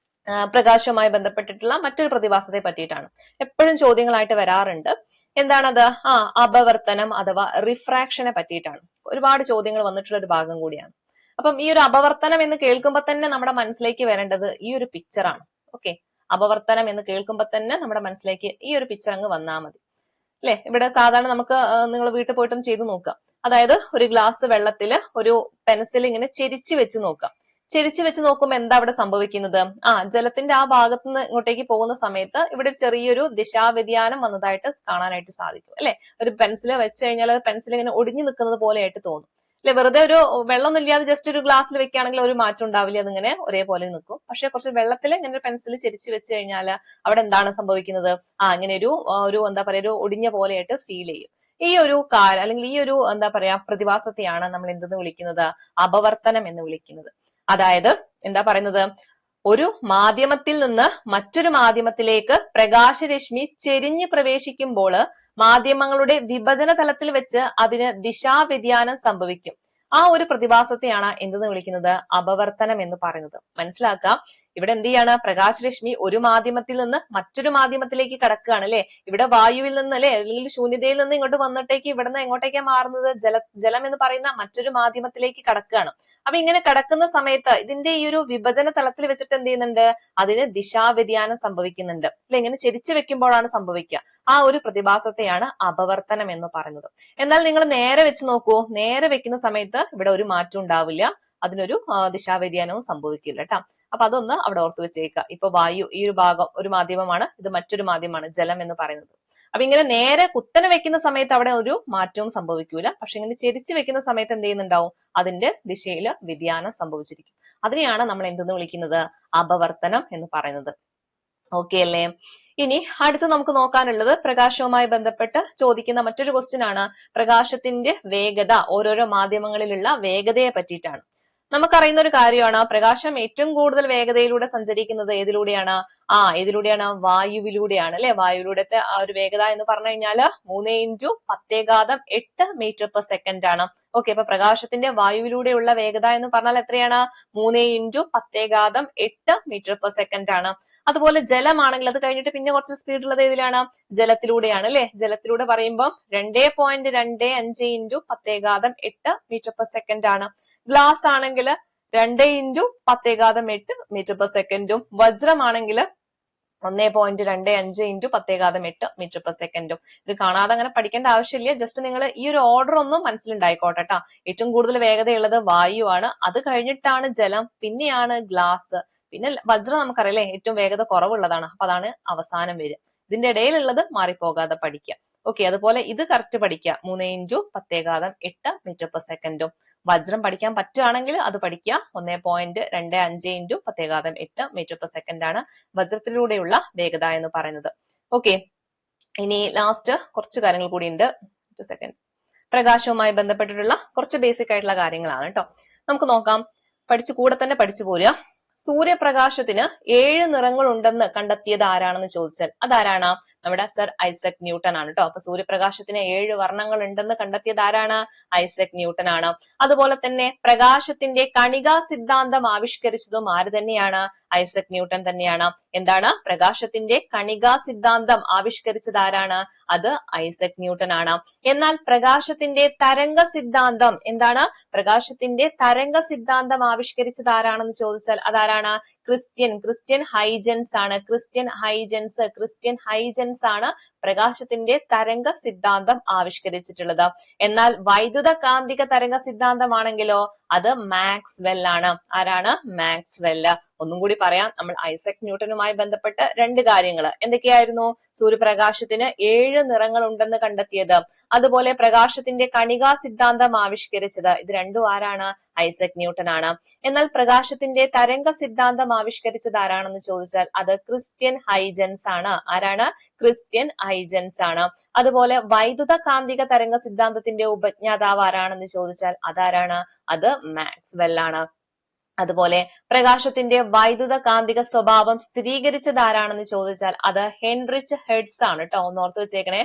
S1: പ്രകാശവുമായി ബന്ധപ്പെട്ടിട്ടുള്ള മറ്റൊരു പ്രതിഭാസത്തെ പറ്റിയിട്ടാണ്. എപ്പോഴും ചോദ്യങ്ങളായിട്ട് വരാറുണ്ട്. എന്താണത്? അപവർത്തനം അഥവാ റിഫ്രാക്ഷനെ പറ്റിയിട്ടാണ്. ഒരുപാട് ചോദ്യങ്ങൾ വന്നിട്ടുള്ള ഒരു ഭാഗം കൂടിയാണ്. അപ്പം ഈ ഒരു അപവർത്തനം എന്ന് കേൾക്കുമ്പോൾ തന്നെ നമ്മുടെ മനസ്സിലേക്ക് വരേണ്ടത് ഈ ഒരു പിക്ചറാണ്. ഓക്കെ, അപവർത്തനം എന്ന് കേൾക്കുമ്പോൾ തന്നെ നമ്മുടെ മനസ്സിലേക്ക് ഈ ഒരു പിക്ചർ അങ്ങ് വന്നാൽ മതി. അല്ലെ, ഇവിടെ സാധാരണ നമുക്ക് നിങ്ങൾ വീട്ടിൽ പോയിട്ടൊന്ന് ചെയ്ത് നോക്കാം. അതായത് ഒരു ഗ്ലാസ് വെള്ളത്തിൽ ഒരു പെൻസിൽ ഇങ്ങനെ ചെരിച്ചു വെച്ച് നോക്കാം. ചെരിച്ചു വെച്ച് നോക്കുമ്പോൾ എന്താ അവിടെ സംഭവിക്കുന്നത്? ജലത്തിന്റെ ആ ഭാഗത്ത് നിന്ന് ഇങ്ങോട്ടേക്ക് പോകുന്ന സമയത്ത് ഇവിടെ ചെറിയൊരു ദിശാവ്യതിയാനം വന്നതായിട്ട് കാണാനായിട്ട് സാധിക്കും. അല്ലെ, ഒരു പെൻസിൽ വെച്ച് കഴിഞ്ഞാൽ പെൻസിൽ ഇങ്ങനെ ഒടിഞ്ഞു നിൽക്കുന്നത് പോലെയായിട്ട് തോന്നും. അല്ലെ, വെറുതെ ഒരു വെള്ളമൊന്നും ഇല്ലാതെ ജസ്റ്റ് ഒരു ഗ്ലാസ്സിൽ വെക്കുകയാണെങ്കിൽ ഒരു മാറ്റം ഉണ്ടാവില്ല, അതിങ്ങനെ ഒരേപോലെ നിൽക്കും. പക്ഷെ കുറച്ച് വെള്ളത്തിൽ ഇങ്ങനെ ഒരു പെൻസിൽ ചെരിച്ചു വെച്ച് കഴിഞ്ഞാൽ അവിടെ എന്താണ് സംഭവിക്കുന്നത്? ഇങ്ങനെ ഒരു എന്താ പറയാ, ഒരു ഒടിഞ്ഞ പോലെയായിട്ട് ഫീൽ ചെയ്യും. ഈ ഒരു അല്ലെങ്കിൽ ഈ ഒരു എന്താ പറയാ പ്രതിഭാസത്തെയാണ് നമ്മൾ എന്തെന്ന് വിളിക്കുന്നത്? അപവർത്തനം എന്ന് വിളിക്കുന്നത്. അതായത് എന്താ പറയുന്നത്? ഒരു മാധ്യമത്തിൽ നിന്ന് മറ്റൊരു മാധ്യമത്തിലേക്ക് പ്രകാശരശ്മി ചെരിഞ്ഞ് പ്രവേശിക്കുമ്പോൾ മാധ്യമങ്ങളുടെ വിഭജന തലത്തിൽ വെച്ച് അതിന് ദിശാവ്യതിയാനം സംഭവിക്കും. ആ ഒരു പ്രതിഭാസത്തെയാണ് എന്തെന്ന് വിളിക്കുന്നത്? അപവർത്തനം എന്ന് പറയുന്നത്. മനസ്സിലാക്കാം, ഇവിടെ എന്ത് ചെയ്യാണ്? പ്രകാശരശ്മി ഒരു മാധ്യമത്തിൽ നിന്ന് മറ്റൊരു മാധ്യമത്തിലേക്ക് കടക്കുകയാണ്. അല്ലെ, ഇവിടെ വായുവിൽ നിന്ന് അല്ലെ, അല്ലെങ്കിൽ ശൂന്യതയിൽ നിന്ന് ഇങ്ങോട്ട് വന്നിട്ടേക്ക് ഇവിടുന്ന് എങ്ങോട്ടേക്കാണ് മാറുന്നത്? ജലം എന്ന് പറയുന്ന മറ്റൊരു മാധ്യമത്തിലേക്ക് കടക്കുകയാണ്. അപ്പൊ ഇങ്ങനെ കടക്കുന്ന സമയത്ത് ഇതിന്റെ ഈ ഒരു വിഭജന തലത്തിൽ വെച്ചിട്ട് എന്ത് ചെയ്യുന്നുണ്ട്? അതിന് ദിശാവ്യതിയാനം സംഭവിക്കുന്നുണ്ട്. അല്ലെ, ഇങ്ങനെ ചെരിച്ചു വെക്കുമ്പോഴാണ് സംഭവിക്കുക. ആ ഒരു പ്രതിഭാസത്തെയാണ് അപവർത്തനം എന്ന് പറയുന്നത്. എന്നാൽ നിങ്ങൾ നേരെ വെച്ച് നോക്കൂ. നേരെ വെക്കുന്ന സമയത്ത് ഇവിടെ ഒരു മാറ്റം ഉണ്ടാവില്ല, അതിനൊരു ദിശാവ്യതിയാനവും സംഭവിക്കില്ല കേട്ടോ. അപ്പൊ അതൊന്ന് അവിടെ ഓർത്തു വെച്ചേക്കുക. ഇപ്പൊ വായു ഈ ഒരു ഭാഗം ഒരു മാധ്യമമാണ്, ഇത് മറ്റൊരു മാധ്യമമാണ്, ജലം എന്ന് പറയുന്നത്. അപ്പൊ ഇങ്ങനെ നേരെ കുത്തനെ വെക്കുന്ന സമയത്ത് അവിടെ ഒരു മാറ്റവും സംഭവിക്കൂല. പക്ഷെ ഇങ്ങനെ ചെരിച്ചു വെക്കുന്ന സമയത്ത് എന്ത് ചെയ്യുന്നുണ്ടാവും? അതിന്റെ ദിശയിൽ വ്യതിയാനം സംഭവിച്ചിരിക്കും. അതിനെയാണ് നമ്മൾ എന്തെന്ന് വിളിക്കുന്നത്? അപവർത്തനം എന്ന് പറയുന്നത്. ഓക്കെ അല്ലേ? ഇനി അടുത്ത് നമുക്ക് നോക്കാനുള്ളത് പ്രകാശവുമായി ബന്ധപ്പെട്ട് ചോദിക്കുന്ന മറ്റൊരു ക്വസ്റ്റ്യൻ ആണ്. പ്രകാശത്തിന്റെ വേഗത, ഓരോരോ മാധ്യമങ്ങളിലുള്ള വേഗതയെ പറ്റിയിട്ടാണ്. നമുക്കറിയുന്ന ഒരു കാര്യമാണ്, പ്രകാശം ഏറ്റവും കൂടുതൽ വേഗതയിലൂടെ സഞ്ചരിക്കുന്നത് ഏതിലൂടെയാണ്? ഏതിലൂടെയാണ്? വായുവിലൂടെയാണ്. അല്ലെ, വായുവിലൂടെത്തെ ആ ഒരു വേഗത എന്ന് പറഞ്ഞു കഴിഞ്ഞാല് 3 × 10⁸ മീറ്റർ/സെക്കൻഡ് ആണ്. ഓക്കെ, അപ്പൊ പ്രകാശത്തിന്റെ വായുവിലൂടെയുള്ള വേഗത എന്ന് പറഞ്ഞാൽ എത്രയാണ്? 3 × 10⁸ മീറ്റർ/സെക്കൻഡ് ആണ്. അതുപോലെ ജലമാണെങ്കിൽ അത് കഴിഞ്ഞിട്ട് പിന്നെ കുറച്ച് സ്പീഡ് ഉള്ളത് ഏതിലാണ്? ജലത്തിലൂടെയാണ്. അല്ലെ, ജലത്തിലൂടെ പറയുമ്പോൾ 2.25 × 10⁸ മീറ്റർ/സെക്കൻഡ് ആണ്. ഗ്ലാസ് ആണെങ്കിൽ 2 × 10⁸ മീറ്റർ/സെക്കൻഡും വജ്രമാണെങ്കിൽ 1.25 × 10⁸ മീറ്റർ/സെക്കൻഡും. ഇത് കാണാതെ അങ്ങനെ പഠിക്കേണ്ട ആവശ്യമില്ല. ജസ്റ്റ് നിങ്ങൾ ഈ ഒരു ഓർഡർ ഒന്നും മനസ്സിലുണ്ടായിക്കോട്ടെ ട്ടോ. ഏറ്റവും കൂടുതൽ വേഗതയുള്ളത് വായുവാണ്, അത് കഴിഞ്ഞിട്ടാണ് ജലം, പിന്നെയാണ് ഗ്ലാസ്, പിന്നെ വജ്രം നമുക്കറിയാലേ ഏറ്റവും വേഗത കുറവുള്ളതാണ്. അപ്പൊ അതാണ് അവസാനം വരിക. ഇതിന്റെ ഇടയിലുള്ളത് മാറിപ്പോകാതെ പഠിക്കുക. ഓക്കെ, അതുപോലെ ഇത് കറക്റ്റ് പഠിക്കുക. 3 × 10⁸ മീറ്റർ/സെക്കൻഡും. വജ്രം പഠിക്കാൻ പറ്റുകയാണെങ്കിൽ അത് പഠിക്കുക. 1.25 × 10⁸ മീറ്റർ/സെക്കൻഡ് ആണ് വജ്രത്തിലൂടെയുള്ള വേഗത എന്ന് പറയുന്നത്. ഓക്കെ, ഇനി ലാസ്റ്റ് കുറച്ച് കാര്യങ്ങൾ കൂടി ഉണ്ട്. സെക്കൻഡ്, പ്രകാശവുമായി ബന്ധപ്പെട്ടിട്ടുള്ള കുറച്ച് ബേസിക് ആയിട്ടുള്ള കാര്യങ്ങളാണ് കേട്ടോ. നമുക്ക് നോക്കാം. കൂടെ തന്നെ പഠിച്ചു പോരുക. സൂര്യപ്രകാശത്തിന് 7 നിറങ്ങൾ ഉണ്ടെന്ന് കണ്ടെത്തിയത് ആരാണെന്ന് ചോദിച്ചാൽ അതാരാണ്? നമ്മുടെ സർ ഐസക് ന്യൂട്ടൺ ആണ് കേട്ടോ. അപ്പൊ സൂര്യപ്രകാശത്തിന് 7 വർണ്ണങ്ങൾ ഉണ്ടെന്ന് കണ്ടെത്തിയത് ആരാണ്? ഐസക് ന്യൂട്ടൺ ആണ്. അതുപോലെ തന്നെ പ്രകാശത്തിന്റെ കണികാ സിദ്ധാന്തം ആവിഷ്കരിച്ചതും ആര് തന്നെയാണ്? ഐസക് ന്യൂട്ടൺ തന്നെയാണ്. എന്താണ്? പ്രകാശത്തിന്റെ കണികാ സിദ്ധാന്തം ആവിഷ്കരിച്ചത് ആരാണ്? അത് ഐസക് ന്യൂട്ടൺ ആണ്. എന്നാൽ പ്രകാശത്തിന്റെ തരംഗ സിദ്ധാന്തം എന്താണ്? പ്രകാശത്തിന്റെ തരംഗ സിദ്ധാന്തം ആവിഷ്കരിച്ചത് ആരാണെന്ന് ചോദിച്ചാൽ അതാരാണ്? ക്രിസ്റ്റ്യൻ ഹൈജൻസ് ആണ്. ക്രിസ്റ്റ്യൻ ഹൈജൻസ് ആണ് പ്രകാശത്തിന്റെ തരംഗ സിദ്ധാന്തം ആവിഷ്കരിച്ചിട്ടുള്ളത്. എന്നാൽ വൈദ്യുത കാന്തിക തരംഗ സിദ്ധാന്തമാണെങ്കിലോ അത് മാക്സ്വെൽ ആണ്. ആരാണ്? മാക്സ്വെൽ. ഒന്നും കൂടി പറയാം, നമ്മൾ ഐസക് ന്യൂട്ടനുമായി ബന്ധപ്പെട്ട് 2 കാര്യങ്ങൾ എന്തൊക്കെയായിരുന്നു? സൂര്യപ്രകാശത്തിന് 7 നിറങ്ങൾ ഉണ്ടെന്ന് കണ്ടെത്തിയത്, അതുപോലെ പ്രകാശത്തിന്റെ കണികാ സിദ്ധാന്തം ആവിഷ്കരിച്ചത്. ഇത് രണ്ടും ആരാണ്? ഐസക് ന്യൂട്ടൻ ആണ്. എന്നാൽ പ്രകാശത്തിന്റെ തരംഗ സിദ്ധാന്തം ആവിഷ്കരിച്ചത് ആരാണെന്ന് ചോദിച്ചാൽ അത് ക്രിസ്റ്റ്യൻ ഹൈജൻസ് ആണ്. ആരാണ്? ക്രിസ്റ്റ്യൻ ഹൈജൻസ് ആണ്. അതുപോലെ വൈദ്യുത കാന്തിക തരംഗ സിദ്ധാന്തത്തിന്റെ ഉപജ്ഞാതാവ് ആരാണെന്ന് ചോദിച്ചാൽ അതാരാണ്? അത് മാക്സ്വെൽ ആണ്. അതുപോലെ പ്രകാശത്തിന്റെ വൈദ്യുത കാന്തിക സ്വഭാവം സ്ഥിരീകരിച്ചത് ആരാണെന്ന് ചോദിച്ചാൽ അത് ഹെൻറിച്ച് ഹെർട്സ് ആണ് കേട്ടോ. ഒന്ന് ഓർത്ത് വെച്ചേക്കണേ.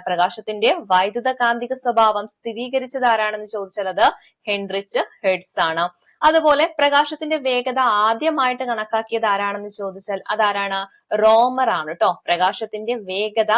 S1: പ്രകാശത്തിന്റെ വൈദ്യുത കാന്തിക സ്വഭാവം സ്ഥിരീകരിച്ചത് ആരാണെന്ന് ചോദിച്ചാൽ അത് ഹെൻറിച്ച് ഹെർട്സ് ആണ്. അതുപോലെ പ്രകാശത്തിന്റെ വേഗത ആദ്യമായിട്ട് കണക്കാക്കിയത് ആരാണെന്ന് ചോദിച്ചാൽ അതാരാണ്? റോമർ ആണ് കേട്ടോ. പ്രകാശത്തിന്റെ വേഗത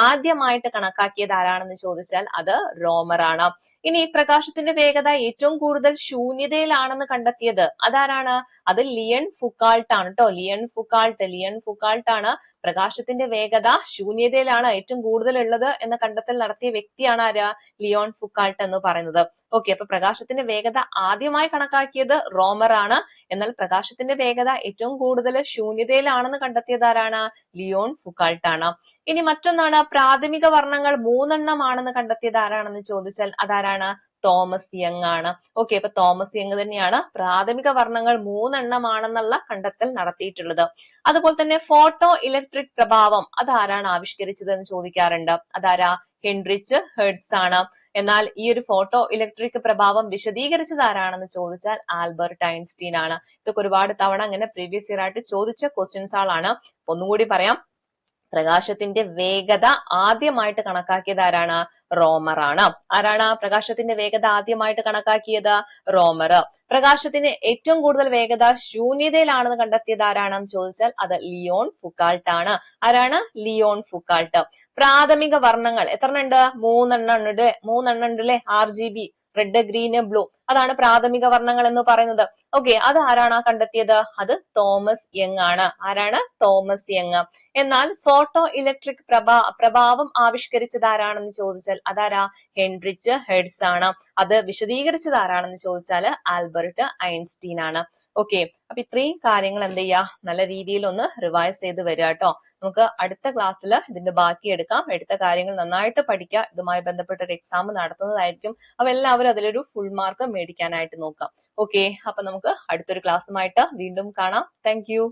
S1: ആദ്യമായിട്ട് കണക്കാക്കിയത് ആരാണെന്ന് ചോദിച്ചാൽ അത് റോമർ ആണ്. ഇനി പ്രകാശത്തിന്റെ വേഗത ഏറ്റവും കൂടുതൽ ശൂന്യതയിലാണെന്ന് കണ്ടെത്തിയത് അതാരാണ്? അത് ലിയൺ ഫുക്കാൾട്ട് ആണ് കേട്ടോ. ലിയൺ ഫുക്കാൾട്ട് ആണ് പ്രകാശത്തിന്റെ വേഗത ശൂന്യതയിലാണ് ഏറ്റവും കൂടുതൽ ഉള്ളത് എന്ന കണ്ടെത്തൽ നടത്തിയ വ്യക്തിയാണ് ആര്? ലിയോൺ ഫുക്കാൾട്ട് എന്ന് പറയുന്നത്. ഓക്കെ, അപ്പൊ പ്രകാശത്തിന്റെ വേഗത ആദ്യമായി കണക്കാക്കിയത് റോമർ ആണ്. എന്നാൽ പ്രകാശത്തിന്റെ വേഗത ഏറ്റവും കൂടുതൽ ശൂന്യതയിലാണെന്ന് കണ്ടെത്തിയത് ആരാണ്? ലിയോൺ ഫുക്കാൾട്ട് ആണ്. ഇനി മറ്റൊന്നാണ്, പ്രാഥമിക വർണ്ണങ്ങൾ 3 ആണെന്ന് കണ്ടെത്തിയത് ആരാണെന്ന് ചോദിച്ചാൽ അതാരാണ്? തോമസ് യങ് ആണ്. ഓക്കെ, അപ്പൊ തോമസ് യങ് തന്നെയാണ് പ്രാഥമിക വർണ്ണങ്ങൾ 3 ആണെന്നുള്ള കണ്ടെത്തൽ നടത്തിയിട്ടുള്ളത്. അതുപോലെ തന്നെ ഫോട്ടോ ഇലക്ട്രിക് പ്രഭാവം അതാരാണ് ആവിഷ്കരിച്ചത് എന്ന് ചോദിക്കാറുണ്ട്. അതാരാ? ഹെൻറിച്ച് ഹെർട്സ് ആണ്. എന്നാൽ ഈ ഒരു ഫോട്ടോ ഇലക്ട്രിക് പ്രഭാവം വിശദീകരിച്ചത് ആരാണെന്ന് ചോദിച്ചാൽ ആൽബർട്ട് ഐൻസ്റ്റീൻ ആണ്. ഇതൊക്കെ ഒരുപാട് തവണ അങ്ങനെ പ്രീവിയസ് ഇയർ ആയിട്ട് ചോദിച്ച ക്വസ്റ്റ്യൻസ് ആണ്. ഒന്നുകൂടി പറയാം, പ്രകാശത്തിന്റെ വേഗത ആദ്യമായിട്ട് കണക്കാക്കിയത് ആരാണ്? റോമർ ആണ്. ആരാണ് പ്രകാശത്തിന്റെ വേഗത ആദ്യമായിട്ട് കണക്കാക്കിയത്? റോമർ. പ്രകാശത്തിന് ഏറ്റവും കൂടുതൽ വേഗത ശൂന്യതയിലാണെന്ന് കണ്ടെത്തിയത് ആരാണെന്ന് ചോദിച്ചാൽ അത് ലിയോൺ ഫുക്കാൾട്ട് ആണ്. ആരാണ്? Leon Foucault. പ്രാഥമിക വർണ്ണങ്ങൾ എത്ര ഉണ്ട്? 3 ഉണ്ട് അല്ലെ? RGB, റെഡ്, ഗ്രീന്, ബ്ലൂ, അതാണ് പ്രാഥമിക വർണ്ണങ്ങൾ എന്ന് പറയുന്നത്. ഓക്കെ, അത് ആരാണ് കണ്ടെത്തിയത്? അത് തോമസ് യങ് ആണ്. ആരാണ്? Thomas young. എന്നാൽ ഫോട്ടോ ഇലക്ട്രിക് പ്രഭാവം ആവിഷ്കരിച്ചത് ആരാണെന്ന് ചോദിച്ചാൽ അതാരാ? ഹെൻറിച്ച് ഹെർട്സ് ആണ്. അത് വിശദീകരിച്ചത് ആരാണെന്ന് ചോദിച്ചാൽ ആൽബർട്ട് ഐൻസ്റ്റീൻ ആണ്. ഓക്കെ, അപ്പൊ ഇത്രയും കാര്യങ്ങൾ എന്ത് ചെയ്യാ? നല്ല രീതിയിൽ ഒന്ന് റിവൈസ് ചെയ്ത് വരിക കേട്ടോ. നമുക്ക് അടുത്ത ക്ലാസ്സിൽ ഇതിന്റെ ബാക്കി എടുക്കാം. എടുത്ത കാര്യങ്ങൾ നന്നായിട്ട് പഠിക്കുക. ഇതുമായി ബന്ധപ്പെട്ട ഒരു എക്സാം നടത്തുന്നതായിരിക്കും. അപ്പൊ എല്ലാവരും അതിലൊരു ഫുൾ മാർക്ക് മേടിക്കാനായിട്ട് നോക്കാം. ഓക്കെ, അപ്പൊ നമുക്ക് അടുത്തൊരു ക്ലാസ്സുമായിട്ട് വീണ്ടും കാണാം. Thank you.